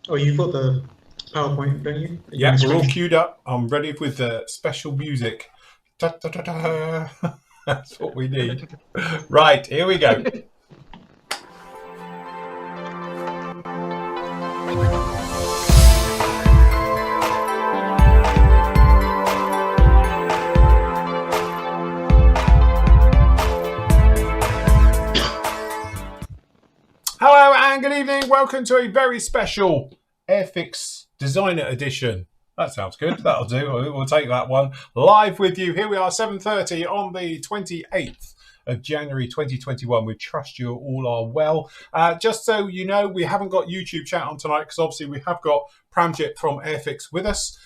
Oh, you've got the PowerPoint, don't you? That you want Yeah, to we're all screen? queued up. I'm ready with the special music. Da, da, da, da. That's what we need. Right, here we go. Hello and good evening. Welcome to a very special Airfix Designer Edition. That sounds good. That'll do. We'll take that one. Live with you. Here we are, 7:30 on the 28th of January 2021. We trust you all are well. Just so you know, we haven't got YouTube chat on tonight because obviously we have got Paramjit from Airfix with us.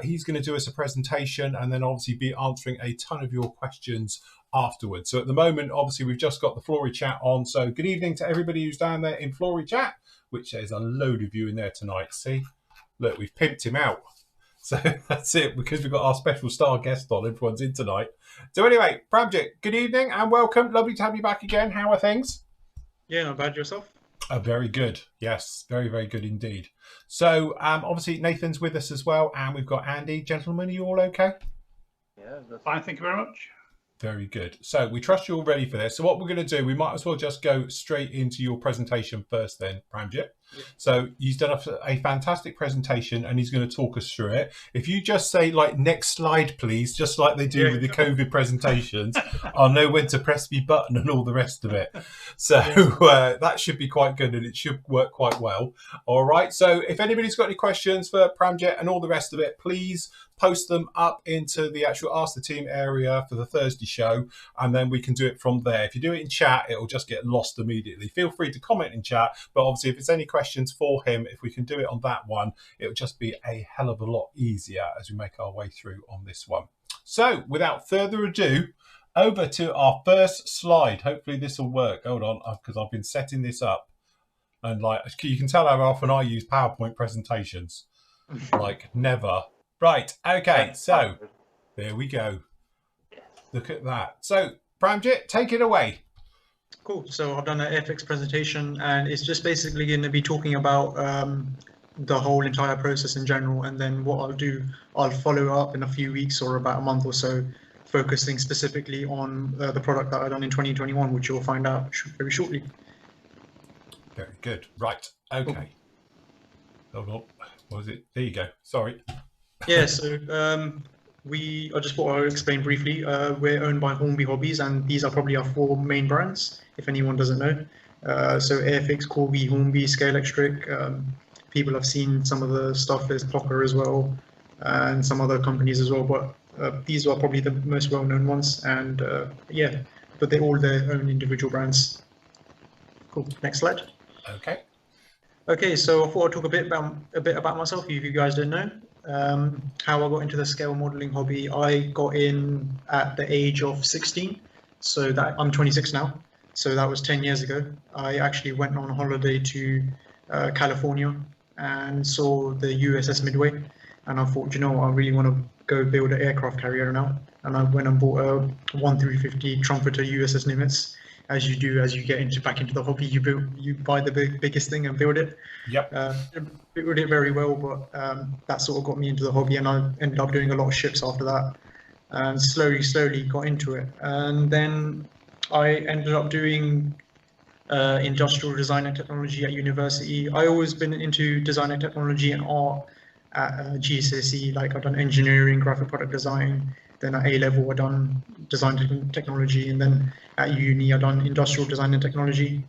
He's going to do us a presentation and then obviously be answering a ton of your questions afterwards. So at the moment, obviously, we've just got the Flory chat on. So good evening to everybody who's down there in Flory chat, which there's a load of you in there tonight. See, look, we've pimped him out. So that's it, because we've got our special star guest on. Everyone's in tonight. So anyway, Paramjit, good evening and welcome. Lovely to have you back again. How are things? Yeah, not bad yourself. Very good. Yes, very, very good indeed. So obviously Nathan's with us as well, and we've got Andy. Gentlemen, are you all okay? Yeah, fine. Thank you very much. Very good. So we trust you're all ready for this. So what we're going to do, we might as well just go straight into your presentation first then, Paramjit. Yeah. So he's done a fantastic presentation and he's going to talk us through it. If you just say like next slide, please, just like they do with the COVID presentations, I'll know when to press my button and all the rest of it. So that should be quite good and it should work quite well. All right. So if anybody's got any questions for Paramjit and all the rest of it, please post them up into the actual Ask the Team area for the Thursday show, and then we can do it from there. If you do it in chat, it'll just get lost immediately. Feel free to comment in chat, but obviously if it's any questions for him, if we can do it on that one, it'll just be a hell of a lot easier as we make our way through on this one. So without further ado, over to our first slide. Hopefully this will work. Hold on, because I've been setting this up, and like you can tell how often I use PowerPoint presentations, like never. Right, okay, so there we go. Look at that. So, Paramjit, take it away. Cool. So I've done an Airfix presentation, and it's just basically going to be talking about the whole entire process in general. And then what I'll do, I'll follow up in a few weeks or about a month or so, focusing specifically on the product that I've done in 2021, which you'll find out very shortly. Very good. Right, okay. Hold on. What was it? There you go. Sorry. Yeah, so I just thought I would explain briefly. We're owned by Hornby Hobbies, and these are probably our four main brands, if anyone doesn't know. So Airfix, Corby, Hornby, Scale Electric. People have seen some of the stuff. There's Pocker as well, and some other companies as well. But these are probably the most well-known ones. And yeah, but they're all their own individual brands. Cool. Next slide. Okay. Okay, so I thought I'd talk a bit about myself, if you guys don't know. How I got into the scale modeling hobby. I got in at the age of 16, so that I'm 26 now, so that was 10 years ago. I actually went on holiday to California and saw the USS Midway, and I thought, you know what, I really want to go build an aircraft carrier now, and I went and bought a 1-350 Trumpeter USS Nimitz. As you do, as you get back into the hobby, you buy the biggest thing and build it. Yep. Built it very well, but that sort of got me into the hobby, and I ended up doing a lot of ships after that, and slowly got into it. And then I ended up doing industrial design and technology at university. I always been into design and technology and art at GCSE. Like I've done engineering, graphic product design. Then at A-level, I done design and technology, and then at uni, I done industrial design and technology.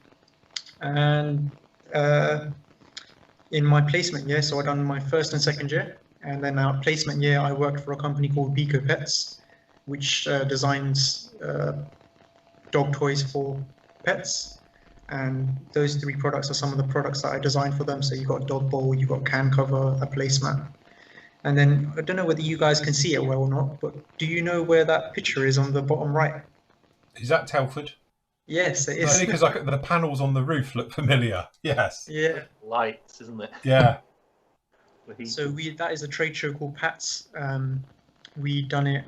And in my placement year, so I done my first and second year, and then our placement year, I worked for a company called Beco Pets, which designs dog toys for pets. And those three products are some of the products that I designed for them. So you've got a dog bowl, you've got can cover, a placemat. And then I don't know whether you guys can see it well or not, but do you know where that picture is on the bottom right? Is that Telford? Yes, it is. Only because the panels on the roof look familiar. Yes. Yeah. Lights, isn't it? Yeah. So that is a trade show called PATS. We done it.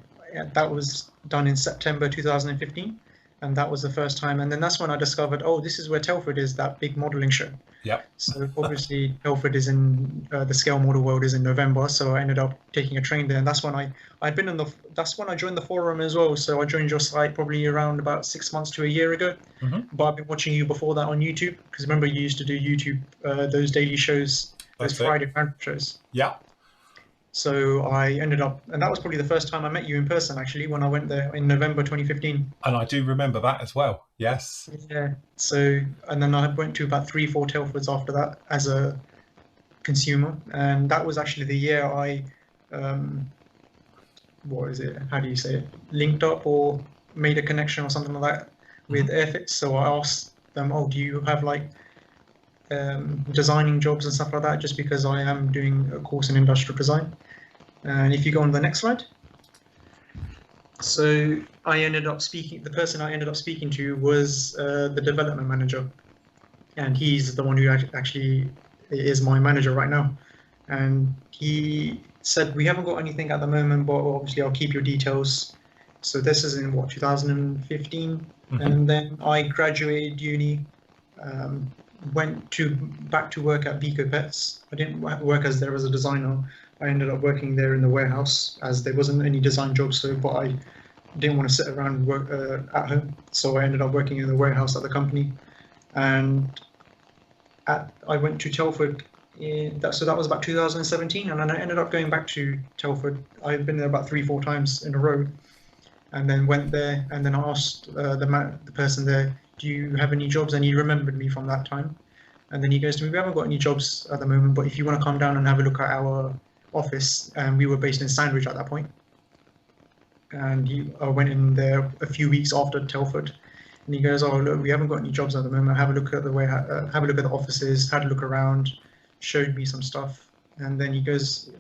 That was done in September 2015, and that was the first time. And then that's when I discovered, oh, this is where Telford is, that big modelling show. Yep. So obviously Telford is in the scale model world is in November, so I ended up taking a train there, and that's when I'd been that's when I joined the forum as well. So I joined your site probably around about 6 months to a year ago. But I've been watching you before that on YouTube, because remember you used to do YouTube, those daily shows, those Friday round shows. Yeah. So I ended up, and that was probably the first time I met you in person, actually, when I went there in November 2015. And I do remember that as well. Yes. Yeah. So, and then I went to about 3-4 Telfords after that as a consumer, and that was actually the year I, what is it? How do you say it? Linked up or made a connection or something like that with Airfix. So I asked them, oh, do you have like designing jobs and stuff like that, just because I am doing a course in industrial design. And if you go on the next slide. So I ended up speaking, the person I ended up speaking to was the development manager, and he's the one who actually is my manager right now. And he said, we haven't got anything at the moment, but obviously I'll keep your details. So this is in what, 2015? And then I graduated uni, went back to work at Vico Pets. I didn't work as there as a designer. I ended up working there in the warehouse, as there wasn't any design jobs, but I didn't want to sit around and work at home. So I ended up working in the warehouse at the company. And I went to Telford, so that was about 2017, and then I ended up going back to Telford. I've been there about 3-4 times in a row, and then went there, and then I asked the person there, do you have any jobs? And he remembered me from that time. And then he goes to me, we haven't got any jobs at the moment, but if you want to come down and have a look at our office, and we were based in Sandwich at that point. And I went in there a few weeks after Telford, and he goes, oh look, we haven't got any jobs at the moment. Have a look at the way, have a look at the offices, had a look around, showed me some stuff. And then he goes,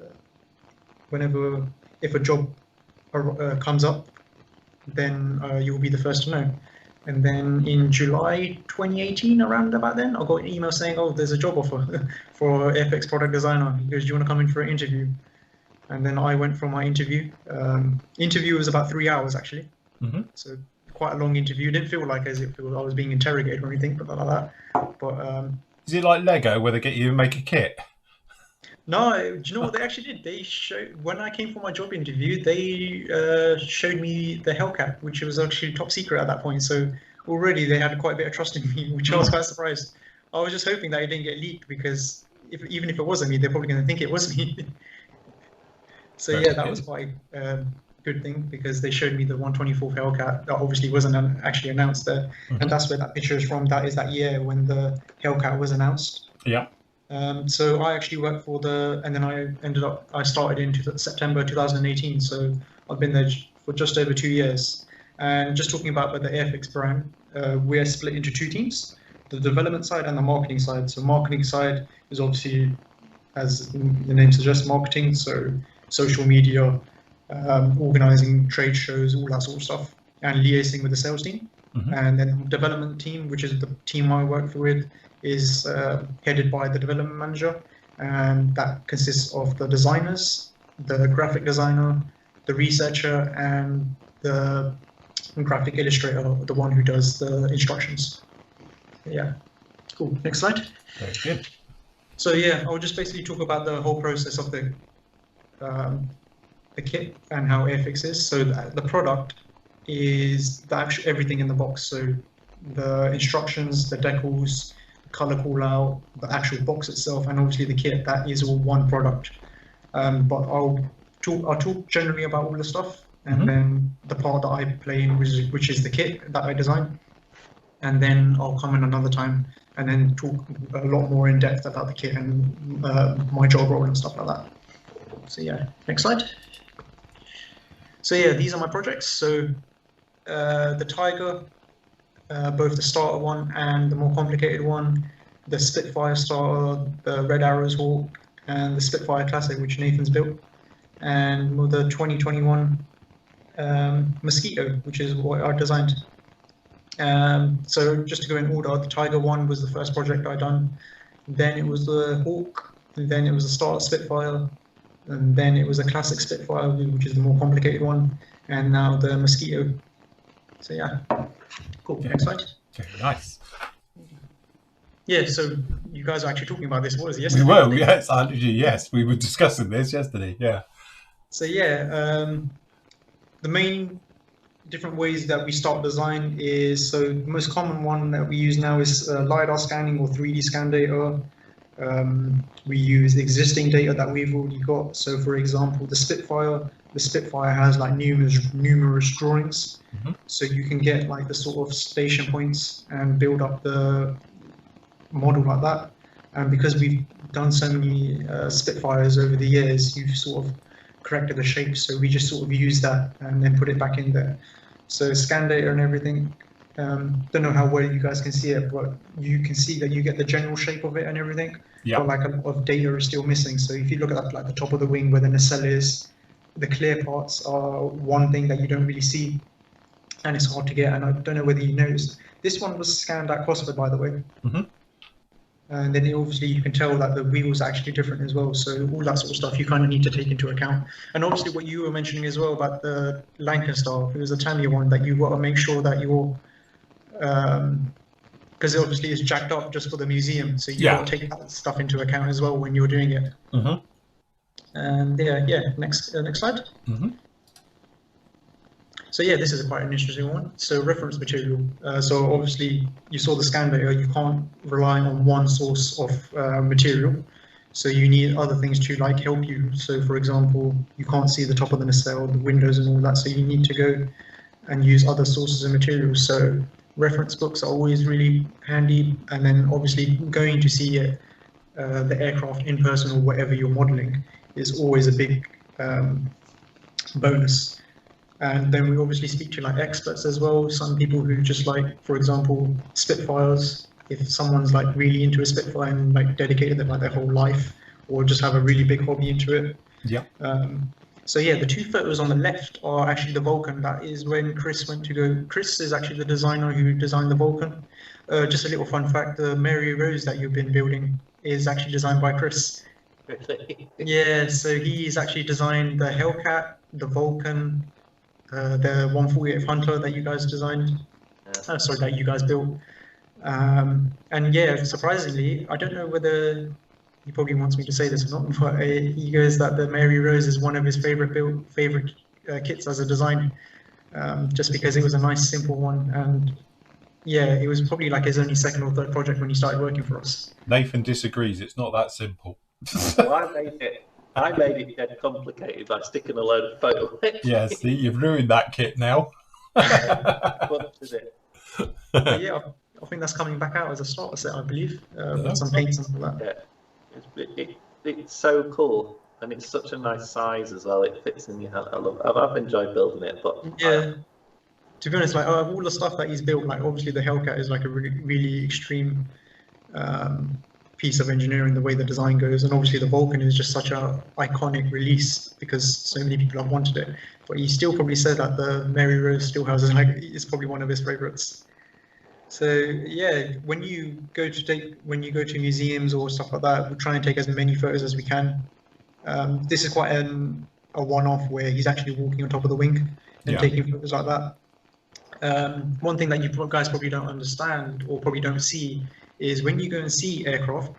if a job comes up, then you'll be the first to know. And then in July 2018, around about then, I got an email saying, oh, there's a job offer for Airfix product designer. He goes, do you want to come in for an interview? And then I went for my interview. Interview was about 3 hours, actually. So quite a long interview. Didn't feel like as if I was being interrogated or anything, but like that. But is it like Lego, where they get you to make a kit? No, do you know what they actually did? They showed, when I came for my job interview, they showed me the Hellcat, which was actually top secret at that point. So already they had quite a bit of trust in me, which I was quite surprised. I was just hoping that it didn't get leaked, because even if it wasn't me, they're probably going to think it was me. So yeah, that was quite a good thing, because they showed me the 124th Hellcat that obviously wasn't actually announced there. And that's where that picture is from. That is that year when the Hellcat was announced. Yeah. So I actually worked and then I started in September 2018. So I've been there for just over 2 years. And just talking about the Airfix brand, we're split into 2 teams, the development side and the marketing side. So marketing side is obviously, as the name suggests, marketing. So social media, organizing trade shows, all that sort of stuff, and liaising with the sales team. And then the development team, which is the team I work with, is headed by the development manager, and that consists of the designers, the graphic designer, the researcher, and the graphic illustrator, the one who does the instructions. Yeah, cool. Next slide. Very good. So yeah, I'll just basically talk about the whole process of the kit and how Airfix is. So the product is everything in the box. So the instructions, the decals, color call out, the actual box itself, and obviously the kit, that is all one product. But I'll talk generally about all the stuff, and then the part that I play in, which is the kit that I design. And then I'll come in another time and then talk a lot more in depth about the kit and my job role and stuff like that. So yeah, next slide. So yeah, these are my projects. So the Tiger, both the starter one and the more complicated one, the Spitfire starter, the Red Arrows Hawk, and the Spitfire Classic, which Nathan's built, and the 2021 Mosquito, which is what I designed. So just to go in order, the Tiger one was the first project I done, then it was the Hawk, and then it was the starter Spitfire, and then it was a Classic Spitfire, which is the more complicated one, and now the Mosquito. So yeah, cool. Next slide. Very nice. Yeah, so you guys are actually talking about this. What was it yesterday? We were, yes, yes, we were discussing this yesterday. Yeah. So yeah, the main different ways that we start design is, so the most common one that we use now is LiDAR scanning or 3D scan data. We use existing data that we've already got. So for example, the Spitfire has like numerous drawings. So you can get like the sort of station points and build up the model like that. And because we've done so many Spitfires over the years, you've sort of corrected the shape. So we just sort of use that and then put it back in there. So scan data and everything. Don't know how well you guys can see it, but you can see that you get the general shape of it and everything. Yeah. But like a lot of data is still missing. So if you look at like the top of the wing where the nacelle is, the clear parts are one thing that you don't really see, and it's hard to get. And I don't know whether you noticed, this one was scanned at Cosford, by the way. And then obviously you can tell that the wheel's actually different as well. So all that sort of stuff you kind of need to take into account. And obviously what you were mentioning as well about the Lancaster, if it was a Tamiya one, that you've got to make sure that you're, because obviously it's jacked up just for the museum. So you've got to take that stuff into account as well when you're doing it. And next slide. So yeah, this is quite an interesting one. So reference material. So obviously you saw the scan data, you can't rely on one source of material. So you need other things to like help you. So for example, you can't see the top of the nacelle, the windows and all that. So you need to go and use other sources of materials. So reference books are always really handy. And then obviously going to see it, the aircraft in person or whatever you're modeling is always a big bonus. And then we obviously speak to like experts as well. Some people who just like, for example, Spitfires. If someone's like really into a Spitfire and like dedicated them like their whole life, or just have a really big hobby into it. Yeah. So yeah, the two photos on the left are actually the Vulcan. That is when Chris went to go. Chris is actually the designer who designed the Vulcan. Just a little fun fact: the Mary Rose that you've been building is actually designed by Chris. Really? Yeah. So he's actually designed the Hellcat, the Vulcan. The 148 Hunter that you guys designed, sorry, that you guys built. And yeah, surprisingly, I don't know whether he probably wants me to say this or not, but he goes that the Mary Rose is one of his favorite kits as a design, just because it was a nice, simple one. And yeah, it was probably like his only second or third project when he started working for us. Nathan disagrees. It's not that simple. Well, I made it dead complicated by sticking a load of photos. Yeah, see, you've ruined that kit now. What is it? Yeah, I think that's coming back out as a starter set, I believe, with some paints and all that. Yeah, it's so cool, and it's such a nice size as well. It fits in your hand. I've enjoyed building it, but yeah. To be honest, like all the stuff that he's built, like obviously the Hellcat is like a really, really extreme piece of engineering, the way the design goes, and obviously the Vulcan is just such a iconic release because so many people have wanted it. But he still probably said that the Mary Rose still has is probably one of his favorites. So yeah, when you go to museums or stuff like that, we try and take as many photos as we can. This is quite a one-off where he's actually walking on top of the wing and taking photos like that. One thing that you guys probably don't understand or probably don't see is when you go and see aircraft,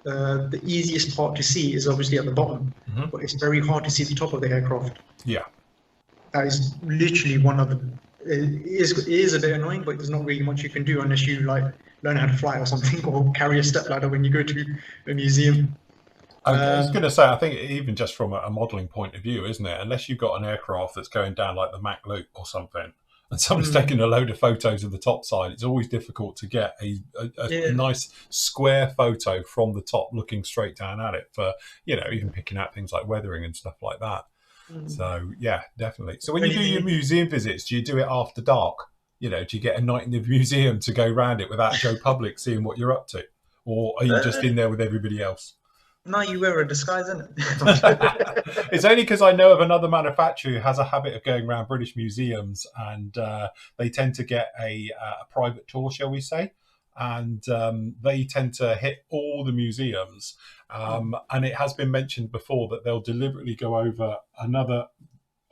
the easiest part to see is obviously at the bottom, but it's very hard to see the top of the aircraft. Yeah. That is literally one of the, it is a bit annoying, but there's not really much you can do unless you like learn how to fly or something, or carry a step ladder when you go to a museum. I was going to say, I think even just from a modelling point of view, isn't it? Unless you've got an aircraft that's going down like the Mach Loop or something, and someone's taking a load of photos of the top side, it's always difficult to get a nice square photo from the top looking straight down at it for, even picking out things like weathering and stuff like that. So, yeah, definitely. So when you do your museum visits, do you do it after dark? Do you get a night in the museum to go around it without Joe Public seeing what you're up to? Or are you just in there with everybody else? No, you wear a disguise, isn't it? It's only because I know of another manufacturer who has a habit of going around British museums, and they tend to get a private tour, shall we say, and they tend to hit all the museums. And it has been mentioned before that they'll deliberately go over another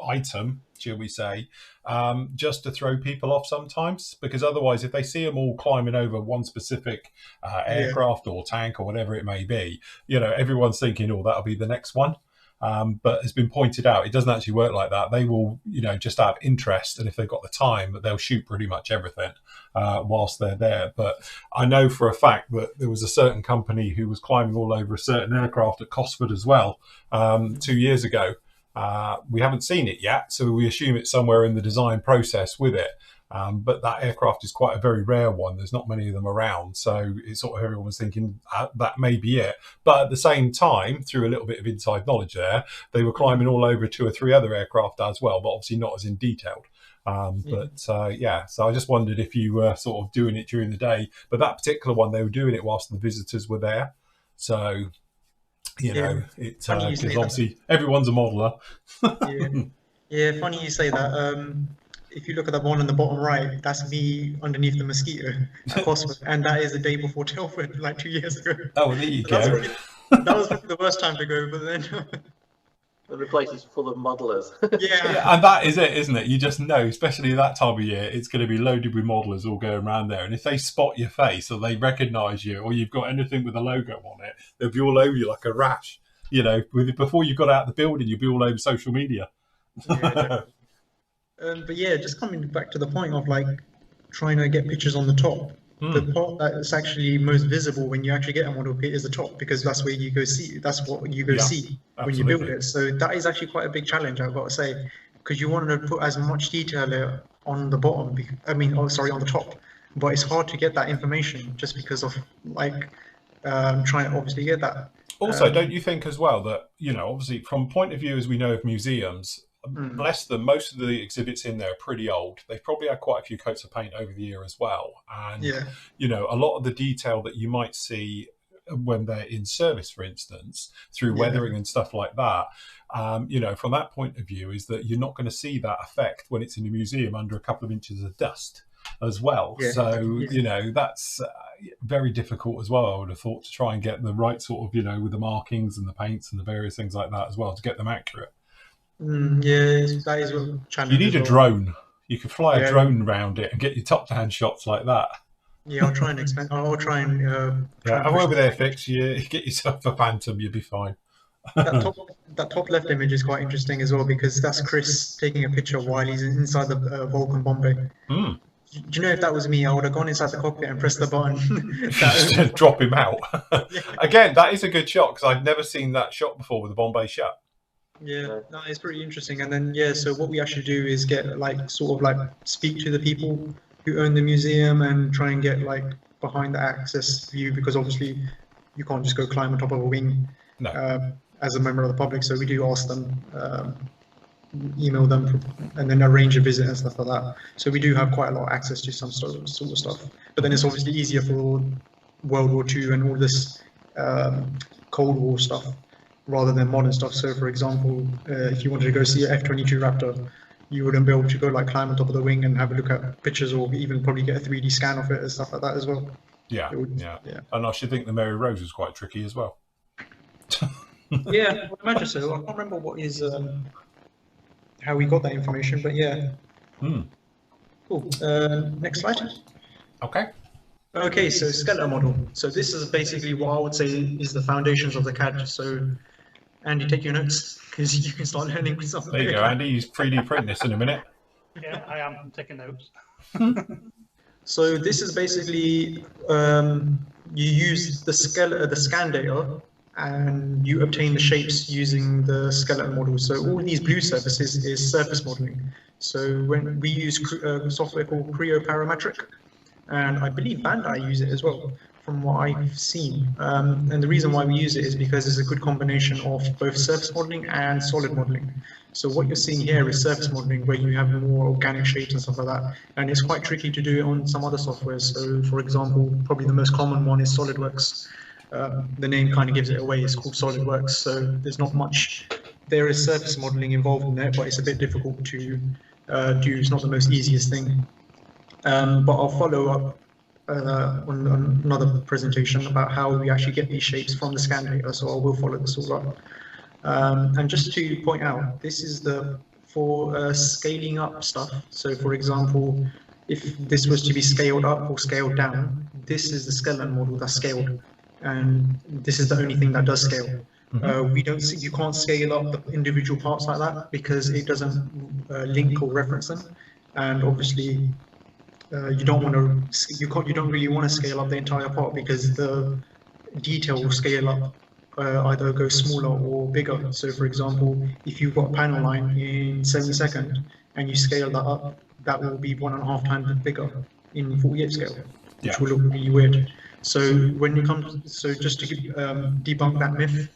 item, shall we say, just to throw people off sometimes, because otherwise if they see them all climbing over one specific aircraft or tank or whatever it may be, everyone's thinking, oh, that'll be the next one. But it's been pointed out, it doesn't actually work like that. They will, just out of interest, and if they've got the time, they'll shoot pretty much everything whilst they're there. But I know for a fact that there was a certain company who was climbing all over a certain aircraft at Cosford as well 2 years ago. We haven't seen it yet, so we assume it's somewhere in the design process with it. But that aircraft is quite a very rare one. There's not many of them around. So it's sort of everyone was thinking that may be it. But at the same time, through a little bit of inside knowledge there, they were climbing all over 2 or 3 other aircraft as well, but obviously not as in detailed. So I just wondered if you were sort of doing it during the day. But that particular one, they were doing it whilst the visitors were there. So, it's because obviously everyone's a modeler. Yeah, funny you say that. If you look at the one on the bottom right, that's me underneath the mosquito at Cosford, and that is the day before Telford, like 2 years ago. Oh, there you go. That was probably the worst time to go, but then... The place is full of modelers. Yeah, and that is it, isn't it? You just know, especially that time of year, it's going to be loaded with modelers all going around there. And if they spot your face or they recognise you, or you've got anything with a logo on it, they'll be all over you like a rash. Before you got out of the building, you'll be all over social media. Yeah, but yeah, just coming back to the point of like trying to get pictures on the top. The part that's actually most visible when you actually get a model kit is the top, because that's where you go see. That's what you go see when you build it. So that is actually quite a big challenge, I've got to say, because you want to put as much detail on the bottom. on the top, but it's hard to get that information just because of like trying to obviously get that. Also, don't you think as well that obviously from point of view as we know of museums. Bless them, most of the exhibits in there are pretty old. They've probably had quite a few coats of paint over the year as well. And, a lot of the detail that you might see when they're in service, for instance, through weathering and stuff like that, from that point of view, is that you're not going to see that effect when it's in a museum under a couple of inches of dust as well. That's very difficult as well, I would have thought, to try and get the right sort of, with the markings and the paints and the various things like that as well, to get them accurate. That is a challenge. You need a drone. You could fly a drone around it and get your top-down shots like that. Yeah, I'll try and expand. I'll try and. I work with Airfix. You get yourself a Phantom, you'll be fine. That top left image is quite interesting as well, because that's Chris taking a picture while he's inside the Vulcan Bombay. Do you know, if that was me, I would have gone inside the cockpit and pressed the button. Drop him out. Again, that is a good shot, because I've never seen that shot before with the Bombay shut. Yeah, no, it's pretty interesting. And then so what we actually do is get speak to the people who own the museum and try and get like behind the access view, because obviously you can't just go climb on top of a wing as a member of the public. So we do ask them, email them, and then arrange a visit and stuff like that. So we do have quite a lot of access to some sort of stuff. But then it's obviously easier for World War II and all this Cold War stuff, rather than modern stuff. So for example, if you wanted to go see an F-22 Raptor, you wouldn't be able to go like climb on top of the wing and have a look at pictures, or even probably get a 3D scan of it and stuff like that as well. Yeah. And I should think the Mary Rose was quite tricky as well. Yeah, I would imagine so. I can't remember what is how we got that information, but yeah. Cool. Next slide. Okay, so skeleton model. So this is basically what I would say is the foundations of the CAD. So Andy, take your notes, because you can start learning with something. There you go, Andy. He's 3D printing this in a minute. Yeah, I am. I'm taking notes. So this is basically you use the scan data, and you obtain the shapes using the skeleton model. So all these blue surfaces is surface modeling. So when we use software called Creo Parametric, and I believe Bandai use it as well, from what I've seen. And the reason why we use it is because it's a good combination of both surface modeling and solid modeling. So what you're seeing here is surface modeling, where you have more organic shapes and stuff like that. And it's quite tricky to do it on some other software. So for example, probably the most common one is SolidWorks. The name kind of gives it away. It's called SolidWorks. So there's not much. There is surface modeling involved in there, but it's a bit difficult to do. It's not the most easiest thing. But I'll follow up on another presentation about how we actually get these shapes from the scan data, so I will follow this all up. And just to point out, this is the for scaling up stuff. So for example, if this was to be scaled up or scaled down, this is the skeleton model that's scaled, and this is the only thing that does scale. We don't see, you can't scale up the individual parts like that because it doesn't link or reference them, and obviously you don't want to, you don't really want to scale up the entire part because the detail will scale up, either go smaller or bigger. So for example, if you've got a panel line in 70 and you scale that up, that will be 1.5 times bigger in 48 scale, which will look really weird. So when it comes, so just to debunk that myth,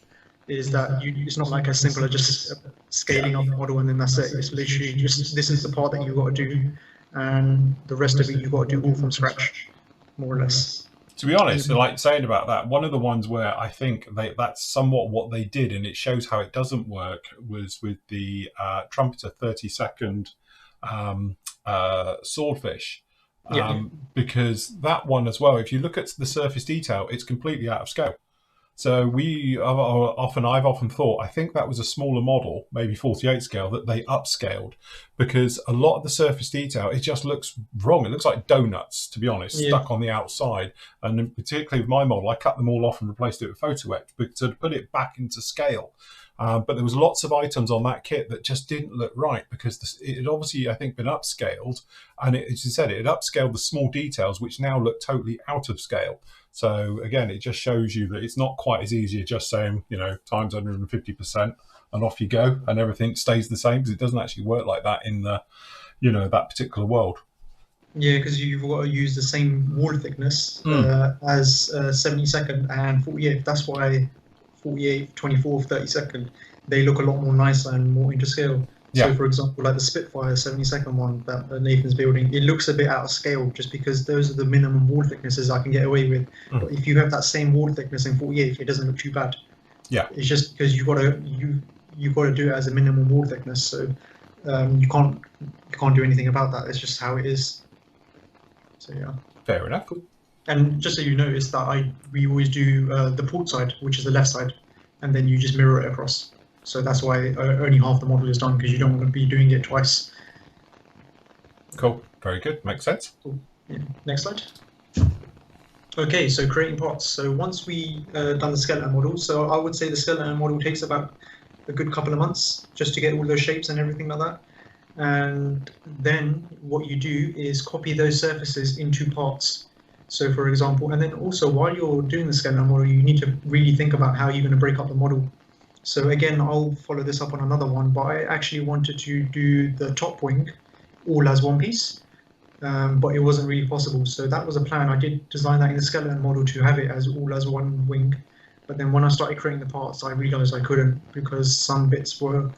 is that it's not like as simple as just scaling up the model and then that's it. It's literally just, this is the part that you've got to do, and the rest of it you've got to do all from scratch, more or less. To be honest, like saying about that, one of the ones where I think that's somewhat what they did, and it shows how it doesn't work, was with the Trumpeter 30-second swordfish. Because that one as well, if you look at the surface detail, it's completely out of scale. So I've often thought, I think that was a smaller model, maybe 48 scale, that they upscaled, because a lot of the surface detail, it just looks wrong. It looks like donuts, to be honest, stuck on the outside. And particularly with my model, I cut them all off and replaced it with photo etch to put it back into scale. But there was lots of items on that kit that just didn't look right because it had obviously, I think, been upscaled. And as you said, it had upscaled the small details, which now look totally out of scale. So again, it just shows you that it's not quite as easy as just saying, you know, times 150% and off you go and everything stays the same, because it doesn't actually work like that in the, you know, that particular world. Yeah, because you've got to use the same wall thickness as 70 and 48. That's why 48, 24, 30, they look a lot more nicer and more into scale. So for example, like the Spitfire 70 one that Nathan's building, it looks a bit out of scale just because those are the minimum wall thicknesses I can get away with. But if you have that same wall thickness in 48, it doesn't look too bad. Yeah, it's just because you've got to do it as a minimum wall thickness. So you can't do anything about that. It's just how it is. So yeah. Fair enough. And just so you notice that we always do the port side, which is the left side, and then you just mirror it across. So that's why only half the model is done, because you don't want to be doing it twice. Cool. Very good. Makes sense. Cool. Yeah. Next slide. Okay, so creating parts. So once we done the skeleton model, so I would say the skeleton model takes about a good couple of months just to get all those shapes and everything like that. And then what you do is copy those surfaces into parts. So for example, and then also while you're doing the skeleton model, you need to really think about how you're going to break up the model. So again, I'll follow this up on another one, but I actually wanted to do the top wing all as one piece, but it wasn't really possible. So that was a plan. I did design that in the skeleton model to have it as all as one wing. But then when I started creating the parts, I realized I couldn't, because some bits were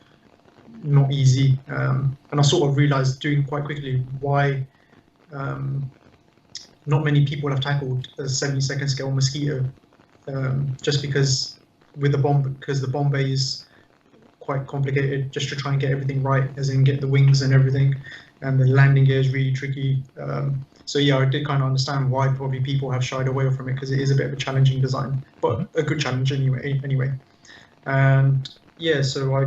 not easy. And I sort of realized doing quite quickly why not many people have tackled a 70 scale mosquito, just because with the bomb, because the bomb bay is quite complicated just to try and get everything right, as in get the wings and everything, and the landing gear is really tricky. So yeah, I did kind of understand why probably people have shied away from it, because it is a bit of a challenging design, but a good challenge anyway. And yeah, so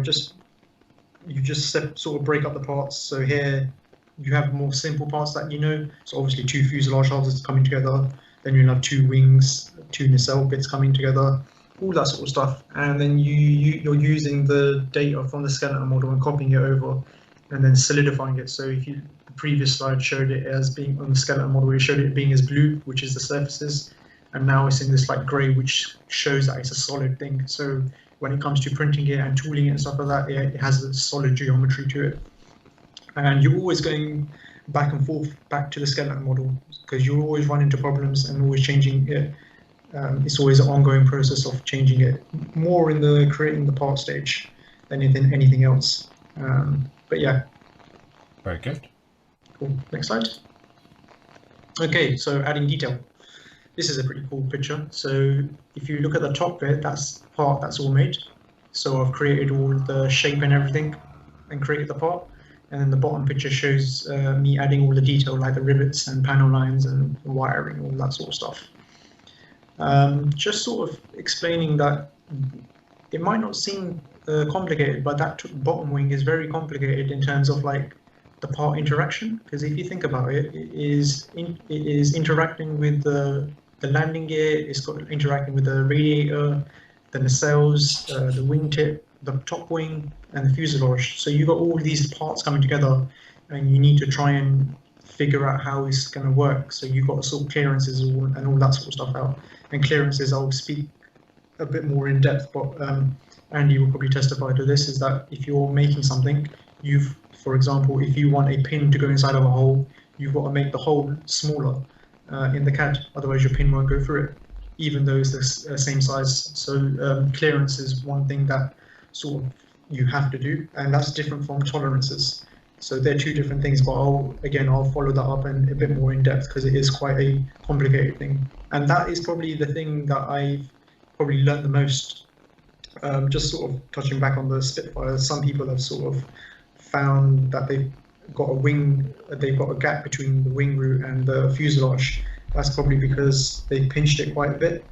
you just sort of break up the parts. So here you have more simple parts that you know. So obviously 2 fuselage halves coming together, then you'll have 2 wings, 2 nacelle bits coming together, all that sort of stuff. And then you're using the data from the skeleton model and copying it over and then solidifying it. So if the previous slide showed it as being on the skeleton model, it showed it being as blue, which is the surfaces, and now it's in this like grey, which shows that it's a solid thing. So when it comes to printing it and tooling it and stuff like that, it has a solid geometry to it. And you're always going back and forth back to the skeleton model, because you always run into problems and always changing it. It's always an ongoing process of changing it, more in the creating the part stage than anything else. But yeah. Very good. Cool. Next slide. Okay, so adding detail. This is a pretty cool picture. So if you look at the top bit, that's the part that's all made. So I've created all the shape and everything and created the part. And then the bottom picture shows me adding all the detail, like the rivets and panel lines and wiring, all that sort of stuff. Just sort of explaining that it might not seem complicated, but that bottom wing is very complicated in terms of like the part interaction. Because if you think about it, it is interacting with the landing gear. It's got interacting with the radiator, the nacelles, the wingtip, the top wing, and the fuselage. So you've got all these parts coming together, and you need to try and figure out how it's going to work. So you've got to sort clearances and all that sort of stuff out. And clearances, I'll speak a bit more in depth, but Andy will probably testify to this, is that if you're making something, for example, if you want a pin to go inside of a hole, you've got to make the hole smaller in the CAD, otherwise your pin won't go through it, even though it's the same size. So clearance is one thing that sort of you have to do, and that's different from tolerances. So they're two different things, but I'll follow that up in a bit more in depth, because it is quite a complicated thing. And that is probably the thing that I've probably learned the most. Just sort of touching back on the Spitfire, some people have sort of found that they've got a gap between the wing root and the fuselage. That's probably because they pinched it quite a bit,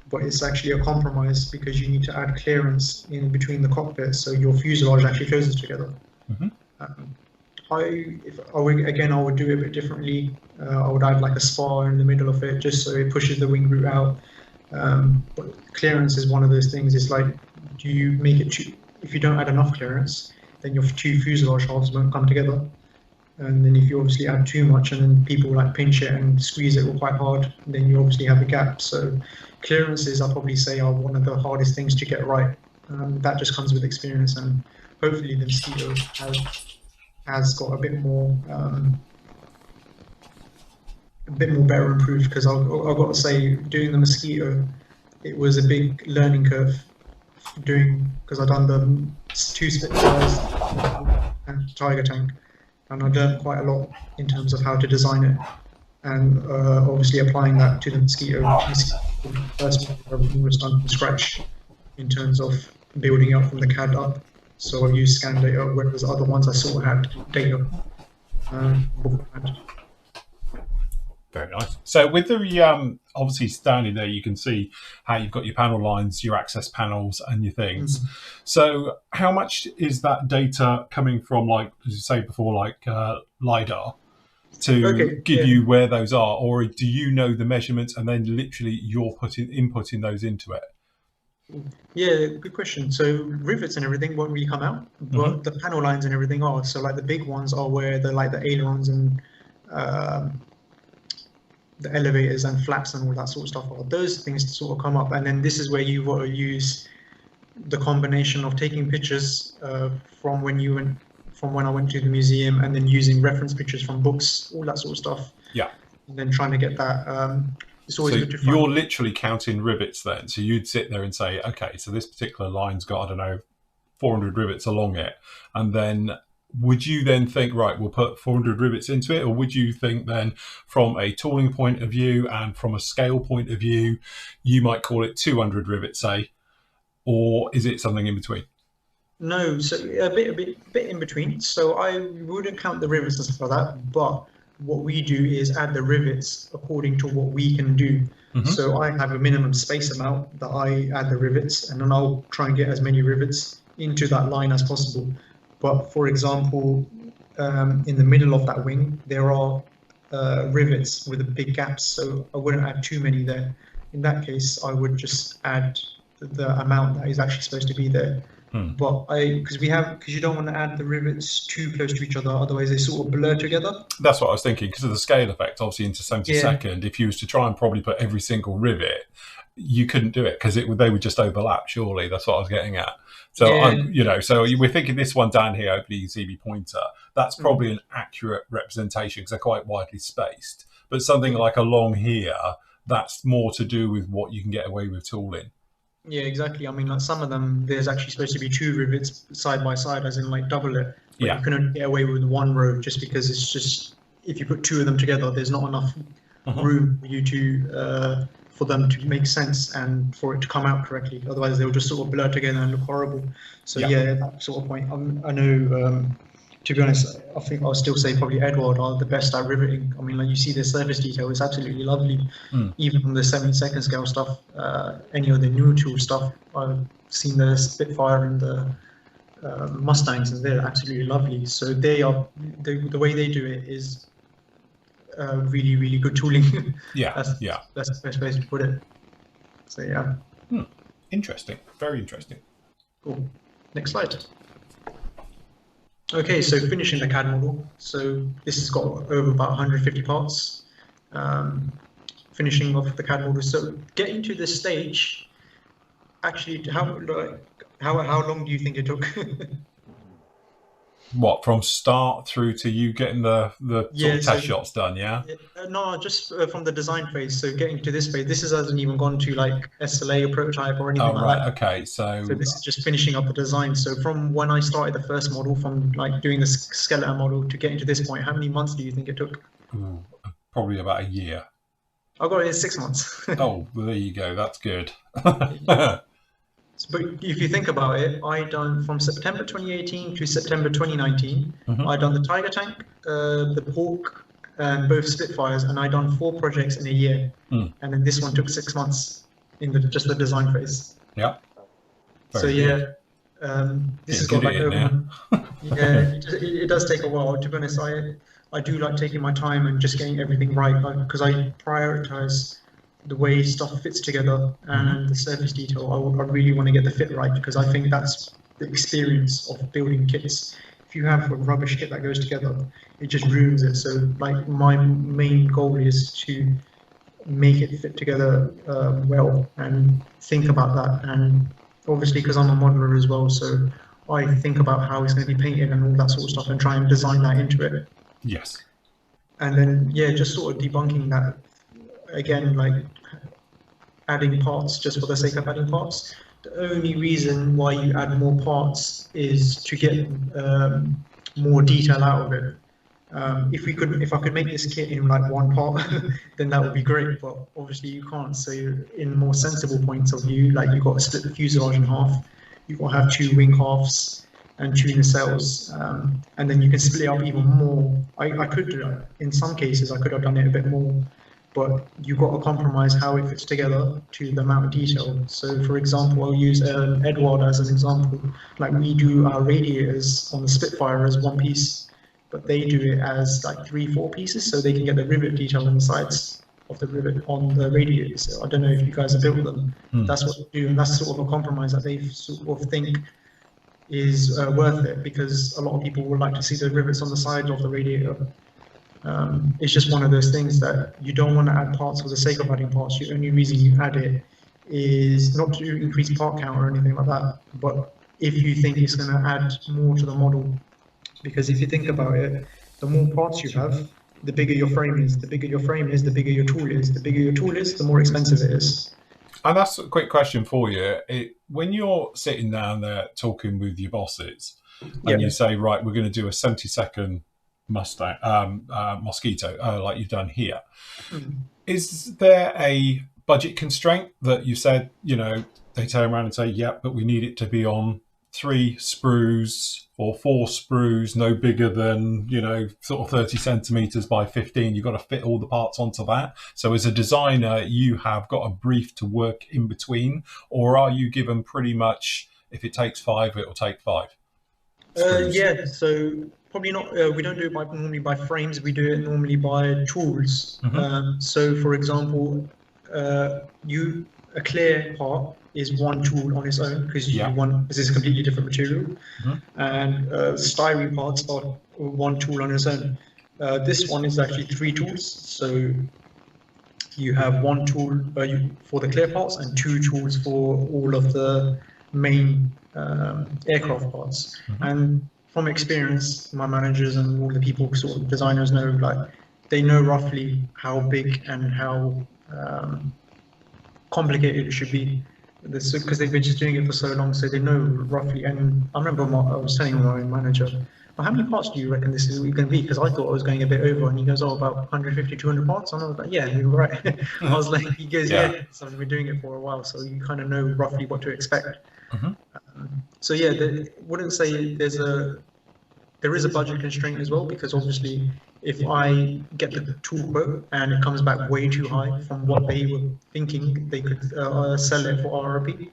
but it's actually a compromise because you need to add clearance in between the cockpits, so your fuselage actually closes together. Mm-hmm. I would do it a bit differently. I would add like a spar in the middle of it, just so it pushes the wing root out. But clearance is one of those things. It's like, do you make it if you don't add enough clearance, then your two fuselage halves won't come together. And then if you obviously add too much, and then people like pinch it and squeeze it all quite hard, then you obviously have a gap. So clearances, I'll probably say, are one of the hardest things to get right. That just comes with experience, and hopefully the Mosquito has got a bit more better improved, because I've got to say, doing the Mosquito, it was a big learning curve because I've done the 2 Spitfires and Tiger Tank, and I learned quite a lot in terms of how to design it, and obviously applying that to the Mosquito. First one, everything was done from scratch in terms of building up from the CAD up. So I've used scan data, whereas other ones I sort of had data beforehand. Very nice. So with the obviously standing there, you can see how you've got your panel lines, your access panels, and your things. Mm-hmm. So how much is that data coming from, like, as you say before, like LiDAR to give you where those are, or do you know the measurements and then literally you're inputting those into it? Yeah, good question. So rivets and everything won't really come out, but the panel lines and everything are. So like the big ones are where the ailerons and the elevators and flaps and all that sort of stuff are. Those things sort of come up, and then this is where you want to use the combination of taking pictures from when I went to the museum, and then using reference pictures from books, all that sort of stuff. Yeah. And then trying to get that. It's always good to find. You're literally counting rivets then. So you'd sit there and say, okay, so this particular line's got, I don't know, 400 rivets along it. And then would you then think, right, we'll put 400 rivets into it? Or would you think then from a tooling point of view and from a scale point of view, you might call it 200 rivets, say, or is it something in between? No, so a bit in between. So I wouldn't count the rivets and stuff like that, but what we do is add the rivets according to what we can do. So I have a minimum space amount that I add the rivets, and then I'll try and get as many rivets into that line as possible. But for example, in the middle of that wing, there are rivets with big gaps, so I wouldn't add too many there. In that case, I would just add the amount that is actually supposed to be there. But because you don't want to add the rivets too close to each other, otherwise they sort of blur together. That's what I was thinking, because of the scale effect, obviously into 70-second. If you was to try and probably put every single rivet, you couldn't do it because they would just overlap. Surely that's what I was getting at. So so we're thinking this one down here, hopefully you can see me pointer. That's probably an accurate representation because they're quite widely spaced. But something like along here, that's more to do with what you can get away with tooling. Yeah, exactly. I mean, like some of them, there's actually supposed to be 2 rivets side by side, as in like double it. But you can only get away with 1 row just because it's just, if you put 2 of them together, there's not enough room for you to, for them to make sense and for it to come out correctly. Otherwise, they'll just sort of blur together and look horrible. So that sort of point. I know to be honest, I think I'll still say probably Edward are the best at riveting. I mean, like you see the surface detail is absolutely lovely, even on the 70-second scale stuff. Any of the new tool stuff, I've seen the Spitfire and the Mustangs, and they're absolutely lovely. So they are the way they do it is really, really good tooling. That's the best way to put it. So yeah. Interesting. Very interesting. Cool. Next slide. Okay, so finishing the CAD model. So this has got over about 150 parts. Finishing off the CAD model. So getting to this stage, actually, how long do you think it took? What, from start through to you getting the sort of test shots done? Yeah. No, just from the design phase. So getting to this phase, this hasn't even gone to like SLA or prototype or anything like that. Okay, so this is just finishing up the design. So from when I started the first model, from like doing the skeleton model to getting to this point, how many months do you think it took? Probably about a year. I got it in 6 months. Oh, well, there you go. That's good. But if you think about it, I done from September 2018 to September 2019. I done the Tiger Tank, the Hawk, and both Spitfires, and I done 4 projects in a year. And then this one took 6 months in just the design phase. Yeah. So yeah, this has got like over. Yeah, it does take a while. To be honest, I do like taking my time and just getting everything right, because I prioritize the way stuff fits together and the surface detail. I really want to get the fit right, because I think that's the experience of building kits. If you have a rubbish kit that goes together, it just ruins it. So like my main goal is to make it fit together well, and think about that. And obviously, because I'm a modeler as well, so I think about how it's going to be painted and all that sort of stuff, and try and design that into it. Yes. And then yeah, just sort of debunking that. Again, like adding parts just for the sake of adding parts. The only reason why you add more parts is to get more detail out of it. If I could make this kit in like 1 part, then that would be great. But obviously you can't. So in more sensible points of view, like you've got to split the fuselage in half. You've got to have 2 wing halves and 2 nacelles, and then you can split it up even more. I could do that. In some cases, I could have done it a bit more. But you've got to compromise how it fits together to the amount of detail. So for example, I'll use Edward as an example. Like we do our radiators on the Spitfire as 1 piece, but they do it as like 3-4 pieces, so they can get the rivet detail on the sides of the rivet on the radiators. So I don't know if you guys have built them. That's what they do, and that's sort of a compromise that they sort of think is worth it, because a lot of people would like to see the rivets on the side of the radiator. It's just one of those things that you don't want to add parts for the sake of adding parts. The only reason you add it is not to increase part count or anything like that, but if you think it's going to add more to the model. Because if you think about it, the more parts you have, the bigger your frame is. The bigger your frame is, the bigger your tool is. The bigger your tool is, the more expensive it is. And that's a quick question for you. When you're sitting down there talking with your bosses, and you say, right, we're going to do a 70-second Mustang, Mosquito, like you've done here. Is there a budget constraint that you said, they turn around and say, yeah, but we need it to be on 3 sprues or 4 sprues, no bigger than, sort of 30 centimeters by 15. You've got to fit all the parts onto that. So as a designer, you have got a brief to work in between, or are you given pretty much, if it takes 5, it'll take 5? Yeah, so probably not. We don't do it normally by frames. We do it normally by tools. So, for example, a clear part is 1 tool on its own, because this is a completely different material, and styrene parts are 1 tool on its own. This one is actually 3 tools. So you have 1 tool for the clear parts and 2 tools for all of the main aircraft parts. And from experience, my managers and all the people, sort of designers, know, like, they know roughly how big and how complicated it should be, because they've been just doing it for so long, so they know roughly. And I remember I was telling my manager, well, how many parts do you reckon this is going to be? Because I thought I was going a bit over, and he goes, oh, about 150, 200 parts. And I was like, yeah, you're right. I was like, he goes, yeah. So we've been doing it for a while, so you kind of know roughly what to expect. So yeah, wouldn't say there's a there is a budget constraint as well, because obviously if I get the tool quote and it comes back way too high from what they were thinking they could sell it for RRP,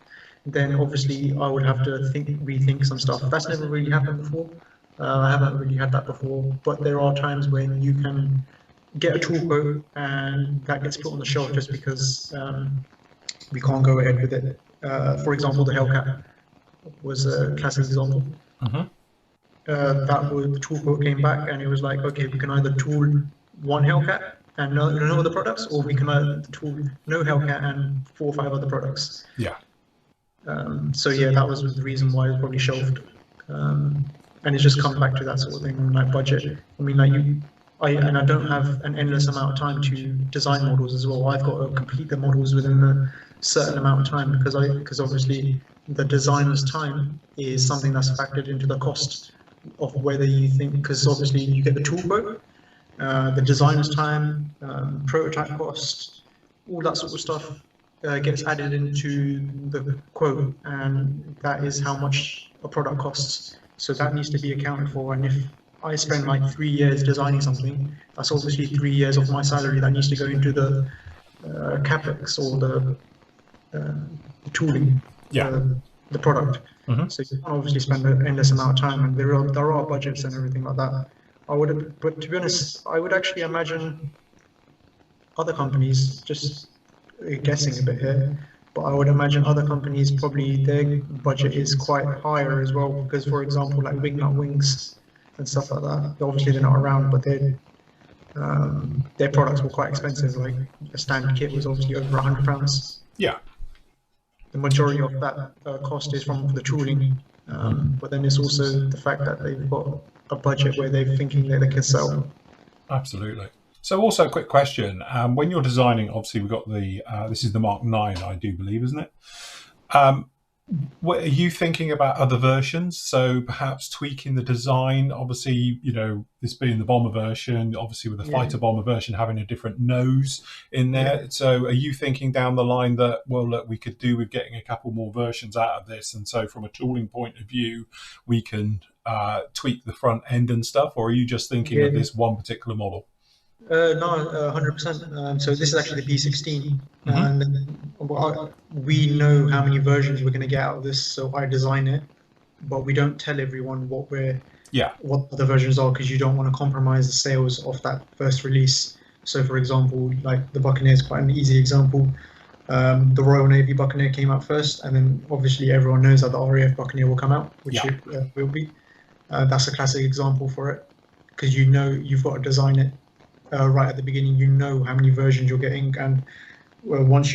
then obviously I would have to rethink some stuff. That's never really happened before. I haven't really had that before, but there are times when you can get a tool quote and that gets put on the shelf just because we can't go ahead with it. For example, the Hellcat was a classic example. That was, the tool quote came back and it was like, okay, we can either tool one Hellcat and no other products, or we can either tool no Hellcat and 4 or 5 other products. Yeah. So yeah, that was the reason why it was probably shelved. And it just comes back to that sort of thing, like budget. I mean, like I don't have an endless amount of time to design models as well. I've got to complete the models within a certain amount of time, because obviously the designer's time is something that's factored into the cost of whether you think, because obviously you get the tool quote, the designer's time, prototype cost, all that sort of stuff gets added into the quote, and that is how much a product costs. So that needs to be accounted for. And if I spend like 3 years designing something, that's obviously 3 years of my salary that needs to go into the capex or the tooling, the product. So you can't obviously spend an endless amount of time, and there are budgets and everything like that. But to be honest, I would actually imagine other companies, just guessing a bit here, but I would imagine other companies probably their budget is quite higher as well, because for example, like Wingnut Wings and stuff like that, obviously they're not around, but their products were quite expensive. Like a standard kit was obviously over £100. Yeah. The majority of that cost is from the tooling, but then it's also the fact that they've got a budget where they're thinking that they can sell. Absolutely. So also a quick question, when you're designing, obviously we've got the, this is the Mark 9, I do believe, isn't it? What, are you thinking about other versions? So perhaps tweaking the design, obviously, you know, this being the bomber version, obviously with the fighter bomber version having a different nose in there. So are you thinking down the line that, well, look, we could do with getting a couple more versions out of this, and so from a tooling point of view, we can tweak the front end and stuff, or are you just thinking of this one particular model? No, 100%. So this is actually the B16, and we know how many versions we're going to get out of this. So I design it, but we don't tell everyone what the versions are, because you don't want to compromise the sales of that first release. So for example, like the Buccaneer is quite an easy example. The Royal Navy Buccaneer came out first, and then obviously everyone knows that the RAF Buccaneer will come out, which it will be. That's a classic example for it, because you know you've got to design it. Right at the beginning, you know how many versions you're getting, and once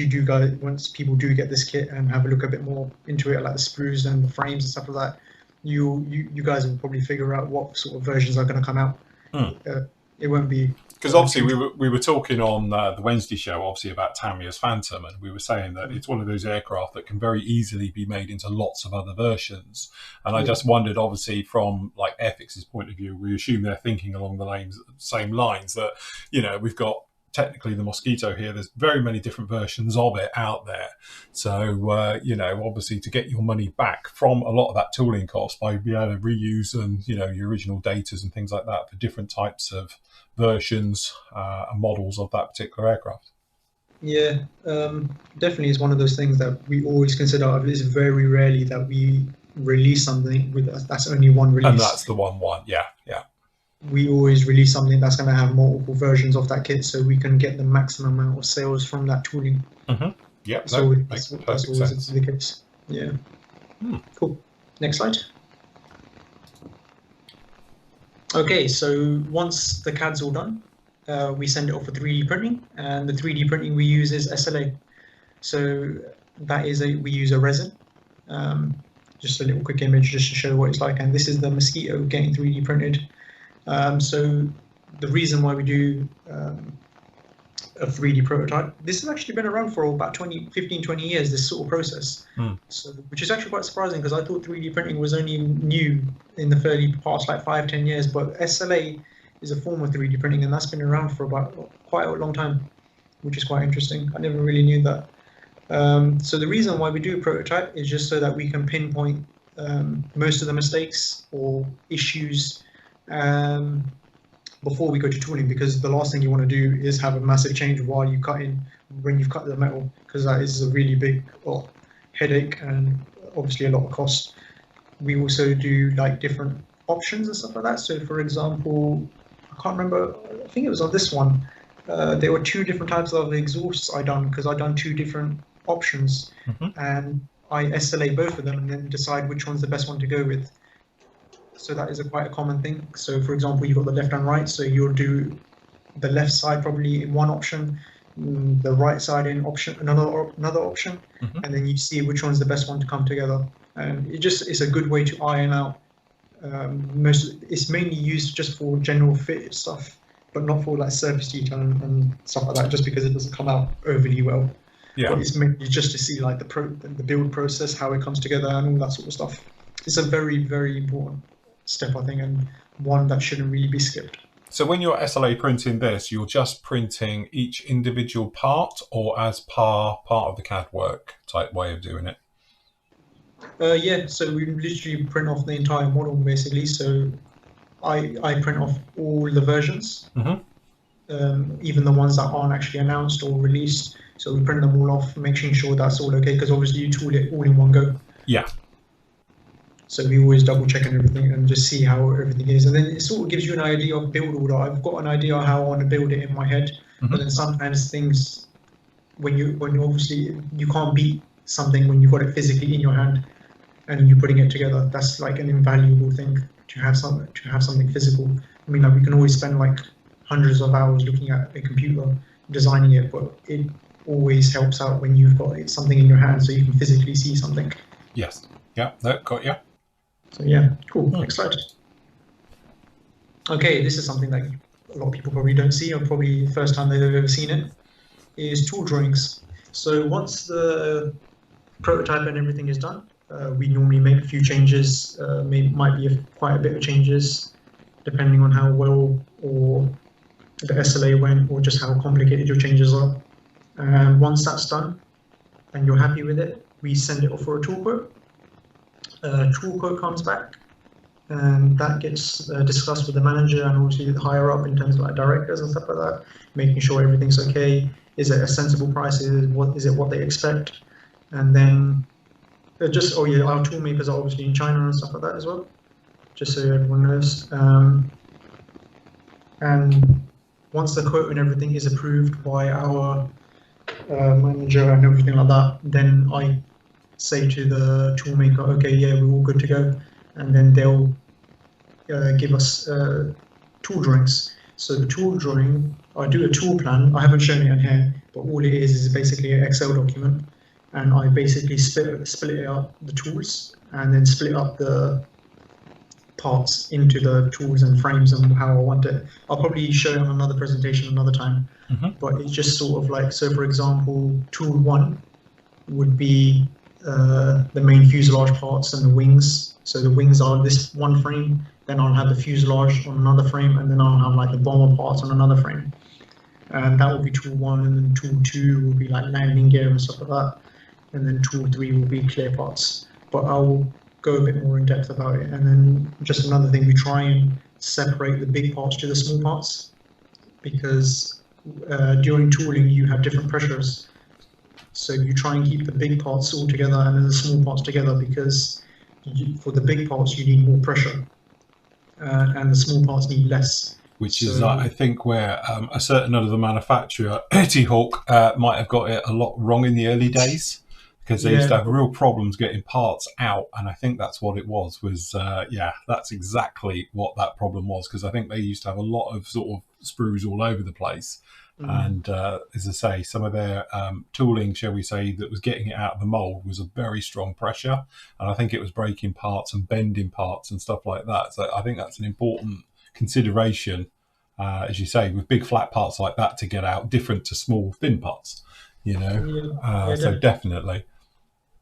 people do get this kit and have a look a bit more into it, like the sprues and the frames and stuff like that, you guys will probably figure out what sort of versions are going to come out. It won't be, because obviously we were talking on the Wednesday show, obviously, about Tamiya's Phantom, and we were saying that it's one of those aircraft that can very easily be made into lots of other versions. And I just wondered, obviously, from like Airfix's point of view, we assume they're thinking along the same lines that, you know, we've got technically the Mosquito here. There's very many different versions of it out there. So, you know, obviously to get your money back from a lot of that tooling cost by being able to reuse and, you know, your original datas and things like that for different types of versions and models of that particular aircraft. Yeah, definitely is one of those things that we always consider. It's very rarely that we release something that's only one release. And that's the one, yeah. We always release something that's going to have multiple versions of that kit, so we can get the maximum amount of sales from that tooling. Yeah, so makes that's always sense. the case. Yeah. Cool. Next slide. Okay, so once the CAD's all done, we send it off for 3D printing, and the 3D printing we use is SLA. So that is we use a resin. Just a little quick image just to show what it's like, and this is the Mosquito getting 3D printed. So the reason why we do a 3D prototype, this has actually been around for about 15, 20 years, this sort of process. So, which is actually quite surprising, because I thought 3D printing was only new in the fairly past like 5-10 years, but SLA is a form of 3D printing, and that's been around for about quite a long time, which is quite interesting. I never really knew that. So the reason why we do a prototype is just so that we can pinpoint most of the mistakes or issues before we go to tooling, because the last thing you want to do is have a massive change while you when you've cut the metal, because that is a really big headache and obviously a lot of cost. We also do like different options and stuff like that. So for example, I can't remember, I think it was on this one, there were 2 different types of exhausts I done, because I done 2 different options, and I SLA both of them and then decide which one's the best one to go with. So that is quite a common thing. So for example, you've got the left and right, so you'll do the left side probably in one option, the right side in another option, and then you see which one's the best one to come together. And it's a good way to iron out. It's mainly used just for general fit stuff, but not for like surface detail and stuff like that, just because it doesn't come out overly well. Yeah. But it's mainly just to see like the build process, how it comes together and all that sort of stuff. It's a very, very important step, I think, and one that shouldn't really be skipped. So when you're SLA printing this, you're just printing each individual part, or as part of the CAD work type way of doing it? Yeah, so we literally print off the entire model basically. So I print off all the versions, even the ones that aren't actually announced or released. So we print them all off, making sure that's all okay, because obviously you tool it all in one go. Yeah. So we always double check and everything and just see how everything is. And then it sort of gives you an idea of build order. I've got an idea how I want to build it in my head, but then sometimes things, when obviously you can't beat something when you've got it physically in your hand and you're putting it together. That's like an invaluable thing to have something physical. I mean, like we can always spend like hundreds of hours looking at a computer designing it, but it always helps out when you've got something in your hand so you can physically see something. Yes. Yeah. No, got you. So yeah, cool. Next slide. Okay, this is something that a lot of people probably don't see, or probably the first time they've ever seen it, is tool drawings. So once the prototype and everything is done, we normally make a few changes, might be quite a bit of changes, depending on how well or the SLA went, or just how complicated your changes are. And once that's done, and you're happy with it, we send it off for a tool quote. Tool quote comes back, and that gets discussed with the manager and obviously the higher up in terms of like directors and stuff like that, making sure everything's okay. Is it a sensible price? Is it what they expect? And then our tool makers are obviously in China and stuff like that as well, just so everyone knows. And once the quote and everything is approved by our manager and everything like that, then I say to the toolmaker, okay, yeah, we're all good to go, and then they'll give us tool drawings. So the tool drawing, I do a tool plan. I haven't shown it on here, but all it is basically an Excel document, and I basically split up the tools and then split up the parts into the tools and frames and how I want it. I'll probably show it on another presentation another time, but it's just sort of like, so for example, tool 1 would be the main fuselage parts and the wings. So the wings are this one frame, then I'll have the fuselage on another frame, and then I'll have like the bomber parts on another frame. And that will be tool 1, and then tool 2 will be like landing gear and stuff like that. And then tool 3 will be clear parts. But I'll go a bit more in depth about it. And then just another thing, we try and separate the big parts to the small parts, because during tooling you have different pressures. So you try and keep the big parts all together and then the small parts together, because for the big parts you need more pressure and the small parts need less. Which is, I think, where a certain other manufacturer, Etty Hawk, might have got it a lot wrong in the early days, because they used to have real problems getting parts out, and I think that's what it was, that's exactly what that problem was, because I think they used to have a lot of sort of sprues all over the place. And as I say, some of their tooling, shall we say, that was getting it out of the mold was a very strong pressure, and I think it was breaking parts and bending parts and stuff like that. So I think that's an important consideration, as you say, with big flat parts like that to get out, different to small thin parts, you know. So definitely.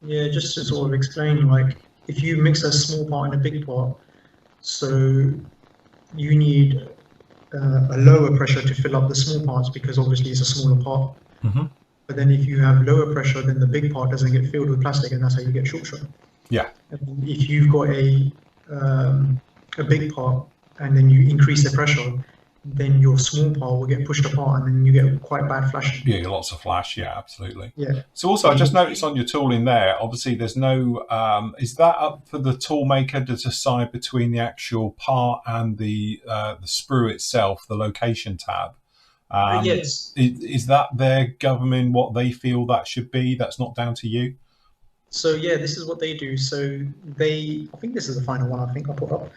Yeah, just to sort of explain, like if you mix a small part and a big part, so you need a lower pressure to fill up the small parts, because obviously it's a smaller part. But then if you have lower pressure, then the big part doesn't get filled with plastic, and that's how you get short shot. Yeah. And if you've got a big part and then you increase the pressure, then your small part will get pushed apart, and then you get quite bad flashing. Yeah, lots of flash. Yeah, absolutely. Yeah. So also, I just noticed on your tooling there, obviously there's no, is that up for the tool maker to decide between the actual part and the sprue itself, the location tab? Yes. Is that their governing what they feel that should be? That's not down to you? So yeah, this is what they do. So I think this is the final one I think I put up.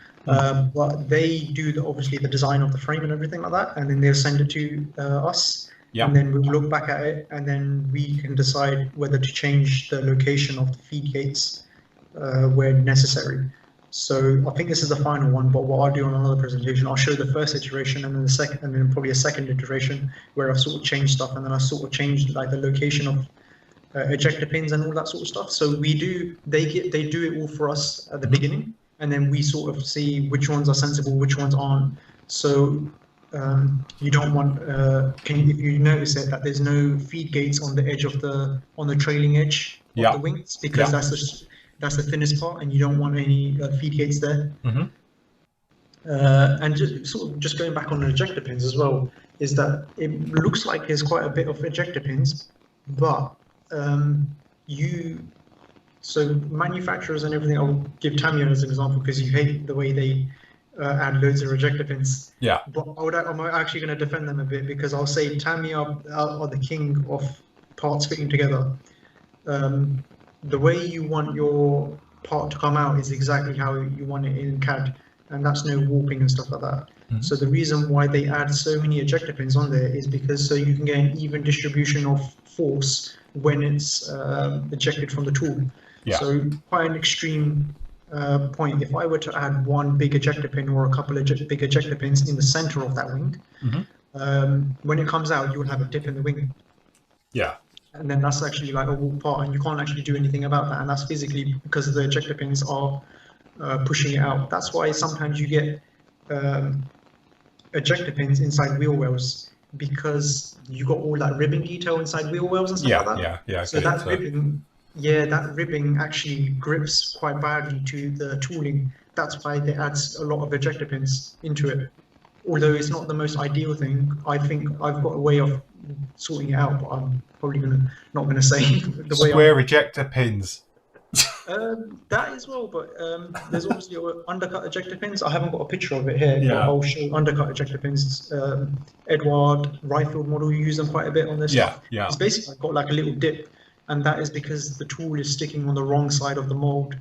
But they do obviously the design of the frame and everything like that, and then they'll send it to us. Yeah. And then we'll look back at it, and then we can decide whether to change the location of the feed gates where necessary. So I think this is the final one, but what I'll do on another presentation, I'll show the first iteration and then the second, and then probably a second iteration where I've sort of changed stuff, and then I sort of changed like the location of ejector pins and all that sort of stuff. So they do it all for us at the beginning, and then we sort of see which ones are sensible, which ones aren't. So you don't want, if you notice it, that there's no feed gates on the edge of on the trailing edge of the wings, because that's the thinnest part, and you don't want any feed gates there. And just going back on the ejector pins as well, is that it looks like there's quite a bit of ejector pins, but so manufacturers and everything, I'll give Tamiya as an example because you hate the way they add loads of ejector pins. Yeah. But I'm actually going to defend them a bit, because I'll say Tamiya are the king of parts fitting together. The way you want your part to come out is exactly how you want it in CAD, and that's no warping and stuff like that. So the reason why they add so many ejector pins on there is because so you can get an even distribution of force when it's ejected from the tool. Yeah. So quite an extreme point. If I were to add one big ejector pin or a couple of big ejector pins in the center of that wing, when it comes out, you will have a dip in the wing. Yeah. And then that's actually like a warp part, and you can't actually do anything about that. And that's physically because the ejector pins are pushing it out. That's why sometimes you get ejector pins inside wheel wells, because you got all that ribbing detail inside wheel wells and stuff like that. Yeah. So that ribbing actually grips quite badly to the tooling. That's why they add a lot of ejector pins into it. Although it's not the most ideal thing, I think I've got a way of sorting it out, but I'm probably not gonna say the way. Square ejector pins. That as well, but there's obviously undercut ejector pins. I haven't got a picture of it here, but I'll show undercut ejector pins. Edward Ryefield model, you use them quite a bit on this stuff. Yeah. It's basically got like a little dip, and that is because the tool is sticking on the wrong side of the mold.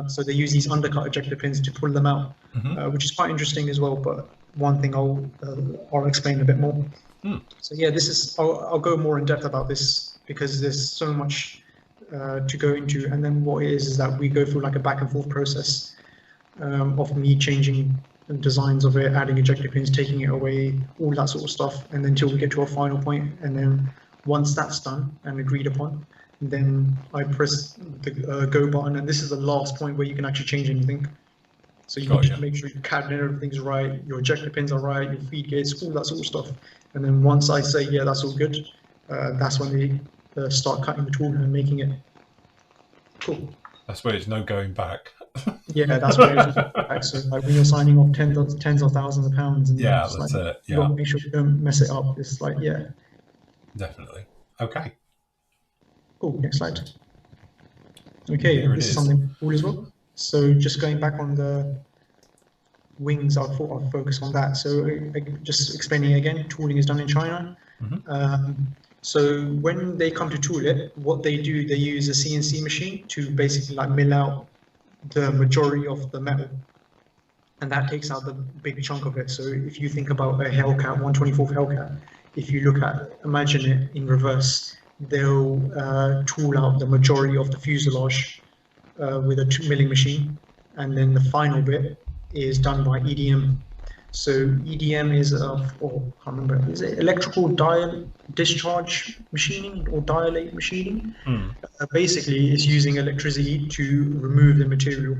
So they use these undercut ejector pins to pull them out, which is quite interesting as well. But one thing I'll explain a bit more. So yeah, I'll go more in depth about this because there's so much to go into. And then what it is that we go through like a back and forth process of me changing designs of it, adding ejector pins, taking it away, all that sort of stuff, and then until we get to a final point. And then once that's done and agreed upon, then I press the go button, and this is the last point where you can actually change anything. So you need to make sure your cabinet, everything's right, your ejector pins are right, your feed gates, all that sort of stuff. And then once I say, yeah, that's all good, that's when they start cutting the tool and making it. Cool. That's where there's no going back. Yeah, that's where it's back. So like when you're signing off tens of thousands of pounds, and that's like, it. you gotta make sure you don't mess it up. It's like, yeah. Definitely. Okay. Cool. Next slide. Okay, this is something cool as well. So just going back on the wings, I thought I'd focus on that. So just explaining again, tooling is done in China. So when they come to tool it, what they do, they use a CNC machine to basically like mill out the majority of the metal, and that takes out the big chunk of it. So if you think about a Hellcat, 1/24 Hellcat, if you look at, imagine it in reverse, they'll tool out the majority of the fuselage with a milling machine, and then the final bit is done by EDM. So EDM is I can't remember, is it electrical discharge machining or dilate machining? Basically, it's using electricity to remove the material.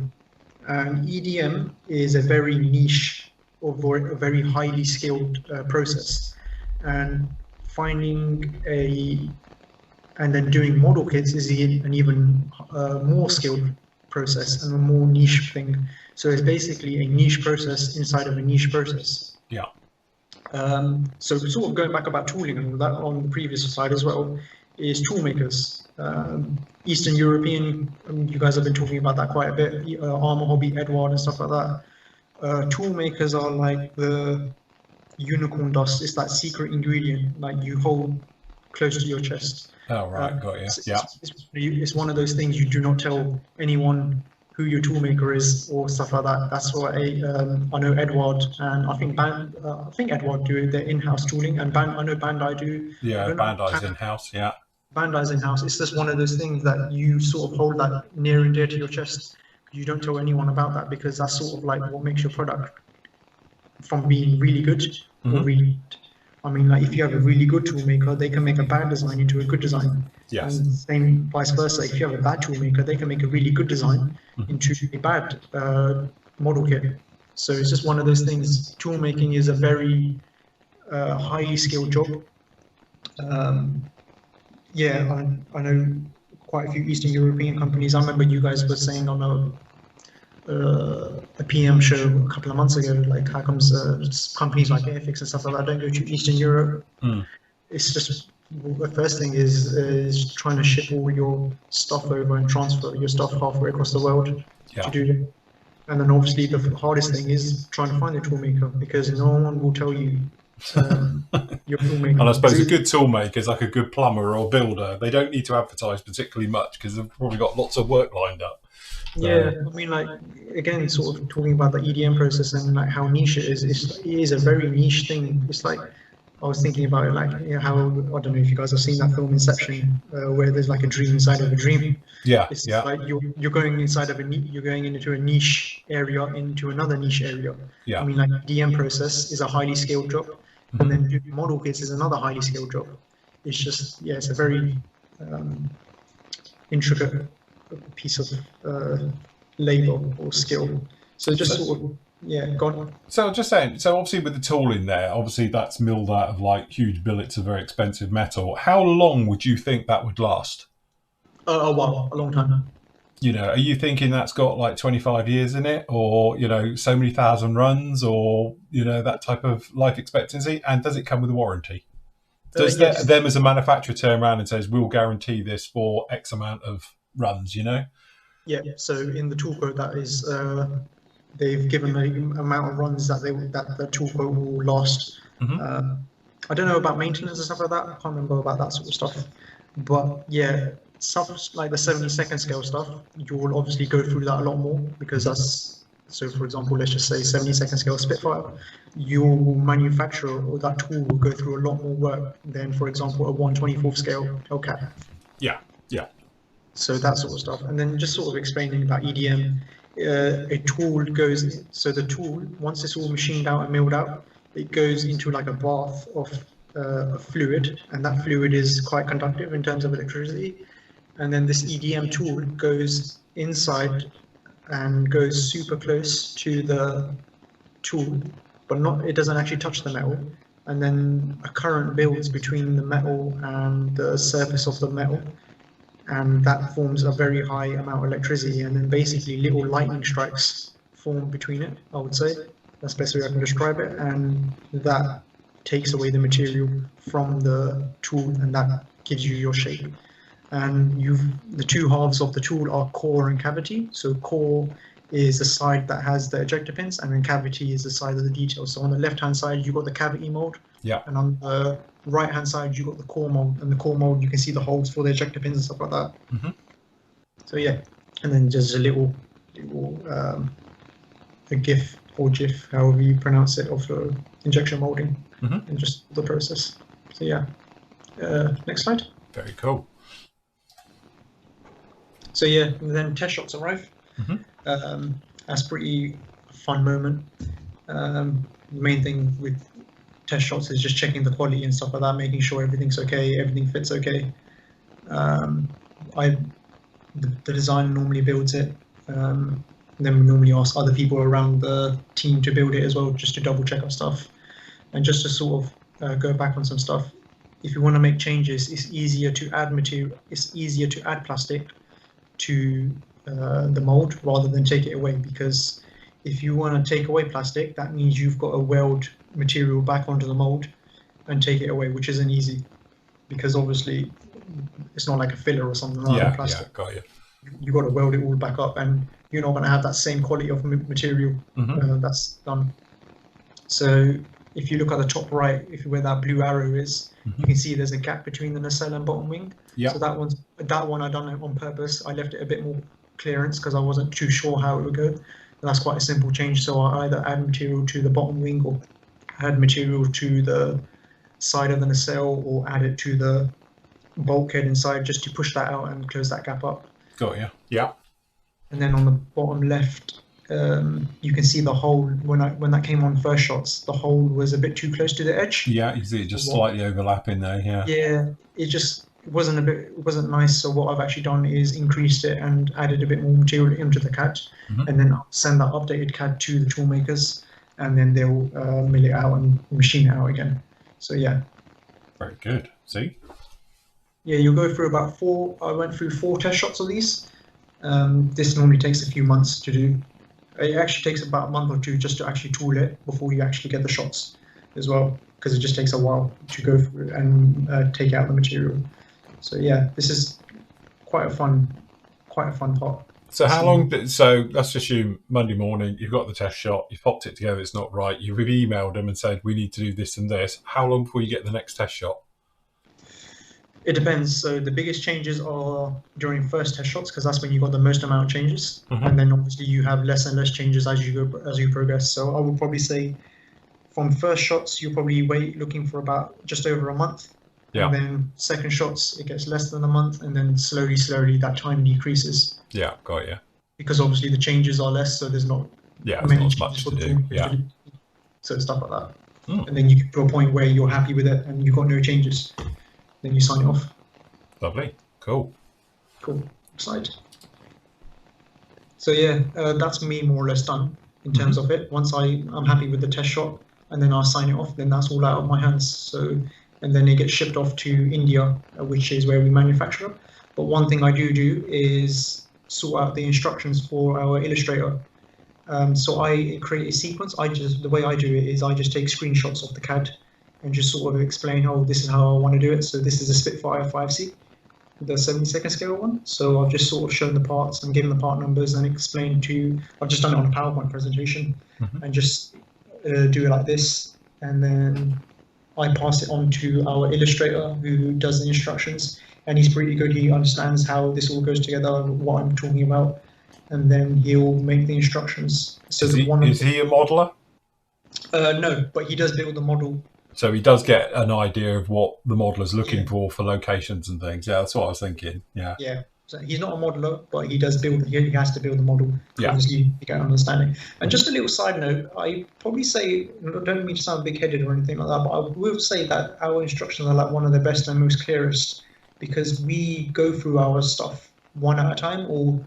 And EDM is a very niche or a very highly skilled process. And and then doing model kits is an even more skilled process and a more niche thing. So it's basically a niche process inside of a niche process. Yeah. So sort of going back about tooling and all that on the previous slide as well, is tool makers. Eastern European, you guys have been talking about that quite a bit, Armour Hobby, Edward and stuff like that. Tool makers are like the unicorn dust. It's that secret ingredient like you hold close to your chest. Oh, right, got you. Yeah. It's one of those things you do not tell anyone who your tool maker is or stuff like that. That's why I know Edward and I think Edward do their in-house tooling, and I know Bandai do. Yeah, Bandai's in-house, yeah. Bandai's in-house. It's just one of those things that you sort of hold that near and dear to your chest. You don't tell anyone about that because that's sort of like what makes your product from being really good or really. I mean, like if you have a really good tool maker, they can make a bad design into a good design. Yes. And same vice versa. If you have a bad tool maker, they can make a really good design into a bad model kit. So it's just one of those things. Tool making is a very highly skilled job. Yeah, I know quite a few Eastern European companies. I remember you guys were saying on a PM show a couple of months ago, like how comes companies like Airfix and stuff like that don't go to Eastern Europe? It's just the first thing is trying to ship all your stuff over and transfer your stuff halfway across the world to do it. And then obviously the hardest thing is trying to find a tool maker because no one will tell you your tool maker. And I suppose a good tool maker is like a good plumber or builder. They don't need to advertise particularly much because they've probably got lots of work lined up. Yeah, I mean, like, again, sort of talking about the EDM process and like how niche it is a very niche thing. It's like, I was thinking about it, like, you know, how, I don't know if you guys have seen that film Inception, where there's like a dream inside of a dream. Yeah, it's yeah. like you're going inside of you're going into a niche area, into another niche area. Yeah. I mean, like, DM process is a highly scaled job, and then doing model kits is another highly scaled job. It's just, yeah, it's a very intricate piece of labor or skill. So just sort of, yeah, gone. So just saying, so obviously with the tooling there, obviously that's milled out of like huge billets of very expensive metal. How long would you think that would last? A while, a long time. You know, are you thinking that's got like 25 years in it, or, you know, so many thousand runs, or, you know, that type of life expectancy? And does it come with a warranty? Does Yes. them as a manufacturer turn around and says, we'll guarantee this for X amount of runs, you know? Yeah, so in the tool quote, that is, they've given the amount of runs that the tool quote will last. I don't know about maintenance and stuff like that. I can't remember about that sort of stuff. But yeah, stuff like the 70-second scale stuff, you will obviously go through that a lot more because that's, so for example, let's just say 70-second scale Spitfire, your manufacturer or that tool will go through a lot more work than, for example, a 1/24 scale Hellcat. Yeah, yeah. So that sort of stuff. And then just sort of explaining about EDM, a tool goes, so the tool, once it's all machined out and milled out, it goes into like a bath of fluid, and that fluid is quite conductive in terms of electricity. And then this EDM tool goes inside and goes super close to the tool, but it doesn't actually touch the metal. And then a current builds between the metal and the surface of the metal, and that forms a very high amount of electricity, and then basically little lightning strikes form between it, I would say. That's the best way I can describe it, and that takes away the material from the tool, and that gives you your shape. And the two halves of the tool are core and cavity. So core is the side that has the ejector pins, and then cavity is the side of the details. So on the left-hand side, you've got the cavity mold, and on the right-hand side, you've got the core mold. And the core mold, you can see the holes for the ejector pins and stuff like that. So yeah, and then just a little a GIF or GIF, however you pronounce it, of injection molding, and just the process. So yeah, next slide. Very cool. So yeah, and then test shots arrive. That's pretty fun moment. The main thing with test shots is just checking the quality and stuff like that, making sure everything's okay, everything fits okay. The designer normally builds it. Then we normally ask other people around the team to build it as well, just to double check our stuff. And just to sort of go back on some stuff, if you want to make changes, it's easier to add material, it's easier to add plastic to the mold rather than take it away, because if you want to take away plastic, that means you've got to weld material back onto the mold and take it away, which isn't easy, because obviously it's not like a filler or something like that. Plastic. Yeah, got you. You've got to weld it all back up, and you're not going to have that same quality of material that's done. So if you look at the top right, where that blue arrow is, you can see there's a gap between the nacelle and bottom wing. So that one I done it on purpose. I left it a bit more clearance because I wasn't too sure how it would go. And that's quite a simple change. So I either add material to the bottom wing or add material to the side of the nacelle or add it to the bulkhead inside just to push that out and close that gap up. Got you. Yeah. And then on the bottom left, you can see the hole. When that came on first shots, the hole was a bit too close to the edge. Yeah, you see it just slightly overlapping there. Yeah. Yeah, it wasn't nice. So what I've actually done is increased it and added a bit more material into the CAD, and then I'll send that updated CAD to the tool makers, and then they'll mill it out and machine it out again. So yeah. Very good. See. Yeah, you'll go through about four. I went through 4 test shots of these. This normally takes a few months to do. It actually takes about a month or 2 just to actually tool it before you actually get the shots as well, because it just takes a while to go through and take out the material. So yeah, this is quite a fun part. So how long? So let's assume Monday morning you've got the test shot, you've popped it together, it's not right. You've emailed them and said we need to do this and this. How long before you get the next test shot? It depends. So the biggest changes are during first test shots, because that's when you got the most amount of changes, and then obviously you have less and less changes as you progress. So I would probably say from first shots you'll probably wait looking for about just over a month. Yeah. And then second shots it gets less than a month, and then slowly that time decreases. Yeah, got you. Because obviously the changes are less, so there's not not much to do. Yeah. So stuff like that. And then you get to a point where you're happy with it and you've got no changes. Then you sign it off. Lovely. Cool. Excited. So yeah, that's me more or less done in terms of it. Once I'm happy with the test shot, and then I'll sign it off, then that's all out of my hands. So, and then it gets shipped off to India, which is where we manufacture. But one thing I do is sort out the instructions for our illustrator. So I create a sequence. The way I do it is I just take screenshots of the CAD and just sort of explain, oh, this is how I want to do it. So this is a Spitfire 5C, the 72nd scale one. So I've just sort of shown the parts and given the part numbers and explained I've just done it on a PowerPoint presentation and just do it like this. And then I pass it on to our illustrator who does the instructions. And he's pretty good. He understands how this all goes together, what I'm talking about. And then he'll make the instructions. So is he a modeler? No, but he does build the model. So he does get an idea of what the modeler's looking for locations and things. Yeah, that's what I was thinking. Yeah. Yeah. So he's not a modeler, but he does build. He has to build the model. Yeah. Obviously, you get an understanding. And just a little side note, I probably say, I don't mean to sound big-headed or anything like that, but I will say that our instructions are like one of the best and most clearest, because we go through our stuff one at a time, or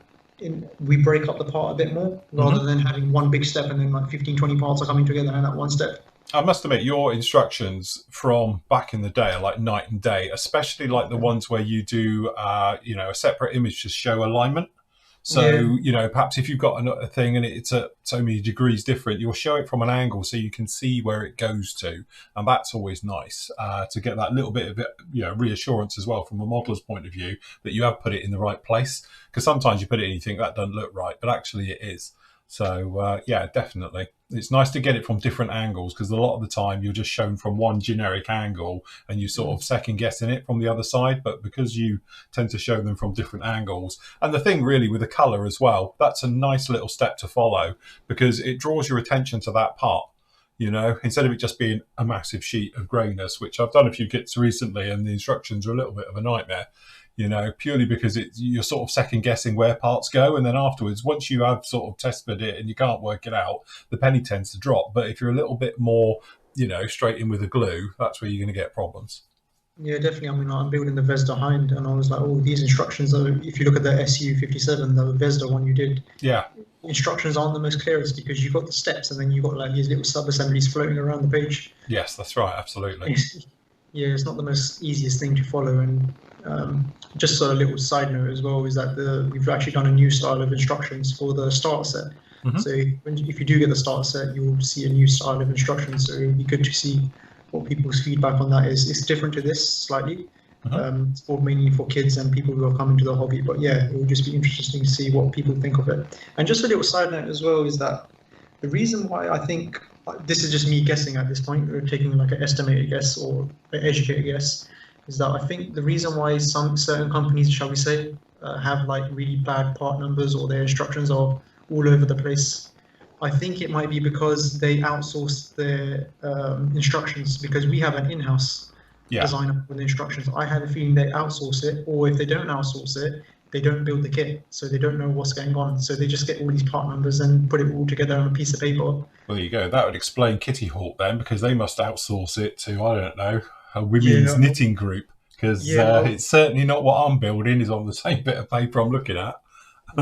we break up the part a bit more rather than having one big step and then like 15, 20 parts are coming together in that one step. I must admit, your instructions from back in the day are like night and day, especially like the ones where you do, a separate image to show alignment. So, perhaps if you've got a thing and it's at so many degrees different, you'll show it from an angle so you can see where it goes to. And that's always nice to get that little bit of, reassurance as well from a modeler's point of view that you have put it in the right place. Because sometimes you put it and you think that doesn't look right, but actually it is. So, definitely. It's nice to get it from different angles, because a lot of the time you're just shown from one generic angle and you sort of second guessing it from the other side. But because you tend to show them from different angles, and the thing really with the color as well, that's a nice little step to follow, because it draws your attention to that part. Instead of it just being a massive sheet of greyness, which I've done a few kits recently and the instructions are a little bit of a nightmare. Purely because you're sort of second guessing where parts go. And then afterwards, once you have sort of tested it and you can't work it out, the penny tends to drop. But if you're a little bit more, straight in with the glue, that's where you're going to get problems. Yeah, definitely. I mean, I'm building the Vesda Hind, and I was like, oh, these instructions are, if you look at the SU57, the Vesda one you did, instructions aren't the most clearest, because you've got the steps and then you've got like these little sub-assemblies floating around the page. Yes, that's right. Absolutely. Yeah, it's not the most easiest thing to follow. And just a little side note as well is that we've actually done a new style of instructions for the starter set. So if you do get the starter set, you'll see a new style of instructions. So it'll be good to see what people's feedback on that is. It's different to this slightly. It's mainly for kids and people who are coming to the hobby. But yeah, it will just be interesting to see what people think of it. And just a little side note as well is that the reason why I think, this is just me guessing at this point, or taking like an estimated guess or an educated guess, is that I think the reason why some certain companies, shall we say, have like really bad part numbers or their instructions are all over the place. I think it might be because they outsource their instructions, because we have an in-house designer with instructions. I have a feeling they outsource it, or if they don't outsource it, they don't build the kit, so they don't know what's going on. So they just get all these part numbers and put it all together on a piece of paper. Well, there you go. That would explain Kitty Hawk then, because they must outsource it to, I don't know, a women's knitting group, because it's certainly not what I'm building is on the same bit of paper I'm looking at.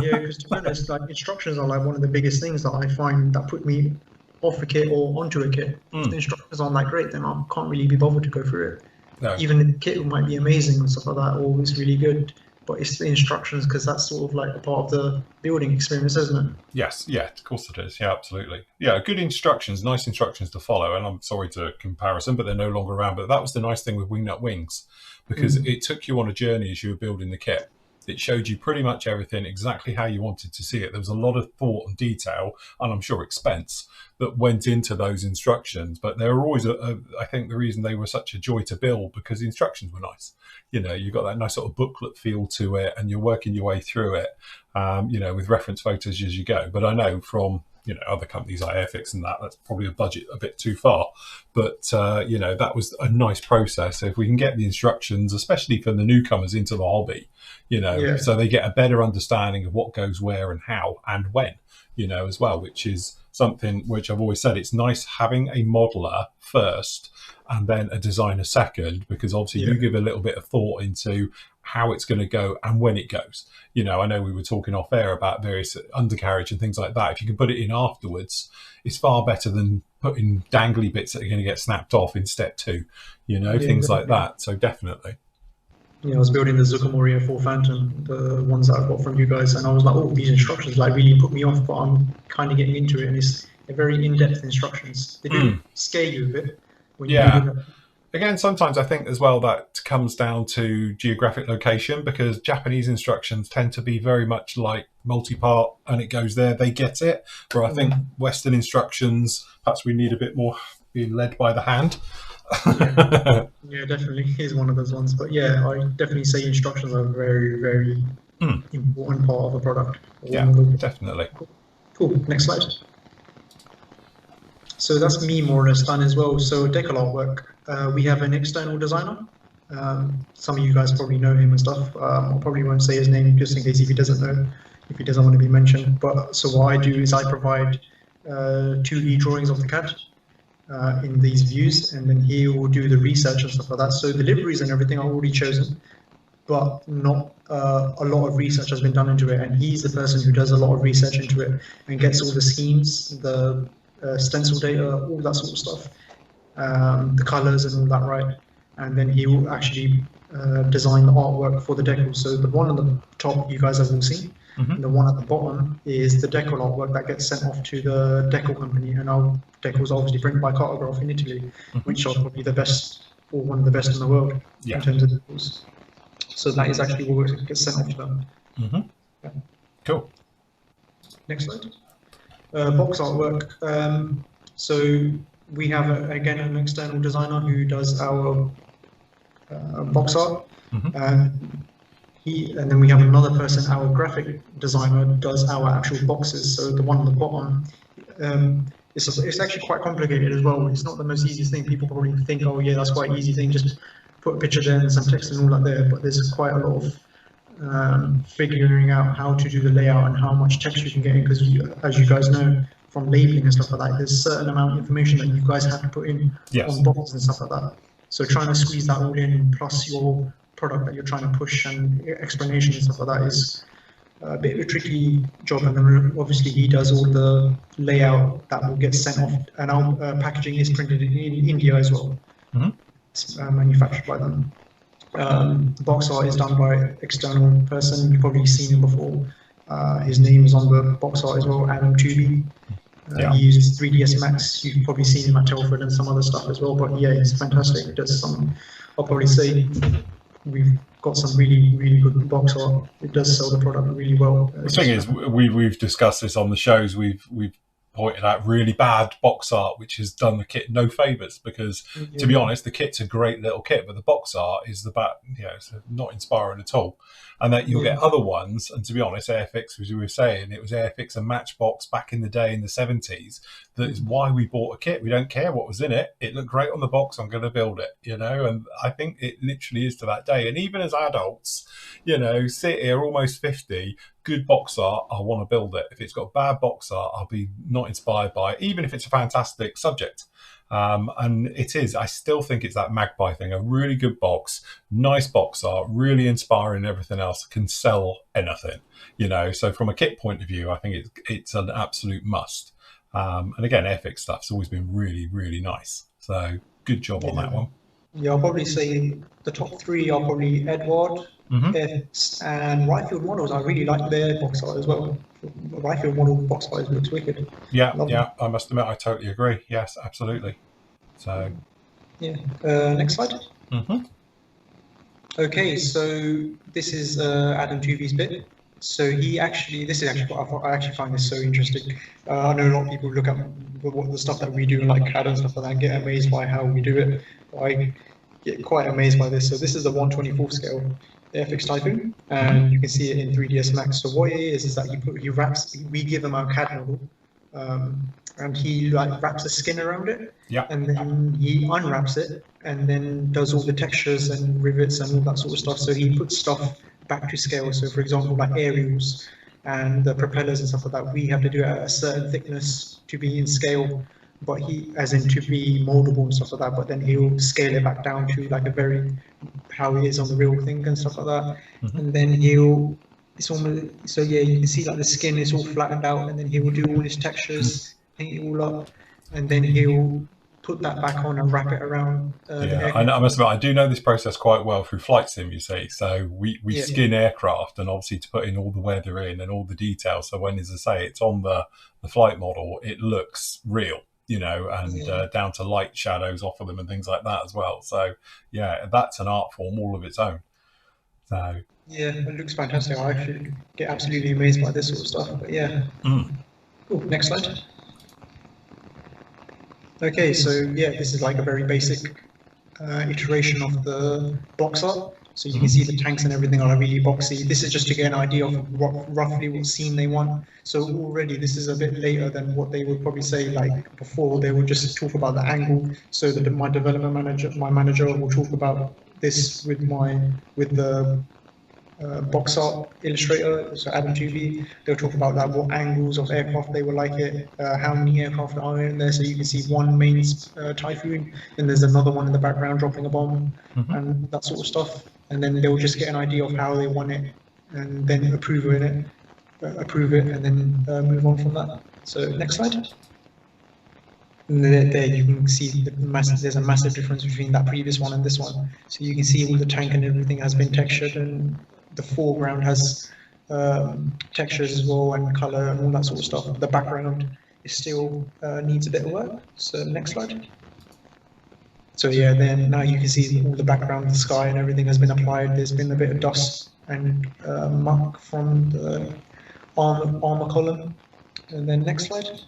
Yeah, because to be honest, like instructions are like one of the biggest things that I find that put me off a kit or onto a kit. If the instructions aren't that great, then I can't really be bothered to go through it. No. Even the kit might be amazing and stuff like that, or it's really good, but it's the instructions, because that's sort of like a part of the building experience, isn't it? Yes, yeah, of course it is. Yeah, absolutely. Yeah, good instructions, nice instructions to follow. And I'm sorry to comparison, but they're no longer around. But that was the nice thing with Wingnut Wings, because it took you on a journey as you were building the kit. It showed you pretty much everything exactly how you wanted to see it. There was a lot of thought and detail, and I'm sure expense, that went into those instructions. But they were always, I think, the reason they were such a joy to build, because the instructions were nice. You know, you got that nice sort of booklet feel to it, and you're working your way through it, you know, with reference photos as you go. But I know from, you know, other companies like Airfix and that's probably a budget a bit too far. But, you know, that was a nice process. So if we can get the instructions, especially for the newcomers into the hobby, you know, so they get a better understanding of what goes where and how and when, you know, as well, which is something which I've always said, it's nice having a modeler first and then a designer second, because obviously you give a little bit of thought into how it's going to go and when it goes. You know, I know we were talking off air about various undercarriage and things like that. If you can put it in afterwards, it's far better than putting dangly bits that are going to get snapped off in step 2, you know, things like that. So definitely. Yeah, I was building the Zuccomoria 4 Phantom, the ones that I've got from you guys, and I was like, oh, these instructions like really put me off, but I'm kind of getting into it, and it's very in-depth instructions. They do scare you a bit. When you do Again, sometimes I think as well that comes down to geographic location, because Japanese instructions tend to be very much like multi-part and it goes there, they get it. Where I think Western instructions, perhaps we need a bit more being led by the hand. Yeah, definitely is one of those ones. But yeah, I definitely say instructions are a very, very important part of a product. Yeah, definitely. Cool. Next slide. So that's me more or less done as well. So decal artwork, we have an external designer. Some of you guys probably know him and stuff. I probably won't say his name just in case if he doesn't know, if he doesn't want to be mentioned. But so what I do is I provide 2D drawings of the CAD in these views, and then he will do the research and stuff like that. So the liveries and everything are already chosen, but not a lot of research has been done into it. And he's the person who does a lot of research into it and gets all the schemes, the stencil data, all that sort of stuff, the colors and all that right. And then he will actually design the artwork for the decal. So the one on the top you guys have all seen. And the one at the bottom is the decal artwork that gets sent off to the decal company, and our decals are obviously printed by Cartograph in Italy, which are probably the best, or one of the best in the world in terms of decals. So that is actually what gets sent off to them. Cool. Next slide. Box artwork. So we have again an external designer who does our box art. And then we have another person, our graphic designer, does our actual boxes. So the one on the bottom, it's actually quite complicated as well. It's not the most easiest thing. People probably think, oh yeah, that's quite an easy thing, just put a picture there and some text and all that there. But there's quite a lot of figuring out how to do the layout and how much text you can get in, because as you guys know from labeling and stuff like that, there's a certain amount of information that you guys have to put in on boxes and stuff like that. So trying to squeeze that all in, plus your product that you're trying to push and explanation and stuff like that, is a bit of a tricky job. And then obviously he does all the layout that will get sent off, and our packaging is printed in India as well. It's manufactured by them. The box art is done by an external person. You've probably seen him before. His name is on the box art as well, Adam Tooby. He uses 3ds Max. You've probably seen him at Telford and some other stuff as well. But yeah, it's fantastic. Does some, I'll probably say we've got some really, really good box art. It does sell the product really well. The thing is, we've discussed this on the shows. We've pointed out really bad box art, which has done the kit no favours, because to be honest, the kit's a great little kit, but the box art is it's not inspiring at all. And that you'll get other ones, and to be honest, Airfix, as you were saying, it was Airfix and Matchbox back in the day in the 70s. That is why we bought a kit. We don't care what was in it. It looked great on the box. I'm going to build it, and I think it literally is to that day. And even as adults, sit here almost 50, good box art, I want to build it. If it's got bad box art, I'll be not inspired by it, even if it's a fantastic subject. And it is, I still think it's that Magpie thing, a really good box, nice box art, really inspiring, and everything else can sell anything, so from a kit point of view, I think it's an absolute must. And again, Airfix stuff's always been really, really nice. So good job on that one. Yeah, I'll probably say the top 3 are probably Edward, Airfix, and Ryfield Models. I really like their box art as well. Ryfield Model box art looks wicked. Yeah, I must admit, I totally agree. Yes, absolutely. So, yeah. Next slide. Okay, so this is Adam Tooby's bit. So this is actually what I actually find this so interesting. I know a lot of people look at the stuff that we do, like CAD and stuff like that, and get amazed by how we do it. I get quite amazed by this. So this is a 1/24 scale Airfix Typhoon, and you can see it in 3ds Max. So what it is that he wraps. We give him our CAD model, and he wraps a skin around it, and then he unwraps it, and then does all the textures and rivets and all that sort of stuff. So he puts stuff back to scale. So for example, like aerials and the propellers and stuff like that, we have to do it at a certain thickness to be in scale, but to be moldable and stuff like that, but then he'll scale it back down to like how it is on the real thing and stuff like that. And then it's almost, so yeah, you can see like the skin is all flattened out, and then he will do all his textures, paint it all up, and then he'll put that back on and wrap it around. I must admit, I do know this process quite well through flight sim, you see. So we skin aircraft, and obviously to put in all the weather in and all the details. So when, as I say, it's on the flight model, it looks real, and down to light shadows off of them and things like that as well. So yeah, that's an art form all of its own. So yeah, it looks fantastic. I actually get absolutely amazed by this sort of stuff. But yeah. Cool. Next slide. Okay, so yeah, this is like a very basic iteration of the box art. So you can see the tanks and everything are really boxy. This is just to get an idea of roughly what scene they want. So already this is a bit later than what they would probably say like before. They would just talk about the angle. So that my development manager, my manager will talk about this with the box art illustrator, so Adam Tooby. They'll talk about that, what angles of aircraft they would like it, how many aircraft are in there. So you can see one main Typhoon, and there's another one in the background dropping a bomb, and that sort of stuff. And then they'll just get an idea of how they want it, and then approve it, and then move on from that. So next slide. And there you can see there's a massive difference between that previous one and this one. So you can see all the tank and everything has been textured, and the foreground has textures as well, and color and all that sort of stuff. The background is still needs a bit of work. So next slide. So yeah, then now you can see all the background, the sky and everything has been applied. There's been a bit of dust and muck from the armor column. And then next slide.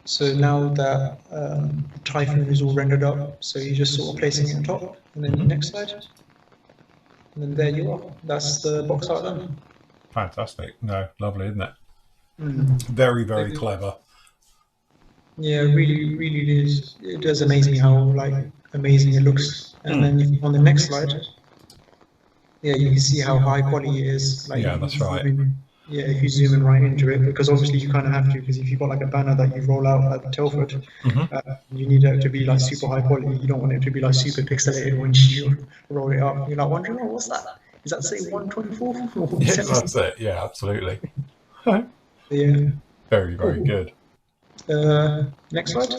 So now that Typhoon is all rendered up, so you're just sort of placing it on top. And then the next slide. And then there you are. That's the box art done. Fantastic. No, lovely, isn't it? Very, very clever. Yeah, really, really is. It does amaze me how amazing it looks. And then on the next slide, yeah, you can see how high quality it is. Yeah, that's right. Yeah, if you zoom in right into it, because obviously you kind of have to, because if you've got like a banner that you roll out at Telford, you need it to be like super high quality. You don't want it to be like super pixelated when you roll it up. You're like wondering, oh, what's that? Does that say 1/24? Yeah, that's it. Yeah, absolutely. Yeah. Very, very good. Next slide.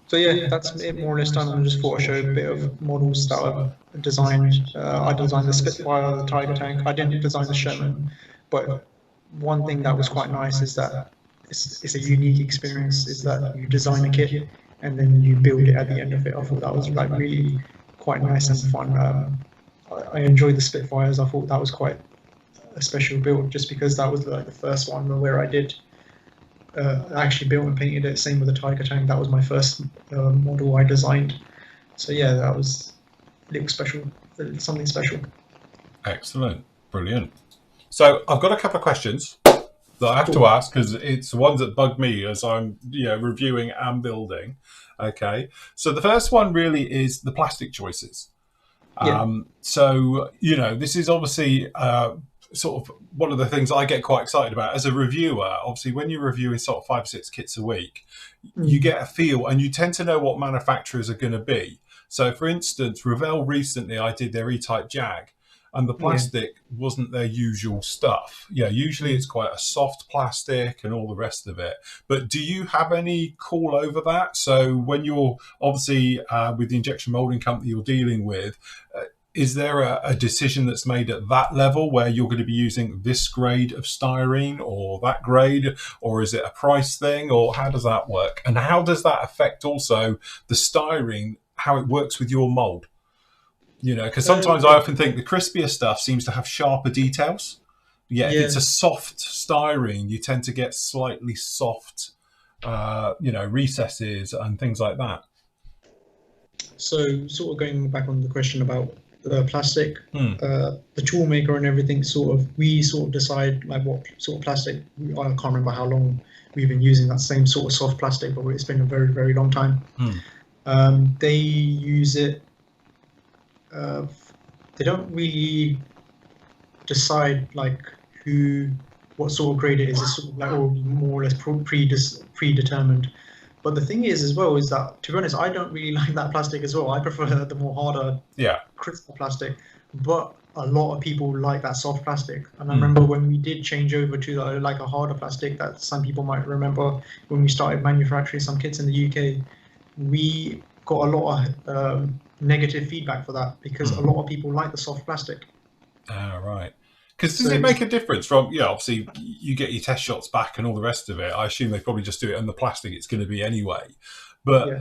So yeah, that's it more or less done. I just thought I'd show a bit of models that I've designed. I designed the Spitfire, the Tiger tank. I didn't design the Sherman, but one thing that was quite nice is that it's a unique experience. Is that you design a kit and then you build it at the end of it. I thought that was like really quite nice and fun. I enjoyed the Spitfires. I thought that was quite a special build just because that was like the first one where I did. I actually built and painted it. Same with the Tiger tank. That was my first model I designed. So yeah, that was a little special, something special. Excellent, brilliant. So I've got a couple of questions that I have to ask because it's the ones that bug me as I'm reviewing and building. Okay, so the first one really is the plastic choices. So this is obviously sort of one of the things I get quite excited about as a reviewer. Obviously, when you're reviewing sort of 5 or 6 kits a week, you get a feel and you tend to know what manufacturers are going to be. So, for instance, Revell recently, I did their E-Type Jag, and the plastic wasn't their usual stuff. Yeah, usually it's quite a soft plastic and all the rest of it. But do you have any call over that? So when you're obviously with the injection molding company you're dealing with, is there a decision that's made at that level where you're going to be using this grade of styrene or that grade, or is it a price thing, or how does that work? And how does that affect also the styrene, how it works with your mold? Because sometimes I often think the crispier stuff seems to have sharper details. If it's a soft styrene, you tend to get slightly soft, recesses and things like that. So sort of going back on the question about plastic, the tool maker and everything, we decide like what sort of plastic. I can't remember how long we've been using that same sort of soft plastic, but it's been a very, very long time. They use it. They don't really decide like what sort of grade it is. It's sort of like more or less predetermined. But the thing is as well is that, to be honest, I don't really like that plastic as well. I prefer the more harder, crisper plastic. But a lot of people like that soft plastic. And I remember when we did change over to like a harder plastic, that some people might remember when we started manufacturing some kits in the UK, we got a lot of negative feedback for that because a lot of people like the soft plastic. Right. Because does it make a difference from, obviously you get your test shots back and all the rest of it. I assume they probably just do it on the plastic it's going to be anyway. But,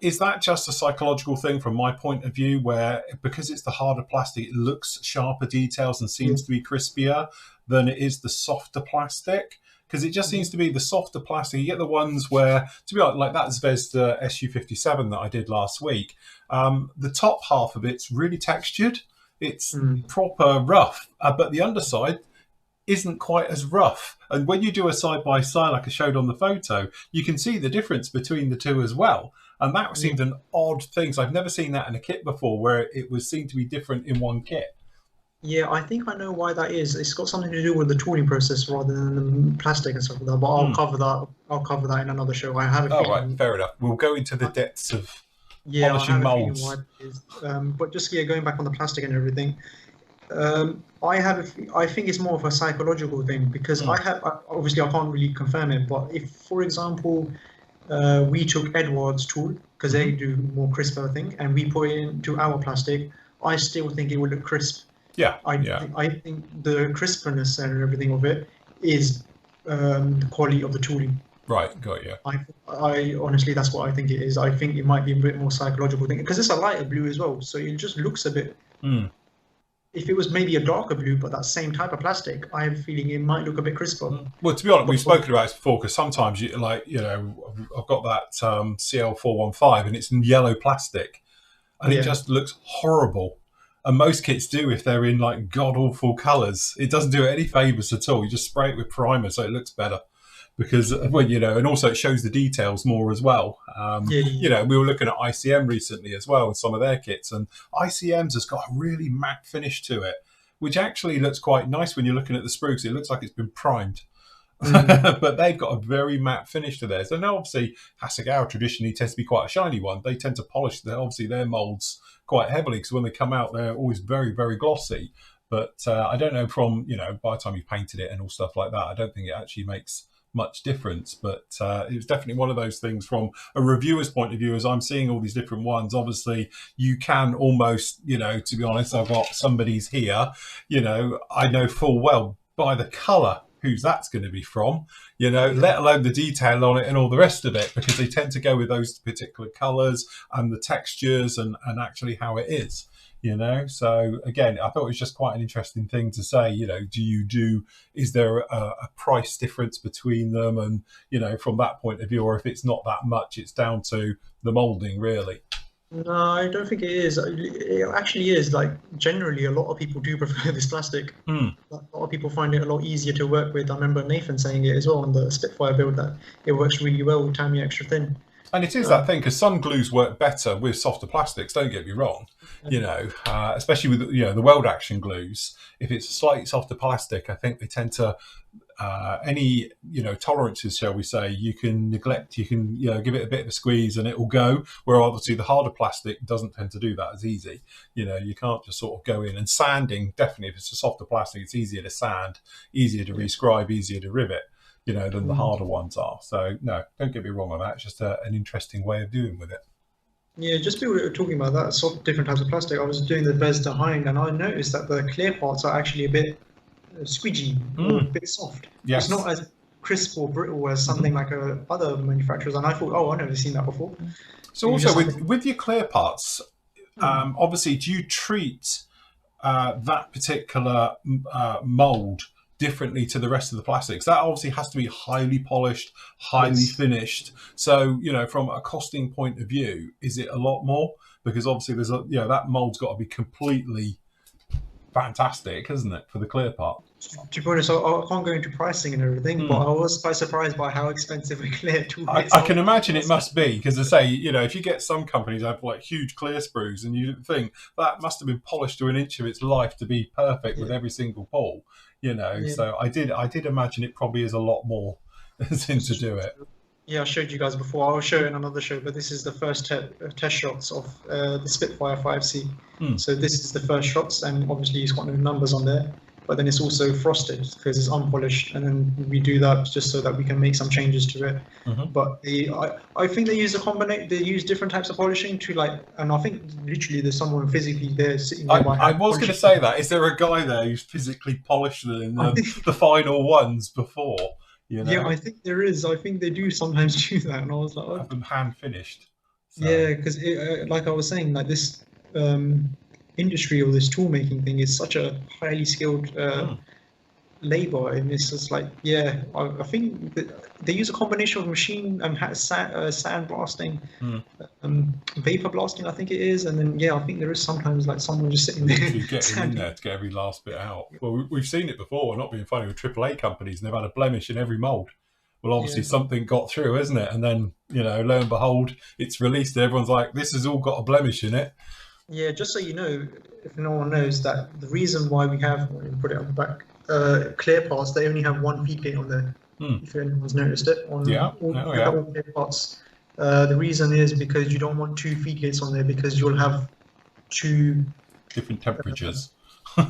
is that just a psychological thing from my point of view where because it's the harder plastic, it looks sharper details and seems to be crispier than it is the softer plastic? Because it just seems to be the softer plastic. You get the ones where, to be honest, like that Zvezda SU57 that I did last week, the top half of it's really textured. It's proper rough, but the underside isn't quite as rough. And when you do a side-by-side, like I showed on the photo, you can see the difference between the two as well. And that seemed an odd thing. So I've never seen that in a kit before where it was seen to be different in one kit. Yeah, I think I know why that is. It's got something to do with the tooling process rather than the plastic and stuff like that. But I'll cover that. I'll cover that in another show. I have a feeling. Right, fair enough. We'll go into the depths of polishing molds. But just going back on the plastic and everything, I think it's more of a psychological thing because obviously I can't really confirm it. But if, for example, we took Edward's tool because they do more crisper thing, and we put it into our plastic, I still think it would look crisp. I think the crispness and everything of it is the quality of the tooling. Right, got you. I honestly, that's what I think it is. I think it might be a bit more psychological thing because it's a lighter blue as well, so it just looks a bit. If it was maybe a darker blue, but that same type of plastic, I have a feeling it might look a bit crisper. Well, to be honest, we've spoken about this before because sometimes I've got that CL415 and it's in yellow plastic, and it just looks horrible. And most kits do if they're in like god-awful colours. It doesn't do it any favours at all. You just spray it with primer so it looks better. Because, and also it shows the details more as well. We were looking at ICM recently as well with some of their kits. And ICM's has got a really matte finish to it, which actually looks quite nice when you're looking at the sprue because it looks like it's been primed. But they've got a very matte finish to theirs. And obviously, Hasegawa traditionally tends to be quite a shiny one. They tend to polish their moulds quite heavily because when they come out, they're always very, very glossy. But I don't know by the time you've painted it and all stuff like that, I don't think it actually makes much difference. But it was definitely one of those things from a reviewer's point of view. As I'm seeing all these different ones, obviously you can almost, you know, to be honest, I've got somebody's here, you know, I know full well by the colour whose that's going to be from, you know, let alone the detail on it and all the rest of it, because they tend to go with those particular colours and the textures and actually how it is, you know. So again, I thought it was just quite an interesting thing to say, you know, is there a price difference between them? And, you know, from that point of view, or if it's not that much, it's down to the moulding really. No, I don't think it is. It actually is. Like, generally, a lot of people do prefer this plastic. A lot of people find it a lot easier to work with. I remember Nathan saying it as well on the Spitfire build, that it works really well with Tamiya extra thin. And it is that thing, because some glues work better with softer plastics, don't get me wrong, you know, especially with, you know, the weld action glues. If it's a slightly softer plastic, I think they tend to, any, you know, tolerances, shall we say, you can neglect, you can, you know, give it a bit of a squeeze and it will go, where obviously the harder plastic doesn't tend to do that as easy. You know, you can't just sort of go in. And sanding, definitely, if it's a softer plastic, it's easier to sand, easier to rescribe, easier to rivet, you know, than the harder ones are. So no, don't get me wrong on that. It's just an interesting way of doing with it. Yeah, just we were talking about that, soft, different types of plastic. I was doing the Vez behind, and I noticed that the clear parts are actually a bit squidgy, or a bit soft. Yes. It's not as crisp or brittle as something like other manufacturers. And I thought, oh, I've never seen that before. So also with your clear parts, obviously, do you treat that particular mold differently to the rest of the plastics? That obviously has to be highly polished, highly finished. So, you know, from a costing point of view, is it a lot more? Because obviously there's a, you know, that mold's got to be completely fantastic, isn't it, for the clear part? To be honest, I can't go into pricing and everything, but I was quite surprised by how expensive a clear tool is. I can imagine it must be, because I say, you know, if you get some companies have like huge clear sprues, and you think that must have been polished to an inch of its life to be perfect with every single pull, you know. So I did imagine it probably is a lot more than to do it. Yeah, I showed you guys before. I'll show it in another show, but this is the first test shots of the Spitfire 5C. So this is the first shots, and obviously it's got no numbers on there, but then it's also frosted because it's unpolished, and then we do that just so that we can make some changes to it. But I think they use they use different types of polishing to, like, and I think literally there's someone physically there sitting there. I was going to say that. Is there a guy there who's physically polished them in the final ones before? You know? Yeah, I think there is. I think they do sometimes do that, and I was like, have them hand finished. So. Yeah, because like I was saying, like this industry or this tool making thing is such a highly skilled labor, and it's just like, yeah, I think that they use a combination of machine and sand blasting, vapor blasting, I think it is, and then I think there is sometimes like someone just sitting there getting in there to get every last bit out. Well, we've seen it before. We're not being funny with AAA companies, and they've had a blemish in every mold. Well, obviously something got through, isn't it? And then, you know, lo and behold, it's released. Everyone's like, this has all got a blemish in it. Yeah, just so you know, if no one knows, that the reason why we have, put it on the back, clear parts, they only have one feed gate on there. If anyone's noticed it on all clear parts. The reason is because you don't want two feed gates on there, because you'll have two different temperatures.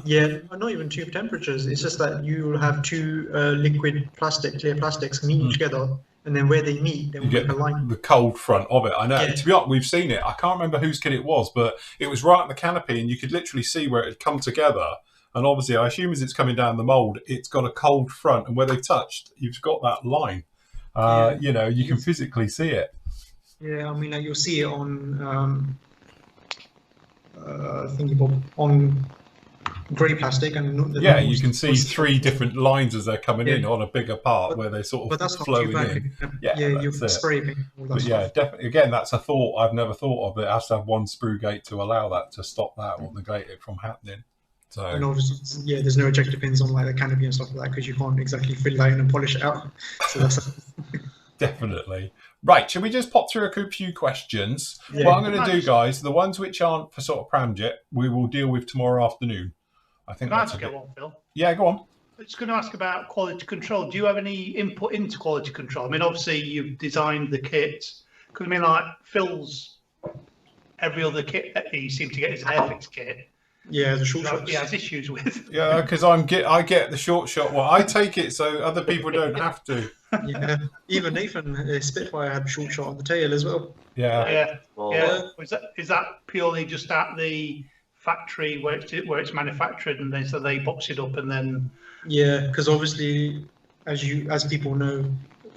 Yeah, not even two temperatures. It's just that you'll have two liquid clear plastics meeting together, and then where they meet, they will make a line. The cold front of it. I know. Yeah. To be honest, we've seen it. I can't remember whose kit it was, but it was right on the canopy, and you could literally see where it had come together. And obviously, I assume as it's coming down the mold, it's got a cold front, and where they touched, you've got that line. You know, you can physically see it. Yeah, I mean, like, you'll see it on on grey plastic, and you can see three different lines as they're coming in on a bigger part where they sort of flowing in. You spray paint. But definitely. Again, that's a thought I've never thought of. It has to have one sprue gate to allow that, to stop that or negate it from happening. So, and obviously, there's no ejector pins on like the canopy and stuff like that, because you can't exactly fill that in and polish it out. So that's definitely. Right, shall we just pop through a few questions? What I'm going to do, guys, the ones which aren't for sort of Paramjit, we will deal with tomorrow afternoon. I think that's go on, Phil. Yeah, go on. I was going to ask about quality control. Do you have any input into quality control? I mean, obviously, you've designed the kit. Because, I mean, like, Phil's every other kit that he seems to get is an Airfix kit. Yeah, the short shot he has issues with. Yeah, because I get the short shot one. I take it so other people don't have to. Yeah, even Nathan Spitfire had short shot on the tail as well. Yeah. Yeah, Well, yeah. Is that purely just at the factory where it's manufactured, and then so they box it up and then? Yeah, because obviously, as people know,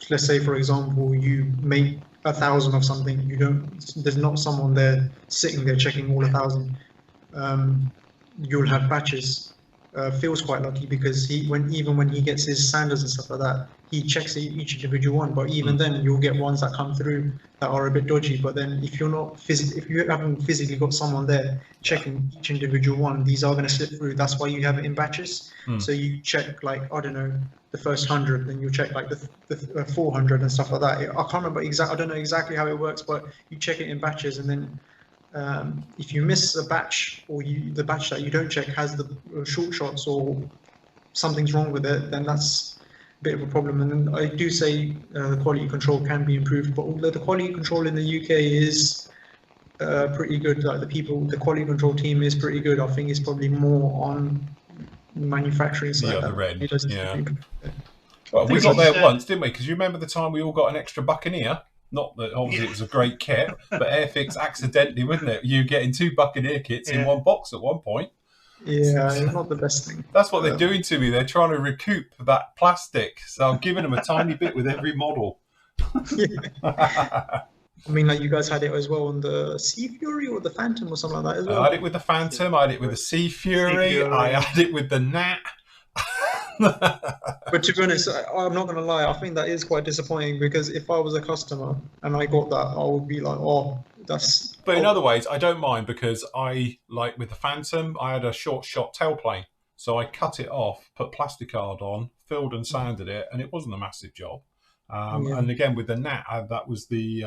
let's say for example, you make 1,000 of something, you don't. There's not someone there sitting there checking all 1,000. You'll have batches. Phil's quite lucky because even when he gets his sanders and stuff like that, he checks each individual one. But even then, you'll get ones that come through that are a bit dodgy. But then, if you haven't physically got someone there checking each individual one, these are going to slip through. That's why you have it in batches. So you check, like, I don't know, the first 100, then you check like the 400 and stuff like that. I can't remember I don't know exactly how it works, but you check it in batches, and then if you miss a batch, or the batch that you don't check has the short shots or something's wrong with it, then that's a bit of a problem. And then I do say the quality control can be improved, but although the quality control in the UK is pretty good, like the quality control team is pretty good. I think it's probably more on the manufacturing side. The other end, yeah. Well, I we think got there it's, once, didn't we? Because you remember the time we all got an extra Buccaneer? Not that obviously it was a great kit, but Airfix accidentally, wasn't it? You getting 2 Buccaneer kits in one box at one point. Yeah, it's not the best thing. That's what they're doing to me. They're trying to recoup that plastic. So I'm giving them a tiny bit with every model. I mean, like, you guys had it as well on the Sea Fury or the Phantom or something like that as well. I had it with the Phantom. I had it with the Sea Fury. I had it with the Nat. But to be honest, I'm not going to lie, I think that is quite disappointing, because if I was a customer and I got that, I would be like, oh, that's... But in other ways, I don't mind, because I, like with the Phantom, I had a short shot tailplane. So I cut it off, put plasticard on, filled and sanded it, and it wasn't a massive job. And again, with the Nat, that was the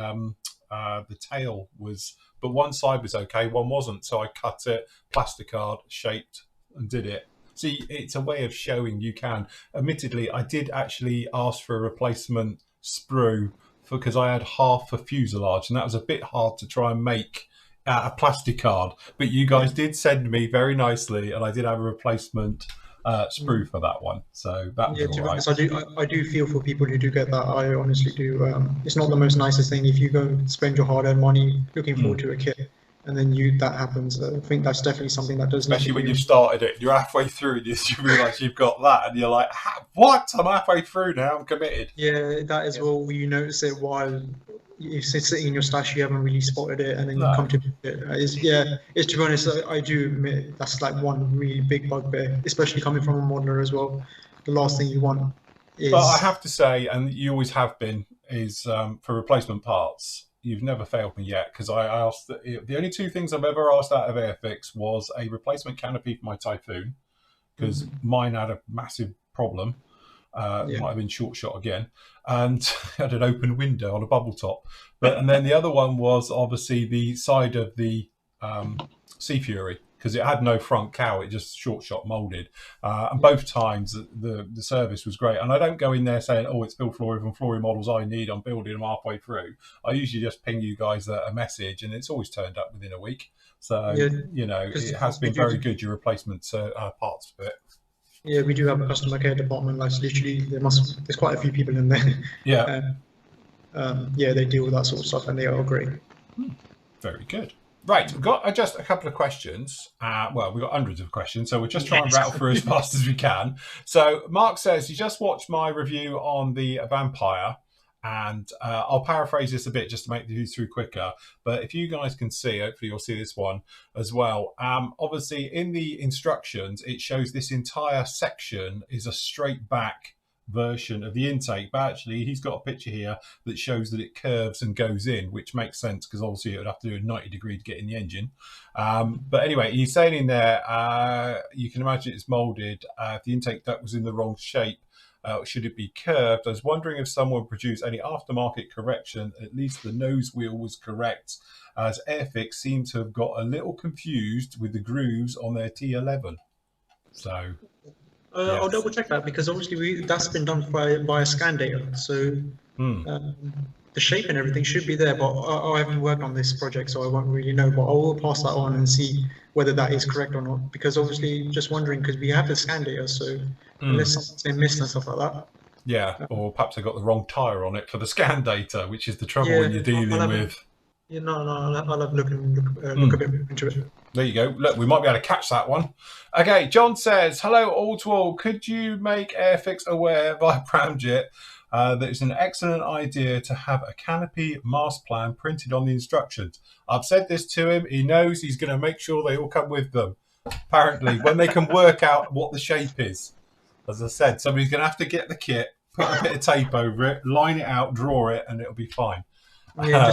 tail was... But one side was okay, one wasn't. So I cut it, plasticard, shaped, and did it. See, it's a way of showing you can. Admittedly, I did actually ask for a replacement sprue because I had half a fuselage, and that was a bit hard to try and make out of plasticard. But you guys did send me very nicely, and I did have a replacement sprue for that one. So that was all right. I do feel for people who do get that. I honestly do. It's not the most nicest thing if you go and spend your hard-earned money looking forward to a kit, and then that happens. I think that's definitely something that does. Especially when you've started it, you're halfway through, and you realise you've got that, and you're like, "What? I'm halfway through now. I'm committed." Yeah, that is well. You notice it while it's sitting in your stash. You haven't really spotted it, and then you come to it. It's to be honest, I do admit that's like one really big bugbear, especially coming from a modeler as well. The last thing you want is. But I have to say, and you always have been, is for replacement parts. You've never failed me yet, because I asked the only 2 things I've ever asked out of Airfix was a replacement canopy for my Typhoon, because mine had a massive problem. Might have been short shot again, and had an open window on a bubble top. And then the other one was obviously the side of the Sea Fury, because it had no front cowl, it just short shot molded. And both times the service was great. And I don't go in there saying, oh, it's Bill Flory from Flory Models I need, I'm building them halfway through. I usually just ping you guys a message, and it's always turned up within a week. So, it has been very good, your replacement parts bit. Yeah, we do have a customer care department. Like, literally, there's quite a few people in there. Yeah. They deal with that sort of stuff, and they are great. Very good. Right, we've got just a couple of questions. We've got hundreds of questions, so we'll just try and rattle through as fast as we can. So Mark says, you just watched my review on the Vampire, and I'll paraphrase this a bit just to make the view through quicker. But if you guys can see, hopefully you'll see this one as well. Obviously, in the instructions, it shows this entire section is a straight back version of the intake, but actually he's got a picture here that shows that it curves and goes in, which makes sense because obviously it would have to do a 90-degree to get in the engine. But anyway, he's saying in there, you can imagine it's molded. If the intake duct was in the wrong shape, should it be curved? I was wondering if someone produced any aftermarket correction, at least the nose wheel was correct, as Airfix seemed to have got a little confused with the grooves on their T11. So I'll double check that, because obviously that's been done by a scan data. So the shape and everything should be there, but I haven't worked on this project, so I won't really know. But I will pass that on and see whether that is correct or not. Because obviously, just wondering, because we have the scan data, so unless something's been missed and stuff like that. Yeah, or perhaps they got the wrong tyre on it for the scan data, which is the trouble when you're dealing with. Yeah, no, I'll have a look a bit into it. There you go. Look, we might be able to catch that one. Okay, John says, hello, all to all. Could you make Airfix aware by Paramjit that it's an excellent idea to have a canopy mast plan printed on the instructions? I've said this to him. He knows he's going to make sure they all come with them. Apparently, when they can work out what the shape is. As I said, somebody's going to have to get the kit, put a bit of tape over it, line it out, draw it, and it'll be fine. Yeah,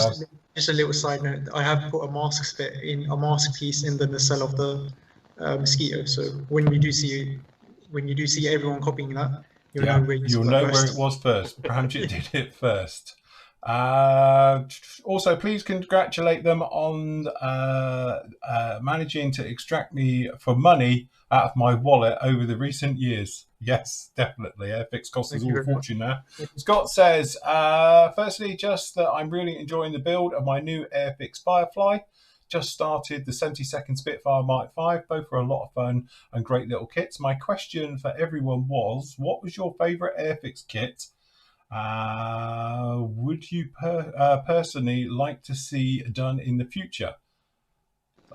just a little side note. I have put a mask piece in the nacelle of the mosquito. So when you do see everyone copying that, you'll know where it was first. Paramjit did it first. Also, please congratulate them on managing to extract me for money out of my wallet over the recent years. Yes, definitely. Airfix costs us all a fortune now. Scott says, firstly, just that I'm really enjoying the build of my new Airfix Firefly. Just started the 72nd Spitfire Mark V. Both were a lot of fun and great little kits. My question for everyone was, what was your favourite Airfix kit? Would you personally like to see done in the future?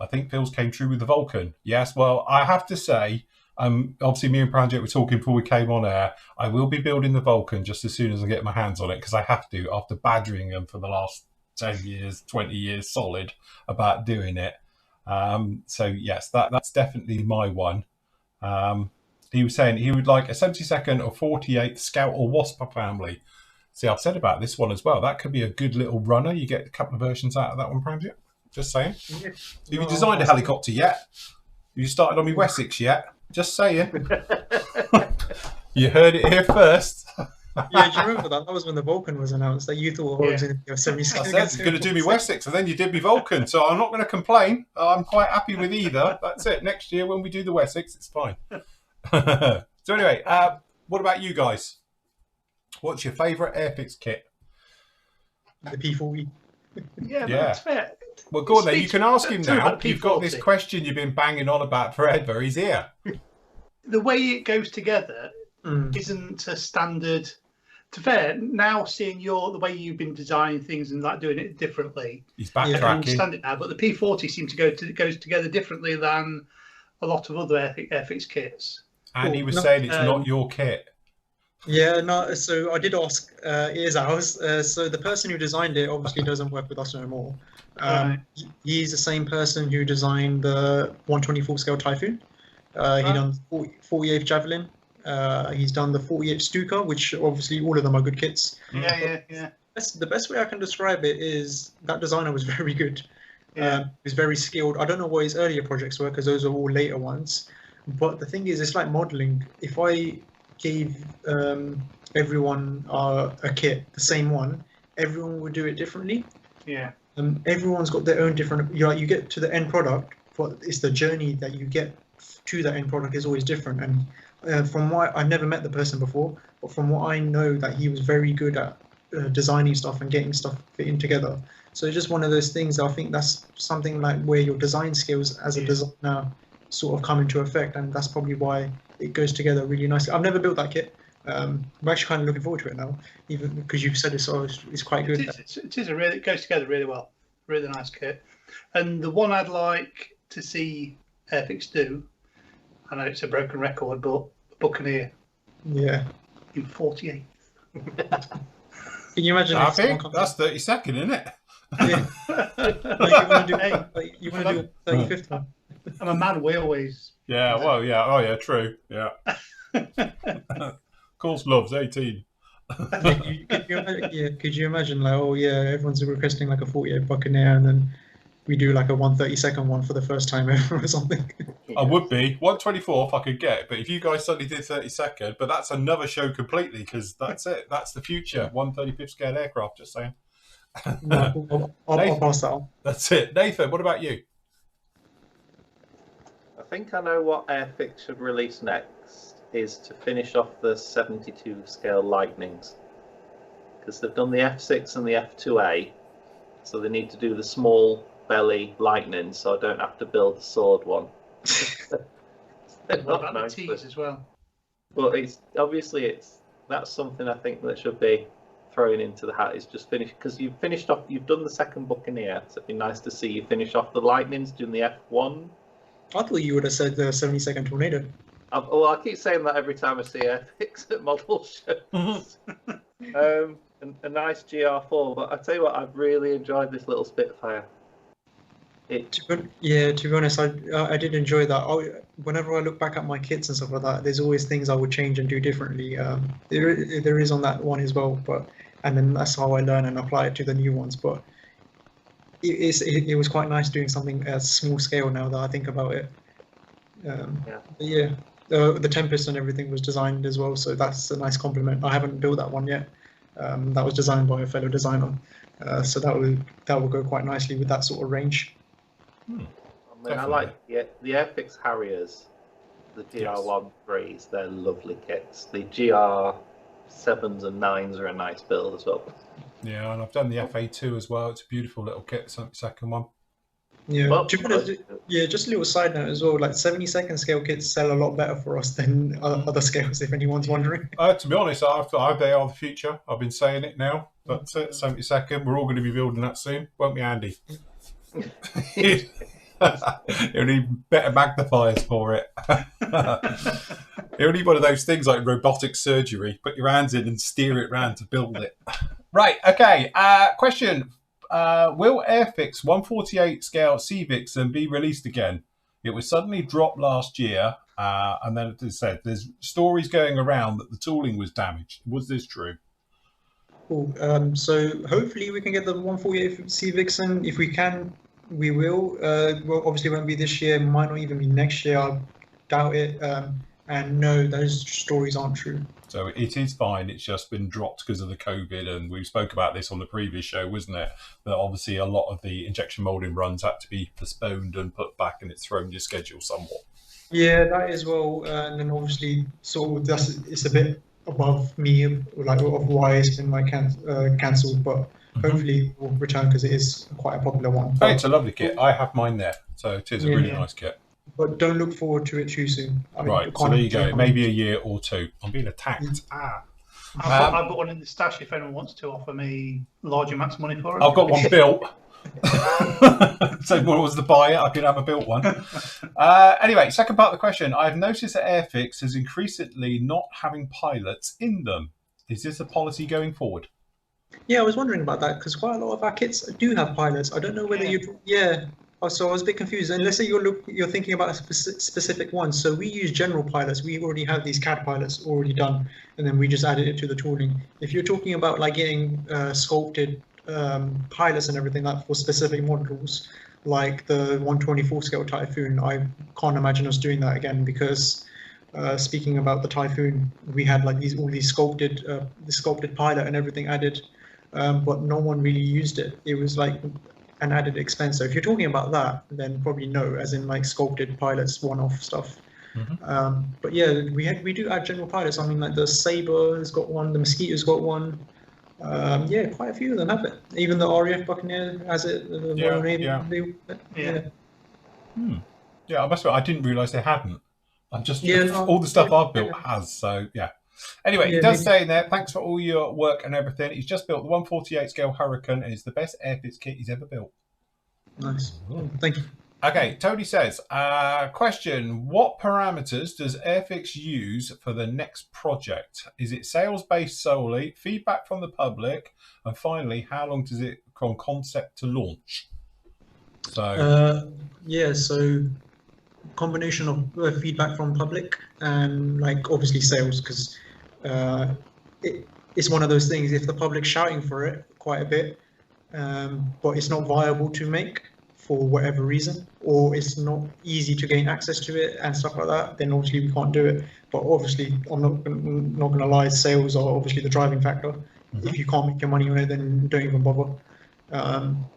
I think Phil's came true with the Vulcan. Yes, well, I have to say, obviously me and Paramjit were talking before we came on air. I will be building the Vulcan just as soon as I get my hands on it, because I have to, after badgering them for the last 10 years, 20 years solid about doing it. So yes, that's definitely my one. He was saying he would like a 72nd or 48th Scout or Wasp family. See, I've said about this one as well. That could be a good little runner. You get a couple of versions out of that one, Paramjit. Just saying. Yeah. Have you designed a helicopter yet? Have you started on your Wessex yet? Just saying. You heard it here first. Yeah, do you remember that? That was when the Vulcan was announced. That you thought it was going to be a 72nd. I said it's going to do me Wessex, and then you did me Vulcan. So I'm not going to complain. I'm quite happy with either. That's it. Next year when we do the Wessex, it's fine. So anyway, what about you guys? What's your favourite Airfix kit? The P40. Yeah, that's fair. Well, go on then. You can ask him now. You've got this question you've been banging on about forever. He's here. The way it goes together isn't a standard. To fair, now seeing the way you've been designing things and like doing it differently, he's backtracking. I understand it now. But the P40 seems to goes together differently than a lot of other Airfix kits. And he was saying it's not your kit. Yeah, no. So I did ask. It is ours. So the person who designed it obviously doesn't work with us no more. He's the same person who designed the 124 scale Typhoon. He done 48th Javelin. He's done the 48th Stuka, which obviously all of them are good kits. Yeah. The best way I can describe it is that designer was very good. He was very skilled. I don't know what his earlier projects were because those are all later ones. But the thing is, it's like modeling. If I gave everyone a kit, the same one, everyone would do it differently. Yeah. Everyone's got their own different. You get to the end product, but it's the journey that you get to the end product is always different. And from what I've never met the person before, but from what I know, that he was very good at designing stuff and getting stuff fitting together. So it's just one of those things. I think that's something like where your design skills as a designer sort of come into effect, and that's probably why it goes together really nicely. I've never built that kit. I'm actually kind of looking forward to it now, even because you've said it's quite good. It goes together really well. Really nice kit. And the one I'd like to see Airfix do, I know it's a broken record, but Buccaneer. Yeah. In 48th. Can you imagine? I think that's 32nd, isn't it? Yeah. You want to do a 35th one? I'm a man. We always. Yeah. Well. Yeah. Oh, yeah. True. Yeah. Of course, loves 18. Could you imagine like, oh yeah, everyone's requesting like a 48 Buccaneer, and then we do like a 132nd one for the first time ever or something? I would be 124th. I could get, but if you guys suddenly did 32nd, but that's another show completely because that's it. That's the future. 135th scale aircraft. Just saying. I'll pass that on. That's it, Nathan. What about you? I think I know what Airfix should release next is to finish off the 72 scale Lightnings, because they've done the F6 and the F2A, so they need to do the small belly Lightning, so I don't have to build the sword one. What about the T's as well? But it's obviously that's something I think that should be thrown into the hat. Is just finish, because you've finished off. You've done the second Buccaneer, so it'd be nice to see you finish off the Lightnings doing the F1. I thought you would have said the 72nd Tornado. Well, I keep saying that every time I see Airfix at model shows. A nice GR4, but I tell you what, I've really enjoyed this little Spitfire. To be honest, I did enjoy that. Whenever I look back at my kits and stuff like that, there's always things I would change and do differently. There is on that one as well, and then that's how I learn and apply it to the new ones. But it was quite nice doing something at small scale now that I think about it. The Tempest and everything was designed as well, so that's a nice compliment. I haven't built that one yet. That was designed by a fellow designer, so that will go quite nicely with that sort of range. I like the Airfix Harriers, the GR13s. They're lovely kits. The GR7s and 9s are a nice build as well. Yeah, and I've done the FA2 as well. It's a beautiful little kit, second one. Yeah, just a little side note as well, like 72nd scale kits sell a lot better for us than other scales, if anyone's wondering. To be honest, they are the future. I've been saying it now. That's it, 72nd. We're all going to be building that soon. Won't we, Andy? You'll need better magnifiers for it. You'll need one of those things like robotic surgery. Put your hands in and steer it round to build it. Right, okay. Question. Will Airfix 148 scale Seavixen be released again? It was suddenly dropped last year, and then it said there's stories going around that the tooling was damaged. Was this true? Cool. So hopefully we can get the 148 Seavixen. If we can, we will. Well, obviously it won't be this year. Might not even be next year. I doubt it. And no, those stories aren't true. So it is fine. It's just been dropped because of the COVID, and we spoke about this on the previous show, wasn't it? That obviously a lot of the injection molding runs had to be postponed and put back, and it's thrown your schedule somewhat. Yeah, that as well. And then obviously, it's a bit above me, like of why it's been cancelled, but hopefully it will return because it is quite a popular one. Hey, it's a lovely kit. I have mine there, so it is a really nice kit. But don't look forward to it too soon. Right, so there you go. Maybe a year or two. I'm being attacked. I've got one in the stash if anyone wants to offer me large amounts of money for it. I've got one built. So what was the buyer? I could have a built one. Anyway, second part of the question. I've noticed that Airfix is increasingly not having pilots in them. Is this a policy going forward? Yeah, I was wondering about that because quite a lot of our kits do have pilots. I don't know whether So I was a bit confused. And let's say you're thinking about a specific one. So we use general pilots. We already have these CAD pilots already done, and then we just added it to the tooling. If you're talking about like getting sculpted pilots and everything like for specific models, like the 124 scale Typhoon, I can't imagine us doing that again because speaking about the Typhoon, we had like all these sculpted pilot and everything added, but no one really used it. It was like an added expense. So if you're talking about that, then probably no, as in like sculpted pilots, one-off stuff. But yeah, we do add general pilots. I mean, like the Sabre has got one, the Mosquito's got one. Yeah, quite a few of them have it. Even the RAF Buccaneer has it. The Royal Navy. Yeah, I must admit, I didn't realise they hadn't. I'm just all the stuff I've built has. So yeah. Anyway, it does say in there, thanks for all your work and everything. He's just built the 148 scale Hurricane and it's the best Airfix kit he's ever built. Nice. Thank you. Okay, Tony says, question, what parameters does Airfix use for the next project? Is it sales-based solely, feedback from the public, and finally, how long does it from concept to launch? So so combination of feedback from public and like obviously sales, because it's one of those things, if the public's shouting for it quite a bit, but it's not viable to make for whatever reason, or it's not easy to gain access to it and stuff like that, then obviously we can't do it. But obviously, I'm not going to lie, sales are obviously the driving factor. If you can't make your money on it, then don't even bother.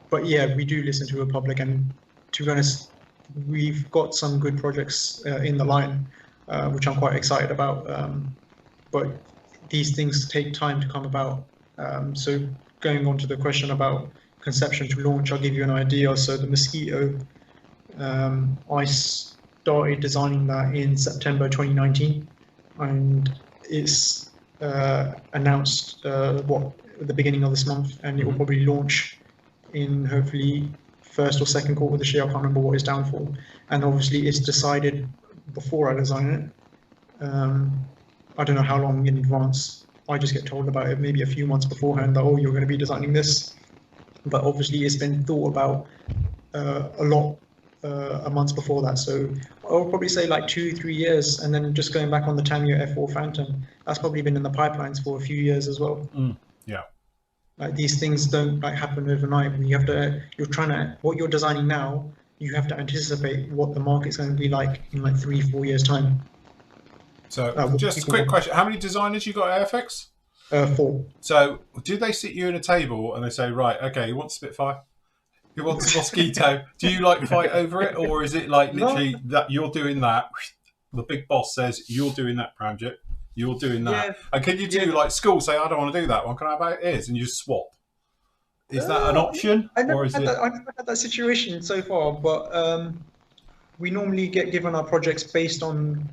But yeah, we do listen to the public, and to be honest, we've got some good projects in the line, which I'm quite excited about. But these things take time to come about. So going on to the question about conception to launch, I'll give you an idea. So the Mosquito, I started designing that in September 2019, and it's announced at the beginning of this month, and it will probably launch in hopefully first or second quarter of this year. I can't remember what it's down for, and obviously it's decided before I design it. I don't know how long in advance. I just get told about it maybe a few months beforehand that, oh, you're going to be designing this, but obviously it's been thought about a lot a month before that. So I'll probably say like 2-3 years, and then just going back on the Tamiya F4 Phantom, that's probably been in the pipelines for a few years as well. Yeah. Like these things don't like happen overnight. What you're designing now, you have to anticipate what the market's going to be like in like 3-4 years time. So just a quick question: how many designers you got at Airfix? 4. So do they sit you in a table and they say, right, okay, you want Spitfire? You want a Mosquito? Do you like fight over it, or is it like literally that you're doing that? The big boss says you're doing that, Paramjit. You're doing that. Yeah. And can you do like school? Say I don't want to do that one. Can I have it is, and you just swap? Is that an option? I've never had that situation so far, but we normally get given our projects based on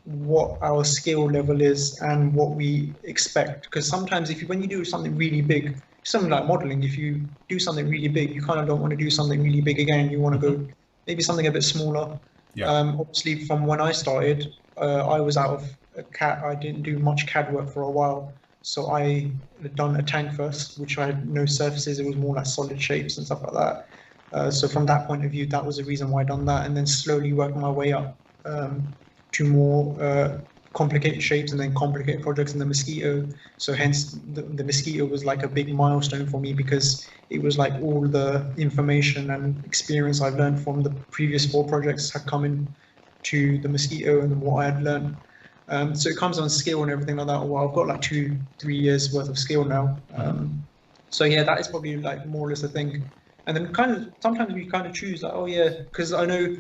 what our skill level is and what we expect. Because sometimes when you do something really big, something like modeling, if you do something really big, you kind of don't want to do something really big again. You want to go maybe something a bit smaller. Yeah. Obviously, from when I started, I was out of CAD. I didn't do much CAD work for a while. So I had done a tank first, which I had no surfaces. It was more like solid shapes and stuff like that. So from that point of view, that was the reason why I done that, and then slowly worked my way up to more complicated shapes and then complicated projects in the Mosquito. So hence the Mosquito was like a big milestone for me, because it was like all the information and experience I've learned from the previous 4 projects had come in to the Mosquito and what I had learned. So it comes on skill and everything like that. Well, I've got like 2-3 years worth of skill now. So yeah, that is probably like more or less the thing. And then sometimes we kind of choose like, oh yeah, because I know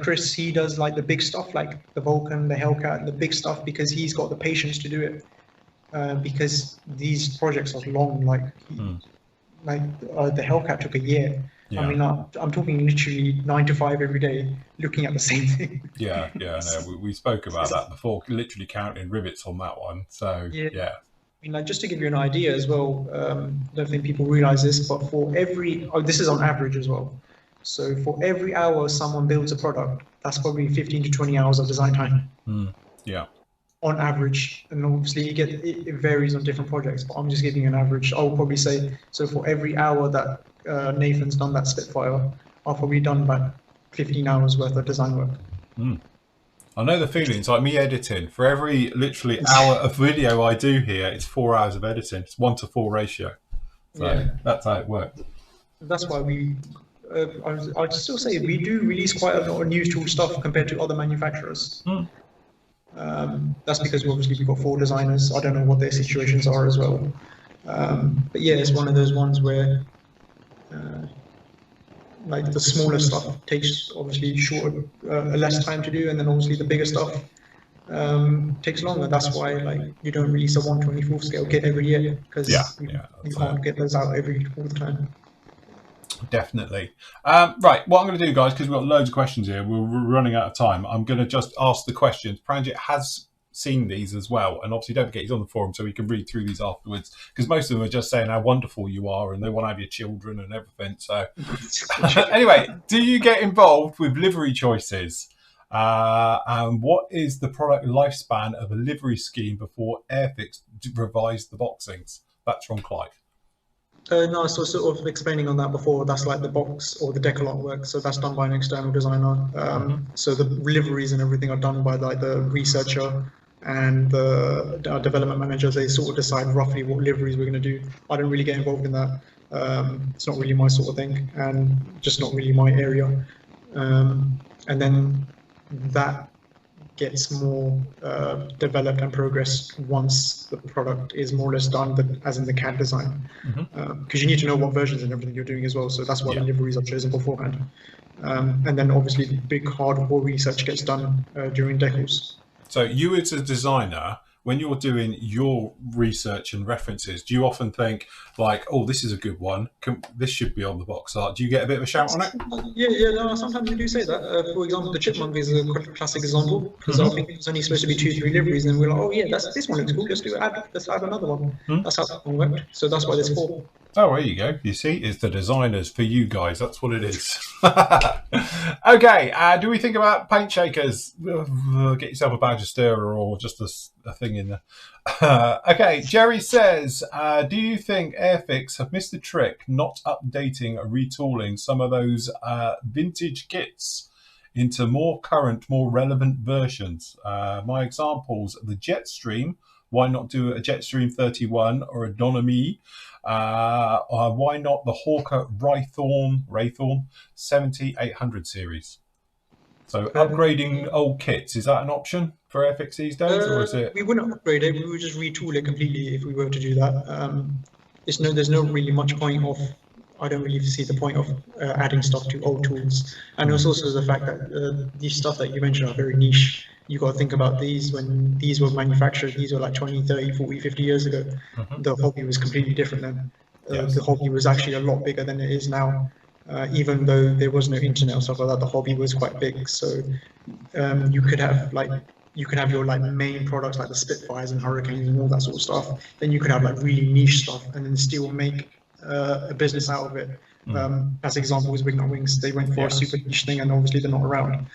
Chris, he does like the big stuff, like the Vulcan, the Hellcat, the big stuff, because he's got the patience to do it. Because these projects are long, like the Hellcat took a year. Yeah. I mean, I'm talking literally 9 to 5 every day, looking at the same thing. Yeah, no, we spoke about that before, literally counting rivets on that one. So yeah. I mean, like, just to give you an idea as well, I don't think people realize this, but for every, this is on average as well. So for every hour someone builds a product, that's probably 15 to 20 hours of design time. Yeah. On average, and obviously it varies on different projects, but I'm just giving you an average. I will probably say, so for every hour that Nathan's done that Spitfire, I've probably done about 15 hours worth of design work. I know the feeling. It's like me editing. For every literally hour of video I do here, it's 4 hours of editing. It's 1-to-4 ratio. So that's how it works. That's why I'd still say we do release quite a lot of new tool stuff compared to other manufacturers. That's because obviously we've got 4 designers. I don't know what their situations are as well. But yeah, it's one of those ones where like the smaller stuff takes obviously less time to do, and then obviously the bigger stuff takes longer. That's why like you don't release a 1/24 scale kit every year, because you can't get those out all the time. Definitely. Right, what I'm going to do, guys, because we've got loads of questions here, we're running out of time. I'm going to just ask the questions. Paramjit has seen these as well, and obviously don't forget he's on the forum, so we can read through these afterwards, because most of them are just saying how wonderful you are and they want to have your children and everything. So anyway, do you get involved with livery choices? And what is the product lifespan of a livery scheme before Airfix revised the boxings? That's from Clive. No, so sort of explaining on that before, that's like the box or the decalogue work. So that's done by an external designer. So the liveries and everything are done by like the researcher and the development manager. They sort of decide roughly what liveries we're going to do. I don't really get involved in that. It's not really my sort of thing, and just not really my area. And then that gets more developed and progressed once the product is more or less done, as in the CAD design, because you need to know what versions and everything you're doing as well. So that's why the liveries are chosen beforehand. And then obviously big hardcore research gets done during decals. So you as a designer, when you're doing your research and references, do you often think like, oh, this is a good one, this should be on the box art? Do you get a bit of a shout on it? Yeah, no, sometimes we do say that. For example, the chipmunk is a classic example, because I think it's only supposed to be 2-3 liveries, and we're like, oh yeah, this one looks cool, let's add another one. That's how that one worked. So that's why there's 4. Oh, there you go. You see, it's the designers for you guys. That's what it is. Okay, do we think about paint shakers? Get yourself a badger stirrer or just a thing in there. Okay, Jerry says, do you think Airfix have missed the trick not updating or retooling some of those vintage kits into more current, more relevant versions? My examples, the Jetstream. Why not do a Jetstream 31 or a Donami? Why not the Hawker Raythorn 70-800 series? So upgrading old kits, is that an option for Airfix these days, or is it? We wouldn't upgrade it. We would just retool it completely if we were to do that. There's no really much point of. I don't really see the point of adding stuff to old tools. And it's also the fact that these stuff that you mentioned are very niche. You got to think about these when these were manufactured. These were like 20, 30, 40, 50 years ago. The hobby was completely different then. The hobby was actually a lot bigger than it is now. Even though there was no internet or stuff like that, the hobby was quite big. So you could have your like main products like the Spitfires and Hurricanes and all that sort of stuff. Then you could have like really niche stuff and then still make a business out of it. As example is Wing Wings. They went for a super niche thing, and obviously they're not around.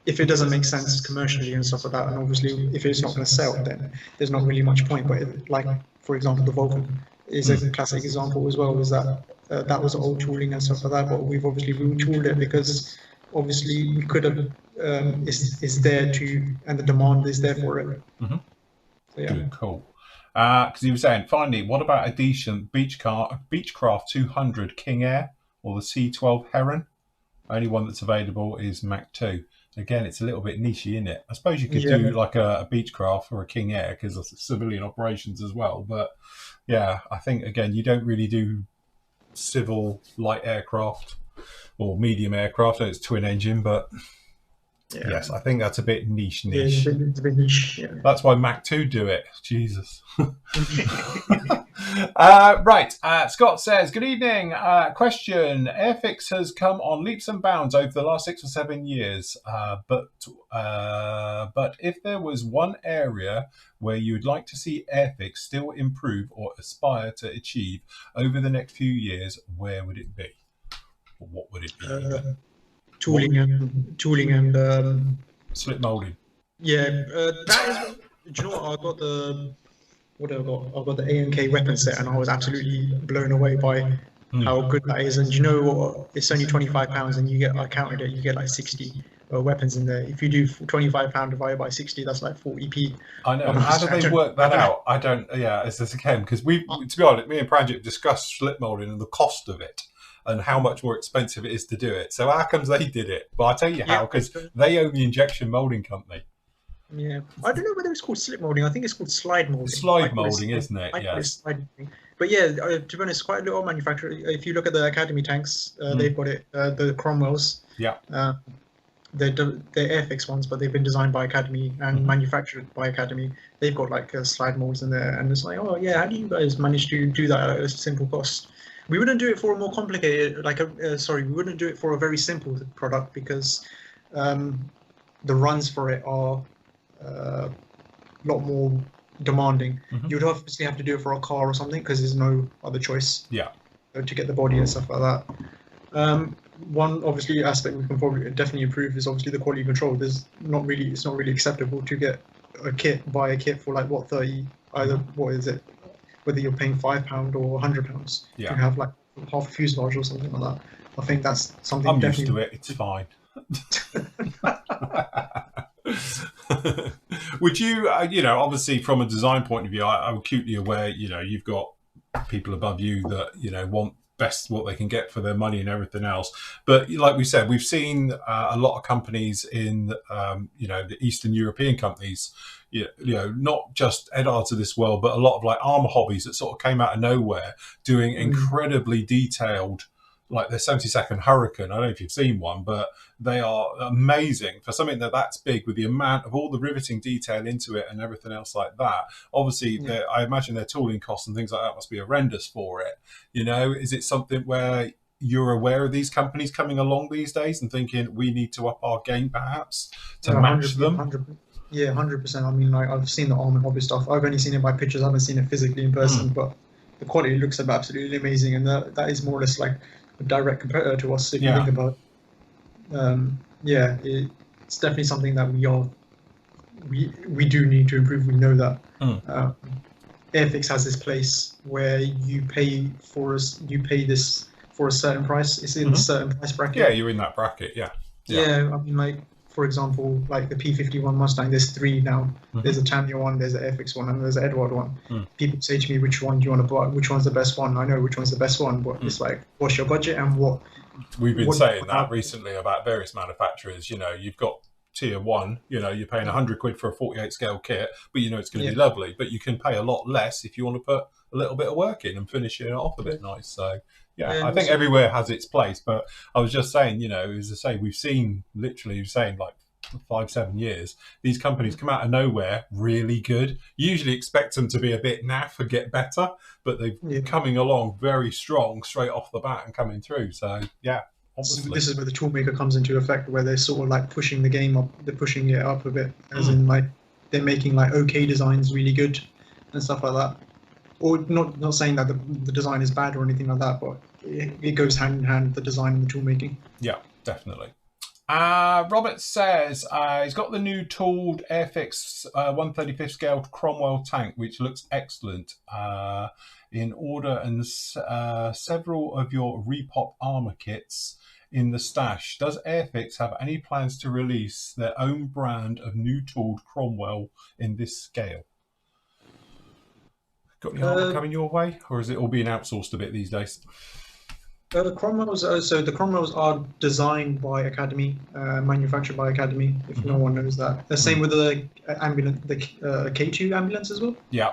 If it doesn't make sense commercially and stuff like that, and obviously if it's not going to sell, then there's not really much point. But like, for example, the Vulcan is a classic example as well. Is that that was old tooling and stuff like that, but we've obviously retooled it because obviously we could have is there to, and the demand is there for it. So, yeah. Good, cool. Because you were saying, finally, what about a decent Beechcraft 200 King Air or the C12 Heron? Only one that's available is Mach 2. Again, it's a little bit nichey, isn't it? I suppose you could do like a Beechcraft or a King Air because of civilian operations as well. But yeah, I think, again, you don't really do civil light aircraft or medium aircraft. It's twin engine, but yes, I think that's a bit niche. Yeah, it's a bit niche. Yeah. That's why Mach 2 do it. Jesus. Right. Scott says, good evening. Question. Airfix has come on leaps and bounds over the last 6 or 7 years. But if there was one area where you would like to see Airfix still improve or aspire to achieve over the next few years, where would it be? Or what would it be? Tooling and slip molding. Yeah, that is. Do you know what? I've got the A&K weapon set, and I was absolutely blown away by how good that is. And do you know what? It's only £25, and I counted it. You get like 60 weapons in there. If you do £25 divided by 60, that's like 40p. I know. How do they work that out? I don't. Yeah, it's this again because to be honest, me and Paramjit discussed slip molding and the cost of it, and how much more expensive it is to do it. So how comes they did it? But I'll tell you how, because they own the injection molding company. Yeah, I don't know whether it's called slip molding. I think it's called slide molding. Slide molding, isn't it? Yeah. But yeah, to be honest, quite a lot of manufacturers. If you look at the Academy tanks, they've got it. The Cromwells. Yeah. They're Airfix ones, but they've been designed by Academy and manufactured by Academy. They've got like slide molds in there, and it's like, oh yeah, how do you guys manage to do that at a simple cost? We wouldn't do it for a more complicated, we wouldn't do it for a very simple product because the runs for it are a lot more demanding. You'd obviously have to do it for a car or something because there's no other choice. Yeah. To get the body and stuff like that. One obviously aspect we can probably definitely improve is obviously the quality control. It's not really acceptable to get buy a kit for like what 30 either what is it? Whether you're paying £5 or £100, you have like half a fuselage or something like that. I think that's something. I'm used to it. It's fine. Would you, obviously from a design point of view, I'm acutely aware, you've got people above you that, want best what they can get for their money and everything else. But like we said, we've seen a lot of companies in, the Eastern European companies, not just Edards of this world, but a lot of like armor hobbies that sort of came out of nowhere doing incredibly detailed, like the 72nd Hurricane. I don't know if you've seen one, but They are amazing for something that's big, with the amount of all the riveting detail into it and everything else like that. Obviously, I imagine their tooling costs and things like that must be horrendous for it. You know, is it something where you're aware of these companies coming along these days and thinking we need to up our game perhaps to match them? 100%. I mean, like, I've seen the Arm and Hobby stuff. I've only seen it by pictures. I haven't seen it physically in person, but the quality looks absolutely amazing, and that is more or less like a direct competitor to us if you think about it. It's definitely something that we do need to improve. We know that. Airfix has this place where you pay this for a certain price. It's in a certain price bracket. Yeah, you're in that bracket. Yeah. I mean, like, for example, like the P51 Mustang, there's 3 now. There's a Tamiya one, there's an Airfix one, and there's an Edward one. People say to me, which one do you want to buy? Which one's the best one? I know which one's the best one, but it's like, what's your budget and what? We've been saying that recently about various manufacturers. You know, you've got tier 1, you know, you're paying 100 quid for a 48 scale kit, but you know it's going to be lovely. But you can pay a lot less if you want to put a little bit of work in and finish it off a bit nice. So yeah, I think everywhere has its place. But I was just saying, you know, as I say, we've seen literally saying like 5-7 years, these companies come out of nowhere really good. You usually expect them to be a bit naff and get better, but they're coming along very strong straight off the bat and coming through. So yeah, obviously. This is where the toolmaker comes into effect, where they're sort of like pushing the game up. They're pushing it up a bit, as in like they're making like okay designs really good and stuff like that. Or not saying that the design is bad or anything like that, but it goes hand in hand, the design and the toolmaking. Yeah, definitely. Robert says he's got the new tooled Airfix 1/35 scale Cromwell tank, which looks excellent. In order, and several of your repop armor kits in the stash. Does Airfix have any plans to release their own brand of new tooled Cromwell in this scale? Got any armor coming your way, or is it all being outsourced a bit these days? The Cromwells, the Cromwells are designed by Academy, manufactured by Academy. If no one knows that, the same with the ambulance, the K2 ambulance as well. Yeah,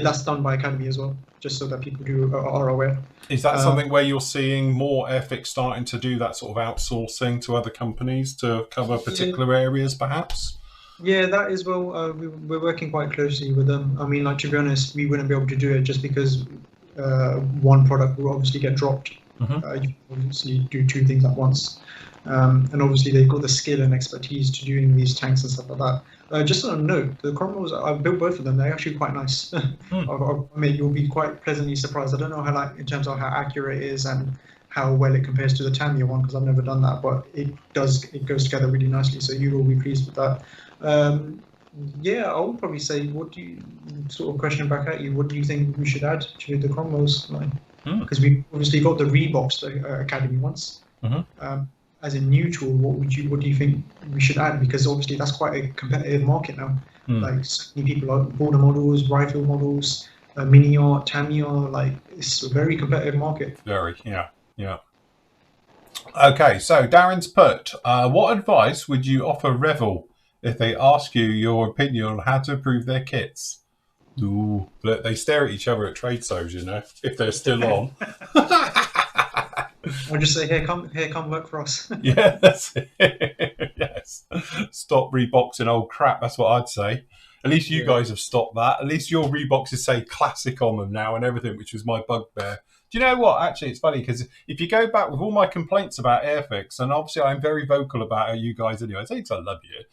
that's done by Academy as well. Just so that people are aware. Is that something where you're seeing more Airfix starting to do that sort of outsourcing to other companies to cover particular areas, perhaps? Yeah, that as well. We're working quite closely with them. I mean, like, to be honest, we wouldn't be able to do it just because one product will obviously get dropped. You obviously do 2 things at once, and obviously they've got the skill and expertise to doing these tanks and stuff like that. Just on a note, the Cromwells, I've built both of them. They're actually quite nice. I mean, you'll be quite pleasantly surprised. I don't know how, like, in terms of how accurate it is and how well it compares to the Tamiya one, because I've never done that, but it goes together really nicely. So you will be pleased with that. I would probably say, what do you sort of question back at you? What do you think we should add to the Cromwells line? Because we obviously got the Reeboks Academy once. As a new tool, what do you think we should add? Because obviously that's quite a competitive market now. Like, so many people are border models, rifle models, mini art, Tamiya. Like, it's a very competitive market. Very, yeah. Okay, so Darren's put, what advice would you offer Revel if they ask you your opinion on how to improve their kits? Ooh, look, they stare at each other at trade shows, you know, if they're still on. I'll just say, here, come work for us. Yeah, that's it. Yes. Stop reboxing old crap, that's what I'd say. At least you guys have stopped that. At least your Reeboks say classic on them now and everything, which was my bugbear. Do you know what? Actually, it's funny because if you go back with all my complaints about Airfix, and obviously I'm very vocal about you guys anyway, I think I love you.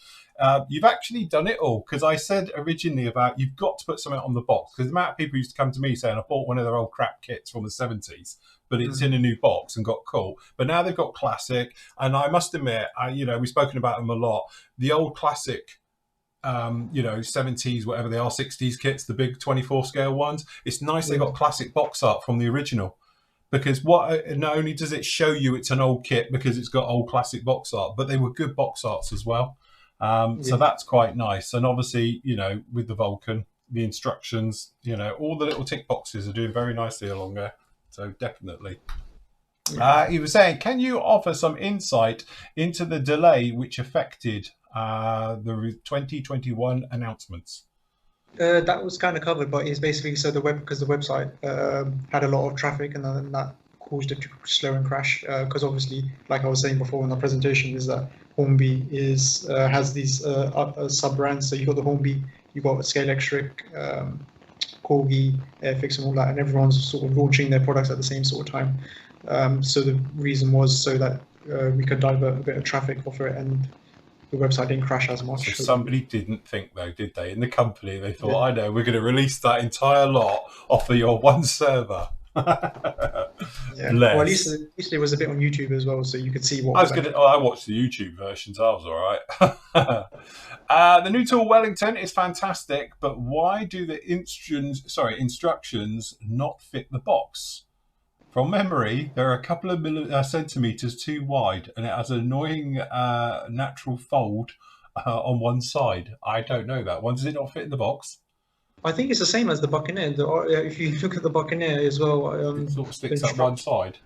You've actually done it all, because I said originally about you've got to put something on the box, because the amount of people used to come to me saying I bought one of their old crap kits from the 70s, but it's in a new box and got cool. But now they've got classic, and I must admit, we've spoken about them a lot. The old classic, 70s, whatever they are, 60s kits, the big 24 scale ones. It's nice they got classic box art from the original, because not only does it show you it's an old kit because it's got old classic box art, but they were good box arts as well. So that's quite nice. And obviously, with the Vulcan, the instructions, all the little tick boxes are doing very nicely along there. So definitely. He was saying, can you offer some insight into the delay which affected the 2021 announcements? That was kind of covered, but it's basically because the website had a lot of traffic, and then that caused it to slow and crash, because obviously, like I was saying before in the presentation, is that Hornby has these sub brands. So you got the Hornby, you got Scale Electric, Corgi, Airfix, and all that, and everyone's sort of launching their products at the same sort of time. So the reason was so that we could divert a bit of traffic off it, and the website didn't crash as much. So somebody didn't think, though, did they? In the company, they thought, I know, we're going to release that entire lot off of your one server. Yeah. Well, at least it was a bit on YouTube as well, so you could see what. I watched the YouTube version, so I was all right. The new tool Wellington is fantastic, but why do the instructions not fit the box? From memory, they're a couple of centimeters too wide, and it has an annoying natural fold on one side. I don't know that one. Does it not fit in the box? I think it's the same as the Buccaneer. If you look at the Buccaneer as well, it sort of sticks up one side.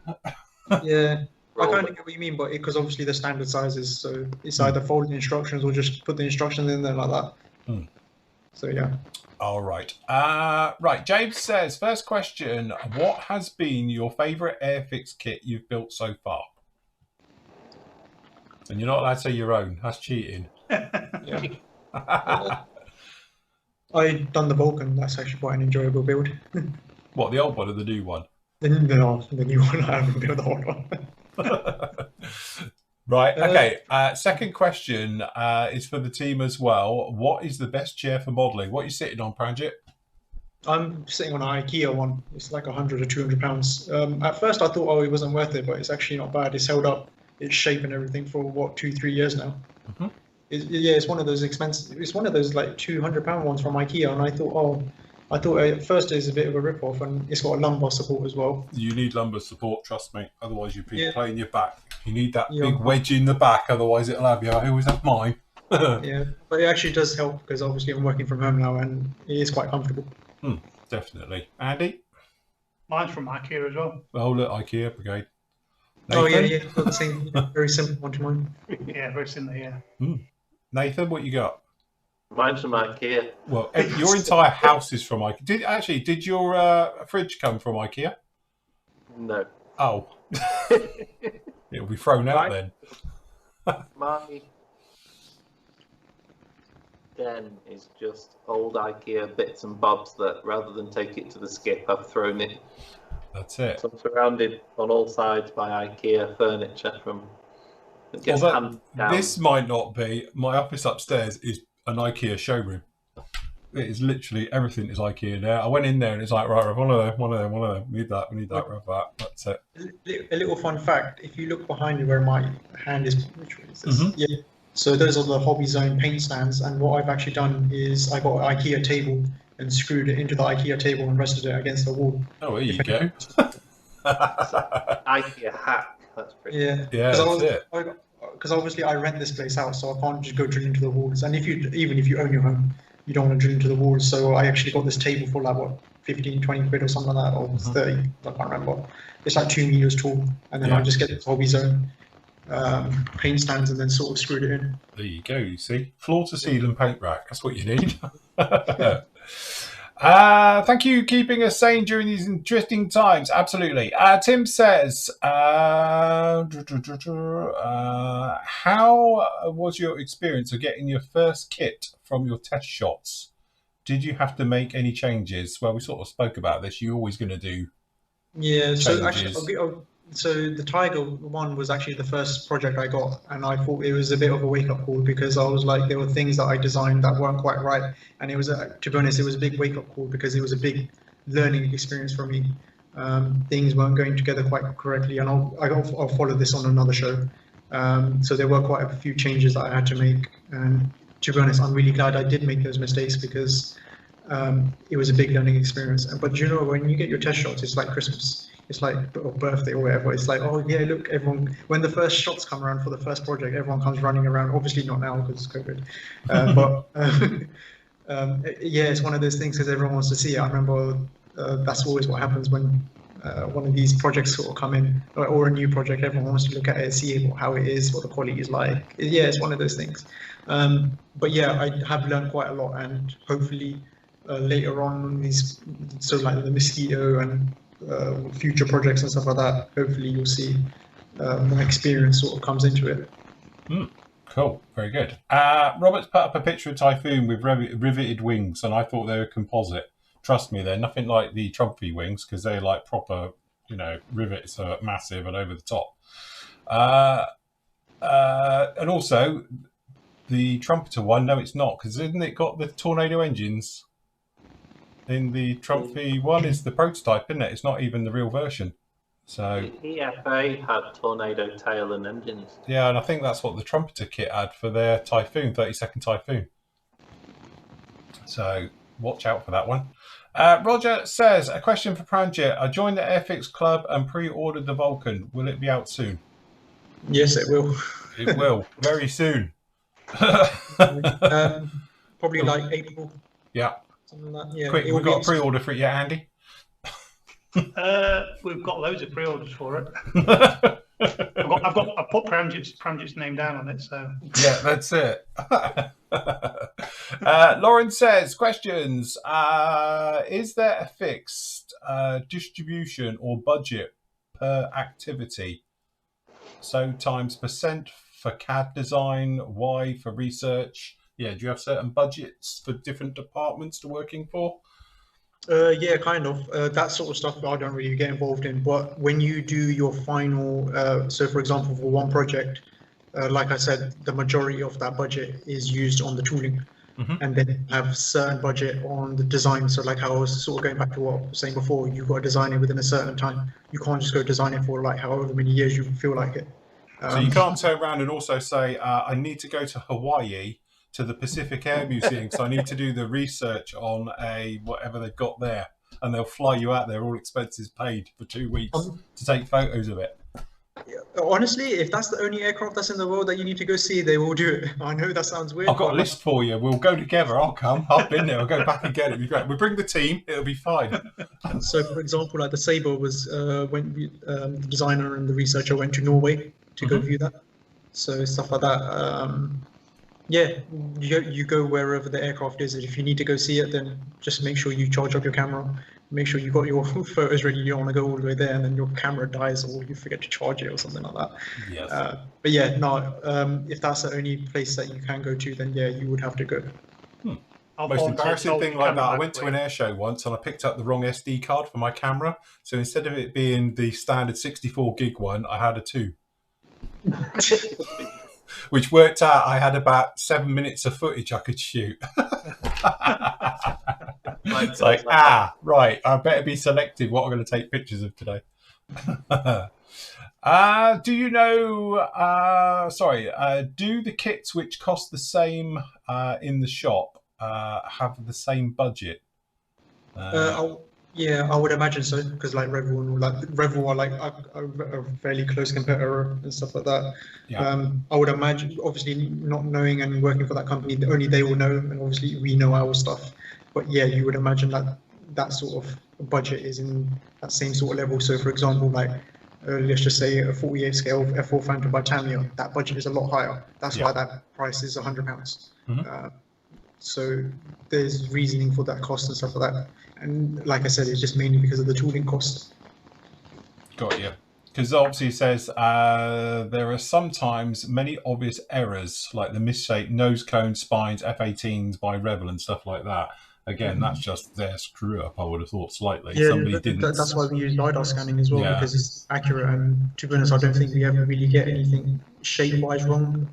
Yeah, I kind of get what you mean, but because obviously the standard sizes, so it's either fold the instructions or just put the instructions in there like that. So yeah. All right. Right. James says, first question: what has been your favourite Airfix kit you've built so far? And you're not allowed to say your own. That's cheating. Yeah. I done the Vulcan. That's actually quite an enjoyable build. What, the old one or the new one? The new one. I haven't built the old one. Right. Okay. Second question is for the team as well. What is the best chair for modelling? What are you sitting on, Paramjit? I'm sitting on an IKEA one. It's like 100 or 200 pounds. At first, I thought, oh, it wasn't worth it, but it's actually not bad. It's held up its shape and everything for what, 2-3 years now. It's one of those expensive. It's one of those like £200 ones from IKEA, and I thought at first it's a bit of a rip-off, and it's got a lumbar support as well. You need lumbar support, trust me. Otherwise, you'd be playing your back. You need that big wedge in the back. Otherwise, it'll have you. I always have mine. Yeah, but it actually does help because obviously I'm working from home now, and it is quite comfortable. Definitely. Andy? Mine's from IKEA as well. Oh, look, IKEA brigade. Nathan? Oh yeah, got the same, very simple one to mine. Yeah, very similar. Yeah. Nathan, what you got? Mine's from IKEA. Well, your entire house is from IKEA. Did your fridge come from IKEA? No. Oh. It'll be thrown out then. My den is just old IKEA bits and bobs that, rather than take it to the skip, I've thrown it. That's it. So I'm surrounded on all sides by IKEA furniture from. This might not be. My office upstairs is an IKEA showroom. It is literally everything is IKEA now. I went in there and it's like, right, one of them. We need that. Have that. That's it. A little fun fact: if you look behind me where my hand is, which way is this? Yeah. So those are the Hobby Zone paint stands, and what I've actually done is I got an IKEA table and screwed it into the IKEA table and rested it against the wall. Oh, there you go. IKEA hack. That's pretty. Yeah. That's it. Because obviously I rent this place out, so I can't just go drill into the walls. And even if you own your home, you don't want to drill into the walls. So I actually got this table for like what, 15, 20 quid or something like that, or 30. I can't remember. It's like 2 meters tall, and then I just get this Hobby Zone paint stands and then sort of screwed it in. There you go. You see, floor to ceiling paint rack. That's what you need. Thank you, keeping us sane during these interesting times. Absolutely. Tim says, how was your experience of getting your first kit from your test shots? Did you have to make any changes? Well, we sort of spoke about this. You're always going to do changes. So actually, so the Tiger one was actually the first project I got, and I thought it was a bit of a wake-up call because I was like, there were things that I designed that weren't quite right, and it was, to be honest, it was a big wake-up call because it was a big learning experience for me. Things weren't going together quite correctly, and I'll follow this on another show. So there were quite a few changes that I had to make, and to be honest, I'm really glad I did make those mistakes because it was a big learning experience. But you know, when you get your test shots, it's like Christmas. It's like or birthday or whatever. It's like, oh yeah, look, everyone. When the first shots come around for the first project, everyone comes running around. Obviously not now because it's COVID, yeah, it's one of those things because everyone wants to see it. I remember that's always what happens when one of these projects sort of come in, or a new project. Everyone wants to look at it, see how it is, what the quality is like. Yeah, it's one of those things. But yeah, I have learned quite a lot, and hopefully later on these, so like the Mosquito and future projects and stuff like that, hopefully you'll see my experience sort of comes into it. Cool, very good. Robert's put up a picture of Typhoon with riveted wings, and I thought they were composite. Trust me, they're nothing like the Trumpy wings because they're like proper, rivets are massive and over the top. And also, the Trumpeter one, no, it's not, because isn't it got the Tornado engines? In the Trumpy one is the prototype, isn't it? It's not even the real version. So EFA had Tornado tail and engines. Yeah, and I think that's what the Trumpeter kit had for their Typhoon, 32nd Typhoon. So watch out for that one. Roger says, a question for Paramjit. I joined the Airfix club and pre-ordered the Vulcan. Will it be out soon? Yes, it will. It will, very soon. Probably like April. Yeah. Something like that. Yeah. Quick, we've got a pre-order for it yet, Andy? We've got loads of pre-orders for it. I put Paramjit's name down on it, so yeah, that's it. Lauren says, questions. Is there a fixed distribution or budget per activity? So times percent for CAD design, Y for research. Yeah, do you have certain budgets for different departments to working for? Yeah, kind of. That sort of stuff I don't really get involved in. But when you do your final, so for example, for one project, like I said, the majority of that budget is used on the tooling, and then have certain budget on the design. So like how I was sort of going back to what I was saying before, you've got to design it within a certain time. You can't just go design it for like however many years you feel like it. So you can't turn around and also say, I need to go to Hawaii to the Pacific Air Museum because I need to do the research on whatever they've got there, and they'll fly you out there, all expenses paid, for 2 weeks to take photos of it. Yeah, honestly, if that's the only aircraft that's in the world that you need to go see, they will do it. I know that sounds weird. I've got a list for you. We'll go together. I'll come. I've been there. I'll go back and get it. It'll be great. We'll bring the team. It'll be fine. So, for example, like the Sabre was when the designer and the researcher went to Norway to go view that. So stuff like that. Yeah, you go wherever the aircraft is. If you need to go see it, then just make sure you charge up your camera. Make sure you got your photos ready. You don't want to go all the way there and then your camera dies or you forget to charge it or something like that. Yes. But yeah, no. If that's the only place that you can go to, then yeah, you would have to go. Most embarrassing thing like that, I went to an air show once and I picked up the wrong SD card for my camera. So instead of it being the standard 64 gig one, I had a 2. Which worked out, I had about 7 minutes of footage I could shoot. It's like, right, I better be selective what I'm going to take pictures of today. Do you know, do the kits which cost the same in the shop have the same budget? Yeah, I would imagine so, because like Revol are like a fairly close competitor and stuff like that. Yeah. I would imagine, obviously not knowing and working for that company, only they will know, and obviously we know our stuff. But yeah, you would imagine that that sort of budget is in that same sort of level. So for example, like let's just say a 48 scale F4 Phantom by Tamiya, that budget is a lot higher. That's why that price is £100. So there's reasoning for that cost and stuff like that. And like I said, it's just mainly because of the tooling cost. Got you. Because obviously it says there are sometimes many obvious errors, like the misshaped nose cone spines, F-18s by Rebel and stuff like that. Again, that's just their screw up, I would have thought, slightly. Yeah, somebody didn't. That's why we use LiDAR scanning as well, because it's accurate. And to be honest, I don't think we ever really get anything shape-wise wrong.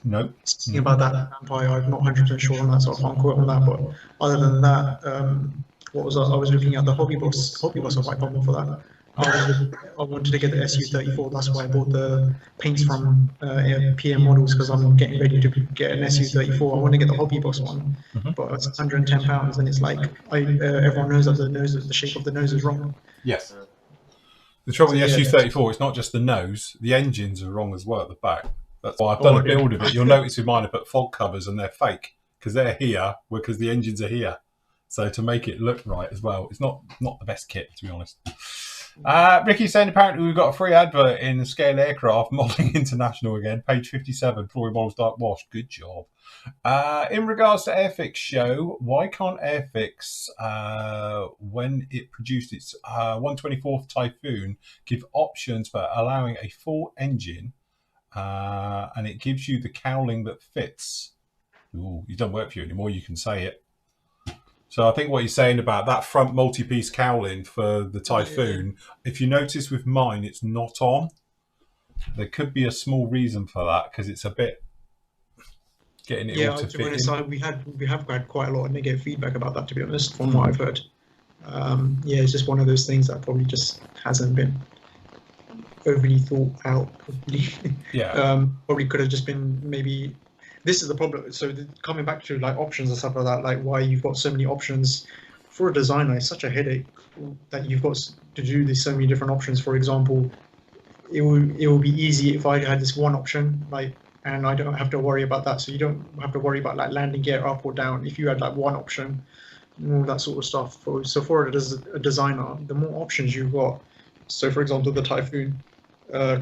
No. Speaking about that Empire, I'm not 100% sure on that, so I can't quote on that. But other than that, what was I was looking at the hobby bus. Hobby bus, I might problem for that. I wanted to get the SU-34. That's why I bought the paints from PM models, because I'm getting ready to get an SU-34. I want to get the hobby bus one, but it's £110, and it's like everyone knows that the shape of the nose is wrong. Yes. The trouble with the SU-34, it's not just the nose; the engines are wrong as well at the back. That's why I've done a build of it. You'll notice with mine I put fog covers and they're fake because they're here because the engines are here. So to make it look right as well, it's not the best kit, to be honest. Ricky's saying apparently we've got a free advert in Scale Aircraft Modelling International again, page 57, Flooring Models Dark Wash. Good job. In regards to Airfix show, why can't Airfix, when it produced its 124th Typhoon, give options for allowing a full engine and it gives you the cowling that fits? Ooh, it doesn't work for you anymore, you can say it. So I think what you're saying about that front multi-piece cowling for the Typhoon, if you notice with mine, it's not on. There could be a small reason for that because it's a bit getting it all to fit in. We have had quite a lot of negative feedback about that, to be honest, from what I've heard. Yeah, it's just one of those things that probably just hasn't been overly thought out. Probably. Yeah. Probably could have just been maybe. This is the problem. So coming back to like options and stuff like that, like why you've got so many options for a designer, it's such a headache that you've got to do these so many different options. For example, it will be easy if I had this one option, like, and I don't have to worry about that. So you don't have to worry about like landing gear up or down. If you had like one option and all that sort of stuff. So for it as a designer, the more options you've got. So for example, the Typhoon,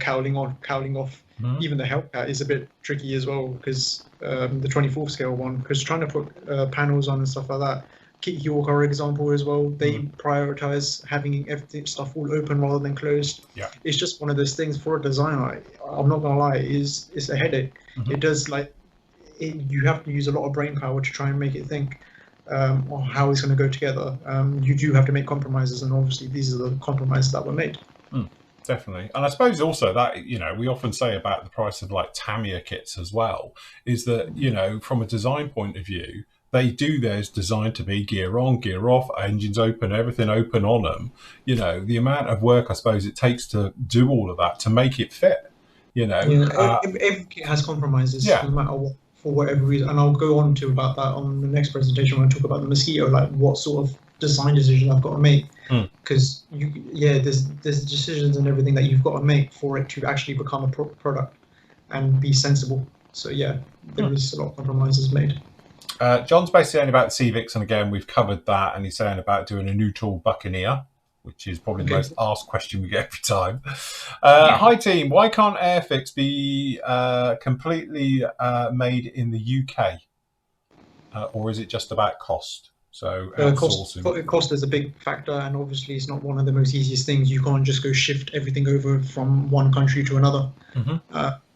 cowling on, cowling off. Even the Hellcat is a bit tricky as well because the 24th scale one, because trying to put panels on and stuff like that. Kit York, for example, as well, they prioritize having everything stuff all open rather than closed. Yeah, it's just one of those things for a designer. I'm not gonna lie, it's a headache. It does you have to use a lot of brain power to try and make it think on how it's going to go together. You do have to make compromises, and obviously these are the compromises that were made. Definitely. And I suppose also that, you know, we often say about the price of like Tamiya kits as well, is that, you know, from a design point of view, they do theirs designed to be gear on, gear off, engines open, everything open on them. You know, the amount of work, I suppose, it takes to do all of that to make it fit, you know. Every kit has compromises, no matter what, for whatever reason. And I'll go on to about that on the next presentation when I talk about the Mosquito, like what sort of design decision I've got to make. Because there's decisions and everything that you've got to make for it to actually become a product and be sensible. So yeah, there is a lot of compromises made. John's basically saying about the Civics, and again we've covered that, and he's saying about doing a neutral Buccaneer, which is probably the most asked question we get every time. Hi team, why can't Airfix be completely made in the UK, or is it just about cost? So cost is a big factor, and obviously it's not one of the most easiest things. You can't just go shift everything over from one country to another.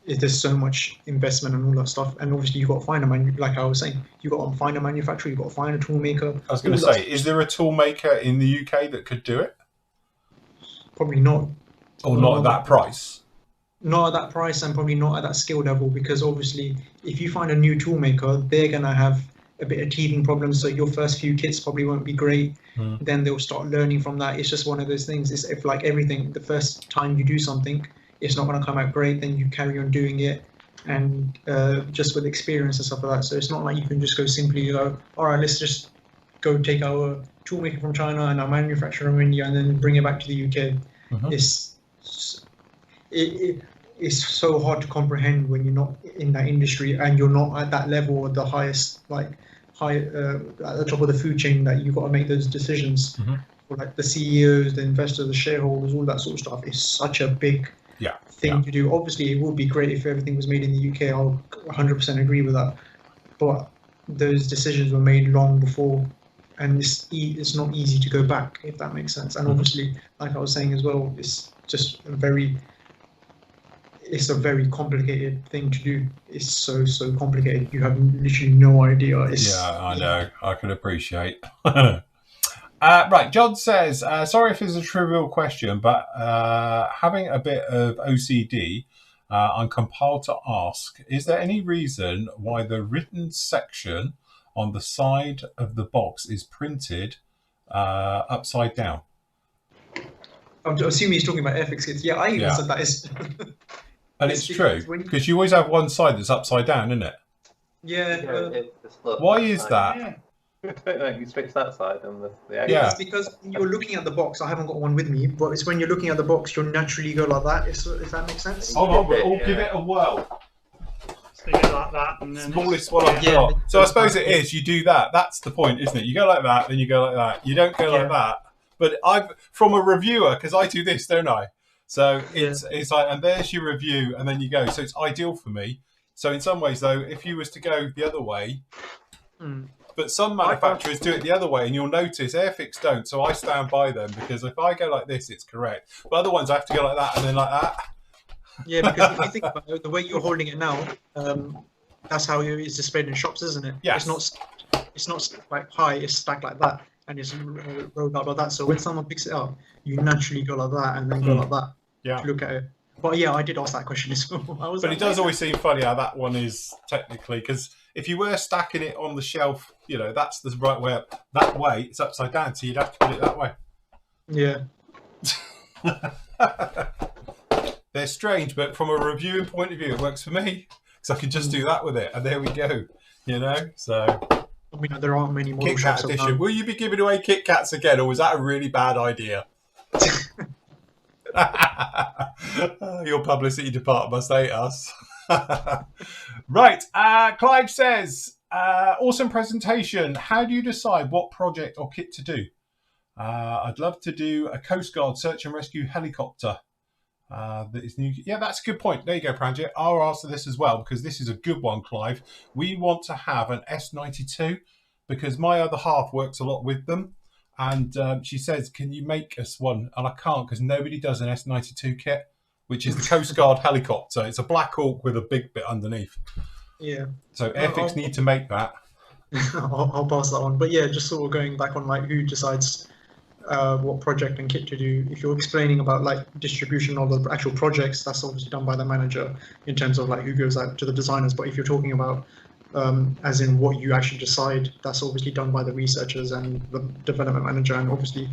There's so much investment and all that stuff, and obviously you've got to find like I was saying, you've got to find a manufacturer, you've got to find a tool maker. I was going to say, is there a tool maker in the UK that could do it? Probably not. Or not at that price? Not at that price, and probably not at that skill level, because obviously if you find a new tool maker, they're going to have a bit of teething problems, so your first few kits probably won't be great. Then they'll start learning from that. It's just one of those things. It's if like everything, the first time you do something, it's not going to come out great, then you carry on doing it, and just with experience and stuff like that. So it's not like you can just go simply go, all right, let's just go take our toolmaker from China and our manufacturer from India and then bring it back to the UK. It's so hard to comprehend when you're not in that industry and you're not at that level of the highest, like at the top of the food chain, that you've got to make those decisions. For like the CEOs, the investors, the shareholders, all that sort of stuff. It's such a big thing to do. Obviously, it would be great if everything was made in the UK. I'll 100% agree with that. But those decisions were made long before, and it's not easy to go back, if that makes sense. And obviously, like I was saying as well, it's just it's a very complicated thing to do. It's so complicated. You have literally no idea. I know. I can appreciate. Right, John says, sorry if it's a trivial question, but having a bit of OCD, I'm compelled to ask, is there any reason why the written section on the side of the box is printed upside down? I'm assuming he's talking about Airfix kits. Yeah, I even said that. And it's true, because you always have one side that's upside down, isn't it? Yeah. Why is that? You fix that side and it's because you're looking at the box. I haven't got one with me, but it's when you're looking at the box, you'll naturally go like that. If that makes sense. Hold on, we'll give it a whirl. So you go like that, and then smallest one I've got. So I suppose it is. You do that. That's the point, isn't it? You go like that, then you go like that. You don't go like that. But from a reviewer, because I do this, don't I? So it's like, and there's your review, and then you go. So it's ideal for me. So in some ways, though, if you was to go the other way, but some manufacturers do it the other way, and you'll notice Airfix don't. So I stand by them, because if I go like this, it's correct. But other ones, I have to go like that and then like that. Yeah, because if you think about it, the way you're holding it now, that's how it's displayed in shops, isn't it? Yes. It's not like high, it's stacked like that, and it's rolled out like that. So when someone picks it up, you naturally go like that and then go like that to look at it. But yeah, I did ask that question as well. But it does always seem funny how that one is technically, because if you were stacking it on the shelf, you know, that's the right way up. That way, it's upside down, so you'd have to put it that way. Yeah. They're strange, but from a reviewing point of view, it works for me, because I can just do that with it, and there we go. You know, so. I mean, there aren't many model Kit shops Kat edition. Will you be giving away Kit Kats again, or was that a really bad idea? Your publicity department must hate us. Right, Clive says, awesome presentation. How do you decide what project or kit to do? I'd love to do a Coast Guard search and rescue helicopter. That is new. Yeah, that's a good point. There you go, Paramjit. I'll answer this as well, because this is a good one, Clive. We want to have an S92, because my other half works a lot with them. And she says, can you make us one? And I can't, because nobody does an S92 kit, which is the Coast Guard helicopter. It's a Black Hawk with a big bit underneath. Yeah. So Airfix need to make that. I'll pass that on. But yeah, just sort of going back on like who decides what project and kit to do. If you're explaining about like distribution of the actual projects, that's obviously done by the manager in terms of like who goes out to the designers. But if you're talking about as in what you actually decide, that's obviously done by the researchers and the development manager, and obviously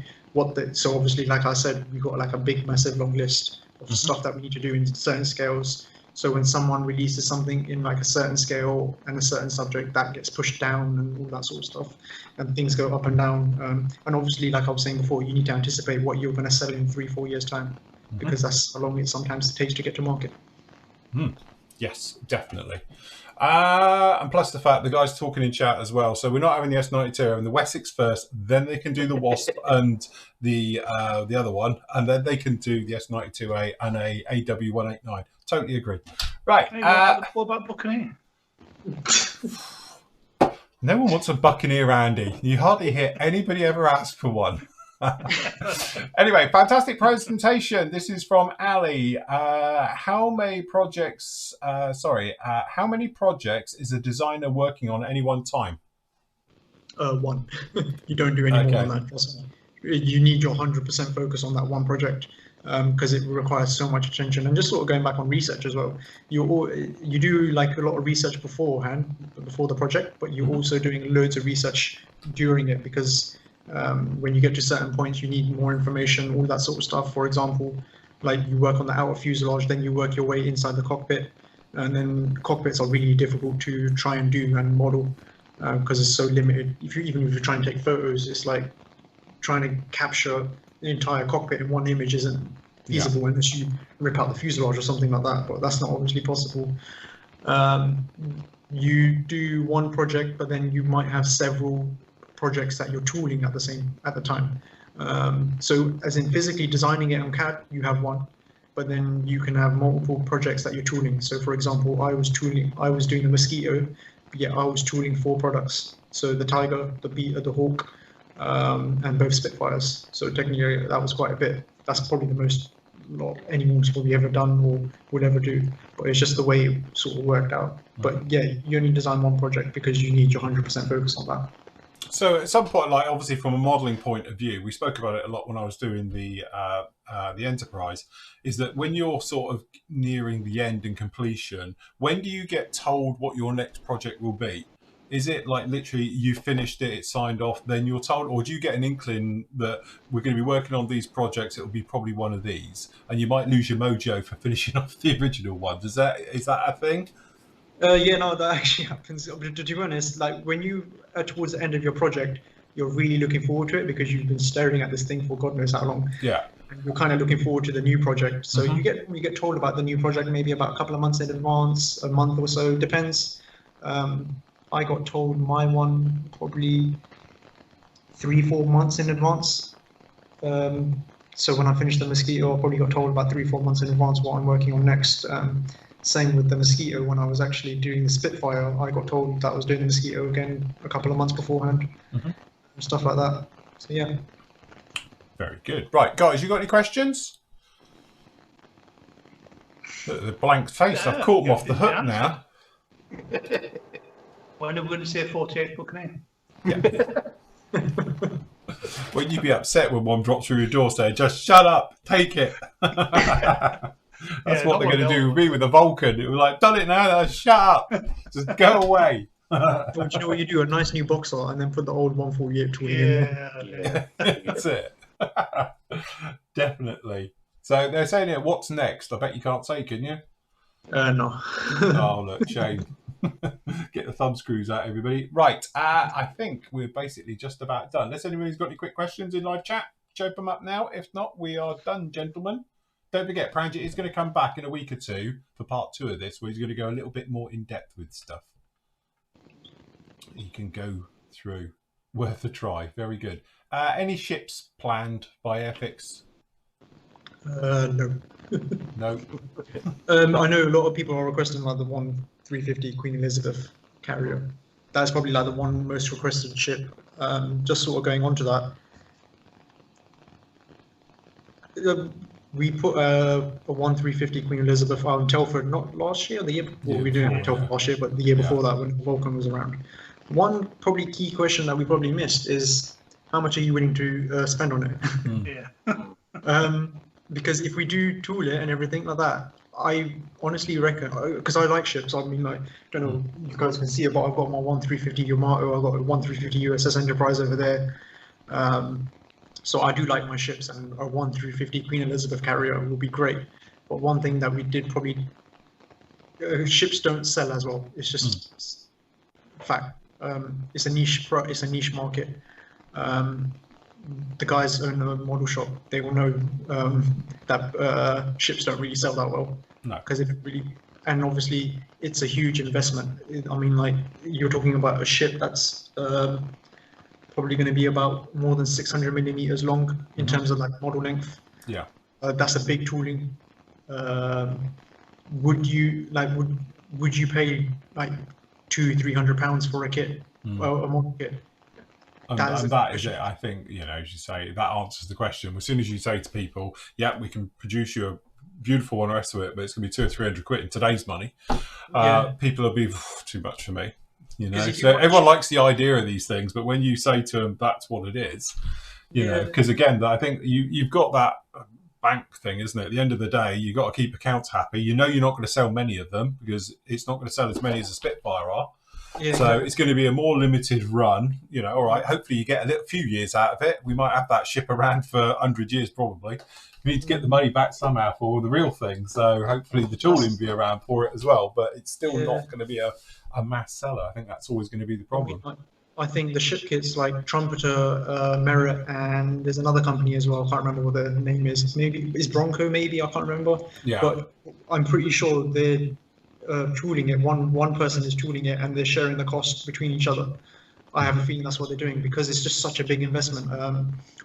so obviously, like I said, we've got like a big massive long list of stuff that we need to do in certain scales. So when someone releases something in like a certain scale and a certain subject, that gets pushed down and all that sort of stuff, and things go up and down. And obviously, like I was saying before, you need to anticipate what you're going to sell in 3-4 years time, because that's how long it sometimes takes to get to market. Yes, definitely. And plus the fact the guy's talking in chat as well. So we're not having the S92 and the Wessex first, then they can do the Wasp and the other one, and then they can do the S92A and a AW189. Totally agree. Right. Hey, what about Buccaneer? No one wants a Buccaneer, Andy. You hardly hear anybody ever ask for one. Anyway, fantastic presentation. This is from Ali. How many projects is a designer working on at any one time? One. You don't do any more than that. You need your 100% focus on that one project, because it requires so much attention. And just sort of going back on research as well, you do like a lot of research beforehand, before the project, but you're also doing loads of research during it, because when you get to certain points, you need more information, all that sort of stuff. For example, like you work on the outer fuselage, then you work your way inside the cockpit, and then cockpits are really difficult to try and do and model, because it's so limited. Even if you're trying to take photos, it's like trying to capture the entire cockpit in one image isn't feasible unless you rip out the fuselage or something like that, but that's not obviously possible. You do one project, but then you might have several projects that you're tooling at the time. So as in physically designing it on CAD, you have one, but then you can have multiple projects that you're tooling. So for example, I was doing the Mosquito, I was tooling 4 products. So the Tiger, the Beater, the Hawk, and both Spitfires. So technically that was quite a bit. That's probably the most anyone's probably ever done or would ever do, but it's just the way it sort of worked out. But yeah, you only design one project because you need your 100% focus on that. So at some point, like obviously from a modelling point of view, we spoke about it a lot when I was doing the Enterprise, is that when you're sort of nearing the end and completion, when do you get told what your next project will be? Is it like literally you finished it, it's signed off, then you're told, or do you get an inkling that we're going to be working on these projects, it'll be probably one of these, and you might lose your mojo for finishing off the original one? Is that a thing? Yeah, no, that actually happens. To be honest, like when you are towards the end of your project, you're really looking forward to it because you've been staring at this thing for God knows how long. Yeah. And you're kind of looking forward to the new project. So you get told about the new project maybe about a couple of months in advance, a month or so, depends. I got told my one probably 3-4 months in advance. So when I finished the Mosquito, I probably got told about 3-4 months in advance what I'm working on next. Same with the Mosquito. When I was actually doing the Spitfire, I got told that I was doing the Mosquito again a couple of months beforehand, stuff like that. So yeah. Very good. Right, guys, you got any questions? The blank face. I've caught them off the hook now. When are we going to see a 48 book name? Yeah. When you be upset when one drops through your door saying, just shut up, take it. That's what they're going to do with me with a Vulcan. It was like, done it now, shut up, just go away. Well, do you know what you do? A nice new box art and then put the old 148 tool in. Yeah. That's it. Definitely. So they're saying here, what's next? I bet you can't say, can you? No. Oh, look, shame. Get the thumb screws out, everybody. Right, I think we're basically just about done. Unless anybody's got any quick questions in live chat, open them up now. If not, we are done, gentlemen. Don't forget, Paramjit is going to come back in a week or two for part 2 of this, where he's going to go a little bit more in depth with stuff. He can go through. Worth a try. Very good. Any ships planned by Airfix? No. No. I know a lot of people are requesting like the 350 Queen Elizabeth carrier. That's probably like the one most requested ship. Just sort of going on to that. We put a 350 Queen Elizabeth out in Telford, not last year, the year before. We didn't have Telford last year, but the year before that when Vulcan was around. One probably key question that we probably missed is how much are you willing to spend on it? Yeah. Because if we do tool it and everything like that, I honestly reckon, because I like ships, I mean, like, I don't know if you guys can see it, but I've got my 350 Yamato, I've got a 350 USS Enterprise over there. So I do like my ships, and a 350 Queen Elizabeth carrier will be great. But one thing that we did probably, ships don't sell as well. It's just fact. It's a niche market. The guys own a model shop. They will know that ships don't really sell that well. No. Because it really, and obviously it's a huge investment. I mean, like, you're talking about a ship that's probably going to be about more than 600 millimeters long in terms of like model length. Yeah. That's a big tooling. Would you pay like £200-300 for a kit, well, a model kit? And that is it. I think, as you say, that answers the question. As soon as you say to people, yeah, we can produce you a beautiful one, the rest of it, but it's going to be 200 or 300 quid in today's money, people will be too much for me. So everyone likes the idea of these things, but when you say to them that's what it is, because again, I think you've got that bank thing, isn't it? At the end of the day, you've got to keep accounts happy. You're not going to sell many of them because it's not going to sell as many as a Spitfire are. Yeah, so it's going to be a more limited run. All right, hopefully you get a few years out of it. We might have that ship around for 100 years probably. We need to get the money back somehow for the real thing. So hopefully the tooling will be around for it as well. But it's still not going to be a mass seller. I think that's always going to be the problem. I think the ship kits like Trumpeter, Merit, and there's another company as well. I can't remember what the name is. Maybe it's Bronco. Maybe I can't remember. Yeah. But I'm pretty sure they're tooling it. One person is tooling it, and they're sharing the cost between each other. I have a feeling that's what they're doing because it's just such a big investment.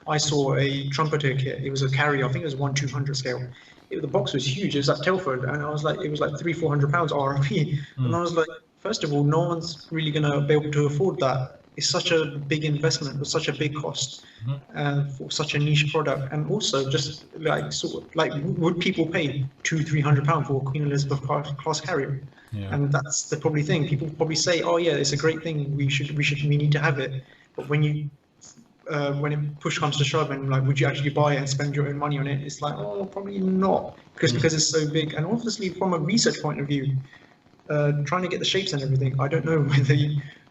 I saw a Trumpeter kit. It was a carrier. I think it was 1/200 scale. The box was huge. It was at Telford, and I was like, it was like £300-400 RRP. And I was like, first of all, no one's really gonna be able to afford that. It's such a big investment with such a big cost, for such a niche product. And also, just like, would people pay £200-300 for a Queen Elizabeth class carrier? Yeah. And that's the probably thing. People probably say, "Oh yeah, it's a great thing. We need to have it." But when it push comes to shove, and like, would you actually buy it and spend your own money on it? It's like, oh, probably not, because it's so big. And obviously, from a research point of view, trying to get the shapes and everything, I don't know whether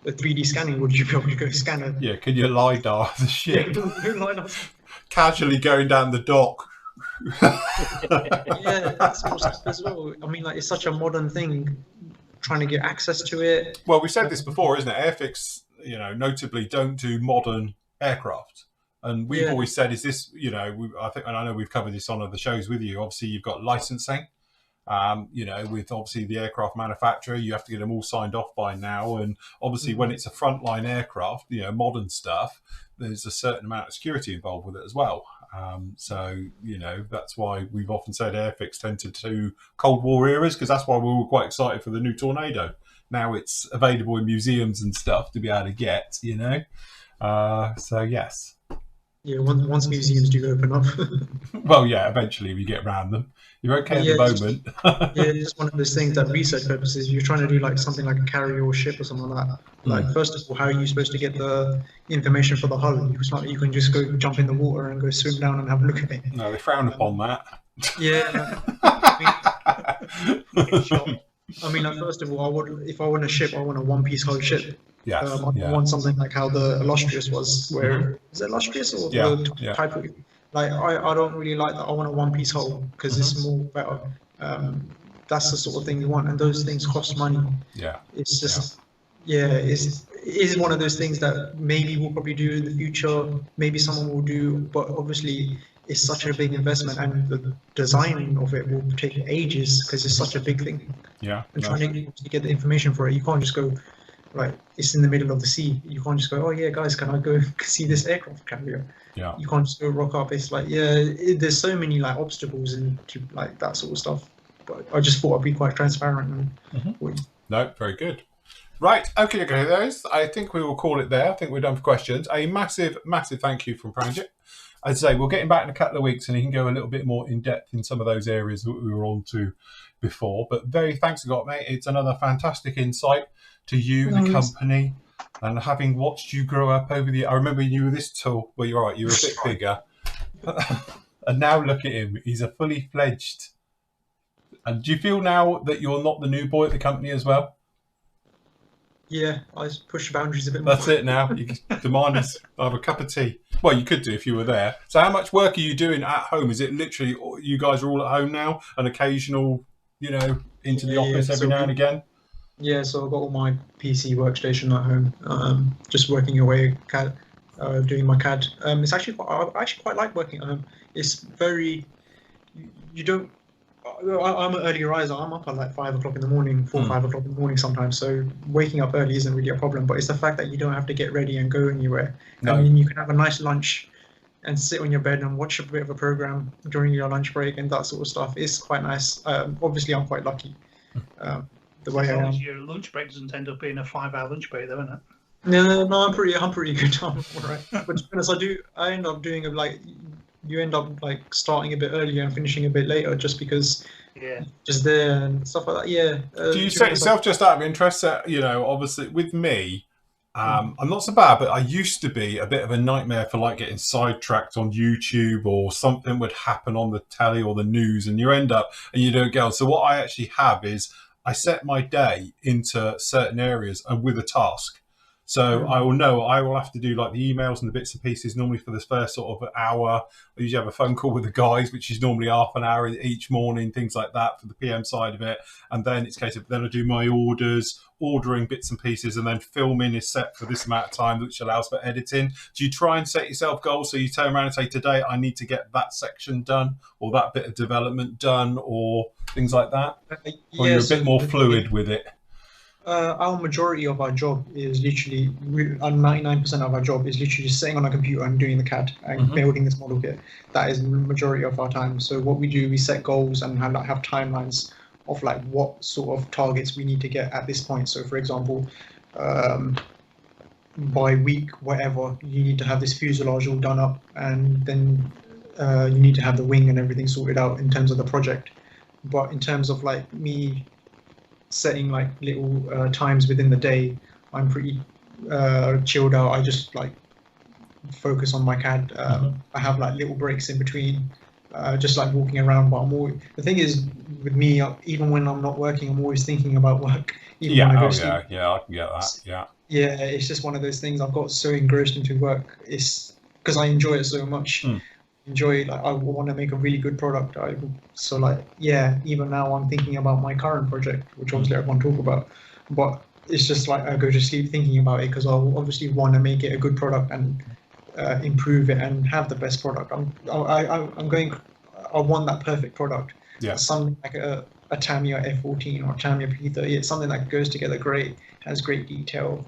the 3D scanning, would you be able to go scan it? Yeah, can you LiDAR the ship? LiDAR. Casually going down the dock. Yeah, that's sort of stuff as well. I mean, like, it's such a modern thing, trying to get access to it. Well, we've said this before, isn't it? Airfix, notably don't do modern aircraft. And we've always said, is this, I think, and I know we've covered this on other shows with you, obviously you've got licensing. You know, with obviously the aircraft manufacturer, you have to get them all signed off by now. And obviously when it's a frontline aircraft, you know, modern stuff, there's a certain amount of security involved with it as well. So, you know, that's why we've often said Airfix tended to Cold War eras, because that's why we were quite excited for the new Tornado. Now it's available in museums and stuff to be able to get, you know. So, yes. Yeah, once museums do open up. Well, yeah, eventually we get around them. You're okay at the moment. Yeah, it's just one of those things that research purposes, you're trying to do like something like a carrier or ship or something like that. Like, first of all, how are you supposed to get the information for the hull? It's not like you can just go jump in the water and go swim down and have a look at it. No, they frown upon that. Yeah. I mean, like, first of all, if I want a ship, I want a one-piece hull ship. Yes, I want something like how the Illustrious was, where is it Illustrious or the type of, like, I don't really like that. I want a one-piece hull because it's more better. That's the sort of thing you want, and those things cost money. Yeah, it's just it is one of those things that maybe we'll probably do in the future. Maybe someone will do, but obviously it's such a big investment, and the design of it will take ages because it's such a big thing. Yeah, and trying to get the information for it, you can't just go. Right, it's in the middle of the sea. You can't just go, oh yeah, guys, can I go see this aircraft carrier? Yeah. You can't just go rock up. It's like, there's so many like obstacles and like that sort of stuff. But I just thought I'd be quite transparent. And No, very good. Right, okay, those. I think we will call it there. I think we're done for questions. A massive, massive thank you from Paramjit. I'd say we'll get him back in a couple of weeks and he can go a little bit more in depth in some of those areas that we were on to before. But very thanks a lot, mate. It's another fantastic insight to you, the company, and having watched you grow up over the. I remember you were this tall. Well, you're right. You were a bit bigger, and now look at him. He's a fully fledged. And do you feel now that you're not the new boy at the company as well? Yeah, I push the boundaries a bit more. That's it now. You can demand us have a cup of tea. Well, you could do if you were there. So, how much work are you doing at home? Is it literally you guys are all at home now? An occasional, you know, into the office every now and again. Yeah, so I've got all my PC workstation at home, just working away, CAD, doing my CAD. It's actually I actually quite like working at home. It's very, you don't. I'm an early riser. I'm up at like 5 o'clock in the morning, 5 o'clock in the morning sometimes. So waking up early isn't really a problem. But it's the fact that you don't have to get ready and go anywhere. No. I mean, you can have a nice lunch and sit on your bed and watch a bit of a program during your lunch break and that sort of stuff. It's quite nice. Obviously, I'm quite lucky. The way I am. Your lunch break doesn't end up being a 5-hour lunch break, though, isn't it? No, I'm pretty good. I'm all right. But to be honest, I end up doing you end up like starting a bit earlier and finishing a bit later, just because. Yeah. Just there and stuff like that. Yeah. Do you set yourself just out of interest? You know, obviously with me, I'm not so bad, but I used to be a bit of a nightmare for like getting sidetracked on YouTube, or something would happen on the telly or the news, and you end up and you don't get on. So what I actually have is, I set my day into certain areas and with a task. So I will know I will have to do like the emails and the bits and pieces normally for this first sort of hour. I usually have a phone call with the guys, which is normally half an hour each morning, things like that for the PM side of it. And then it's a case of then I do my ordering bits and pieces, and then filming is set for this amount of time, which allows for editing. Do you try and set yourself goals? So you turn around and say, today I need to get that section done, or that bit of development done, or things like that? Or you're a bit more fluid with it? Our majority of our job is literally, 99% of our job is literally just sitting on a computer and doing the CAD and building this model kit. That is the majority of our time. So what we do, we set goals and have timelines of like what sort of targets we need to get at this point. So for example, by week, whatever, you need to have this fuselage all done up, and then you need to have the wing and everything sorted out in terms of the project. But in terms of like me setting like little times within the day, I'm pretty chilled out. I just like focus on my CAD. I have like little breaks in between, just like walking around. But the thing is with me, even when I'm not working, I'm always thinking about work. Even when I go to sleep. Yeah, I can get that. Yeah, it's just one of those things. I've got so engrossed into work. It's because I enjoy it so much. Enjoy, like, I want to make a really good product. So like, yeah, even now I'm thinking about my current project, which obviously I won't talk about, but it's just like I go to sleep thinking about it, because I obviously want to make it a good product and improve it and have the best product. I want that perfect product. Yeah. Something like a Tamiya F14 or a Tamiya P30. It's something that goes together great, has great detail,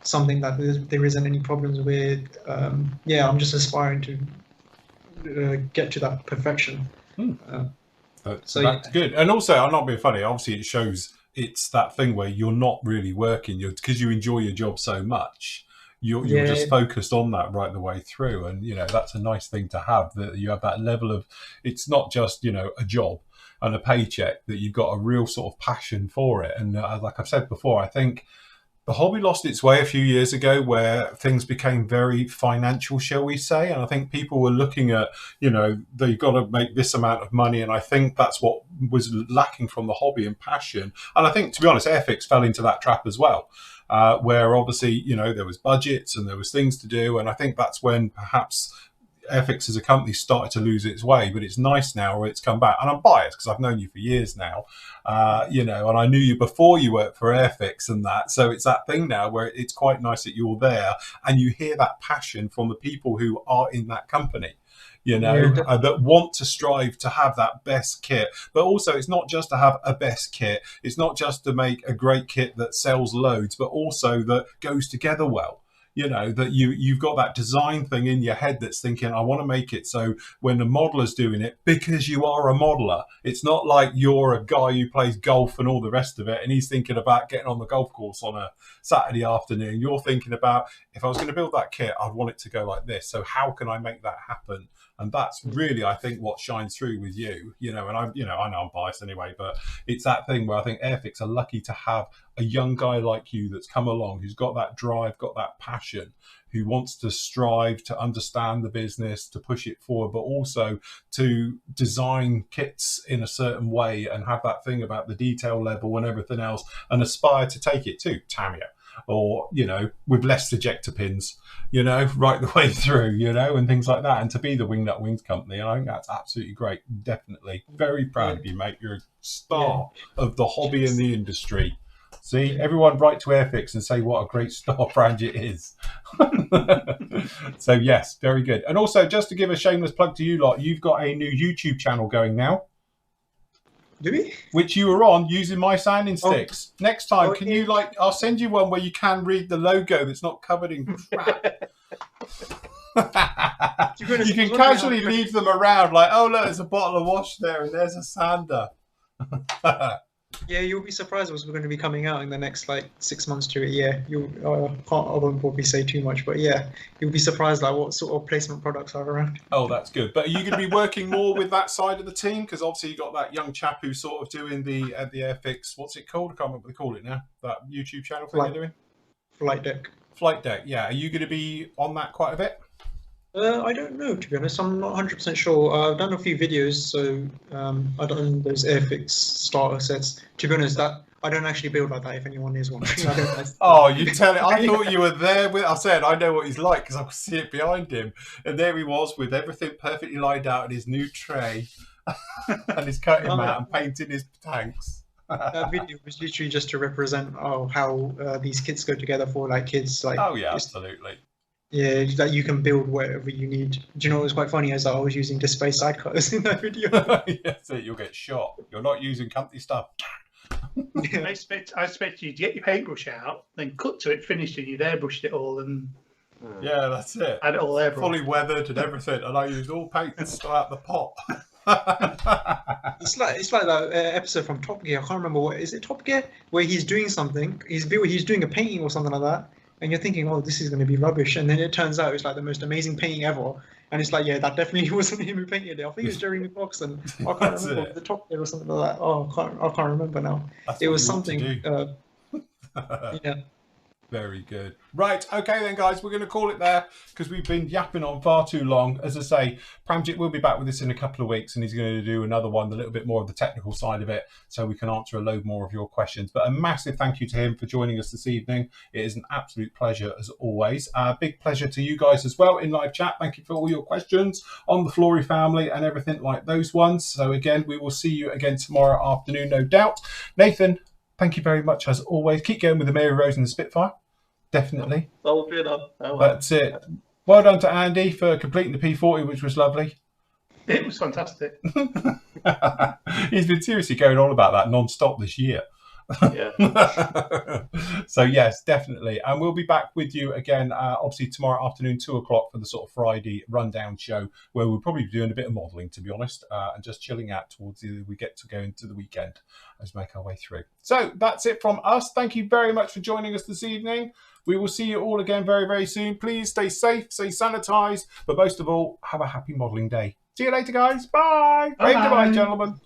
something that there isn't any problems with. Yeah, I'm just aspiring to get to that perfection. So that's good. And also, I'm not being funny. Obviously, it shows it's that thing where you're not really working. Because you enjoy your job so much. You're just focused on that right the way through, and that's a nice thing to have. That you have that level of. It's not just a job and a paycheck. That you've got a real sort of passion for it. And like I've said before, I think the hobby lost its way a few years ago, where things became very financial, shall we say? And I think people were looking at, they've got to make this amount of money, and I think that's what was lacking from the hobby and passion. And I think, to be honest, Airfix fell into that trap as well. Where obviously, there was budgets and there was things to do. And I think that's when perhaps Airfix as a company started to lose its way. But it's nice now where it's come back. And I'm biased because I've known you for years now, and I knew you before you worked for Airfix and that. So it's that thing now where it's quite nice that you're there and you hear that passion from the people who are in that company. That want to strive to have that best kit. But also, it's not just to have a best kit. It's not just to make a great kit that sells loads, but also that goes together well. That you've got that design thing in your head that's thinking, I want to make it so when the modeler's doing it, because you are a modeler, it's not like you're a guy who plays golf and all the rest of it, and he's thinking about getting on the golf course on a Saturday afternoon. You're thinking about, if I was going to build that kit, I'd want it to go like this. So how can I make that happen? And that's really, I think, what shines through with you, and I know I'm biased anyway, but it's that thing where I think Airfix are lucky to have a young guy like you that's come along, who's got that drive, got that passion, who wants to strive to understand the business, to push it forward, but also to design kits in a certain way and have that thing about the detail level and everything else, and aspire to take it to Tamiya. Or, with less ejector pins, right the way through, and things like that. And to be the Wingnut Wings company, I think that's absolutely great. Definitely. Very proud of you, mate. You're a star of the hobby and the industry. See, everyone write to Airfix and say what a great star Paramjit is. So, yes, very good. And also, just to give a shameless plug to you lot, you've got a new YouTube channel going now. Do we? Which you were on using my sounding sticks. Next time, can you I'll send you one where you can read the logo that's not covered in crap. You can casually leave them around like, oh look, there's a bottle of wash there and there's a sander. Yeah, you'll be surprised what's going to be coming out in the next 6 months to a year. I won't probably say too much, but yeah, you'll be surprised what sort of placement products are around. Oh, that's good. But are you going to be working more with that side of the team? Because obviously you got that young chap who's sort of doing the Airfix. What's it called? I can't remember what they call it now. That YouTube channel thing they're doing. Flight Deck. Flight Deck. Yeah. Are you going to be on that quite a bit? I don't know, to be honest. I'm not 100% sure. I've done a few videos, so I've done those Airfix starter sets. To be honest, that I don't actually build like that. If anyone is one, oh, you tell it. I thought you were there with. I said I know what he's like because I could see it behind him, and there he was with everything perfectly lined out in his new tray, and his cutting mat and painting his tanks. That video was literally just to represent how these kits go together for kids. Oh yeah, absolutely. Yeah, that you can build whatever you need. Do you know what was quite funny? As I was using display side cutters in that video. Yes, you'll get shot. You're not using comfy stuff. Yeah. I expect you to get your paintbrush out, then cut to it, finished it, you'd airbrushed it all, and yeah, that's it. Had it all airbrushed, fully weathered and everything, and I used all paint and still out the pot. It's like that episode from Top Gear. I can't remember what is it. Top Gear, where he's doing something. He's doing a painting or something like that. And you're thinking, oh, this is going to be rubbish. And then it turns out it's the most amazing painting ever. And it's yeah, that definitely wasn't him who painted it. I think it was Jeremy Fox, and I can't remember the Top Gear or something like that. Oh, I can't remember now. It was something. Yeah. Very good. Right, okay then, guys, we're going to call it there because we've been yapping on far too long. As I say, Paramjit will be back with us in a couple of weeks, and he's going to do another one, a little bit more of the technical side of it, so we can answer a load more of your questions. But a massive thank you to him for joining us this evening. It is an absolute pleasure, as always. Big pleasure to you guys as well in live chat. Thank you for all your questions on the Flory family and everything like those ones. So again, we will see you again tomorrow afternoon, no doubt. Nathan, thank you very much, as always. Keep going with the Mary Rose and the Spitfire. Definitely. Oh, good. Oh, that's it. Well done to Andy for completing the P40, which was lovely. It was fantastic. He's been seriously going on about that non-stop this year. Yeah. So yes, definitely, and we'll be back with you again obviously tomorrow afternoon 2 o'clock for the sort of Friday rundown show, where we'll probably be doing a bit of modelling, to be honest, and just chilling out towards we get to go into the weekend as we make our way through. So that's it from us. Thank you very much for joining us this evening. We will see you all again very, very soon. Please stay safe, stay sanitised, but most of all, have a happy modelling day. See you later, guys. Bye. Bye. Wave goodbye, gentlemen.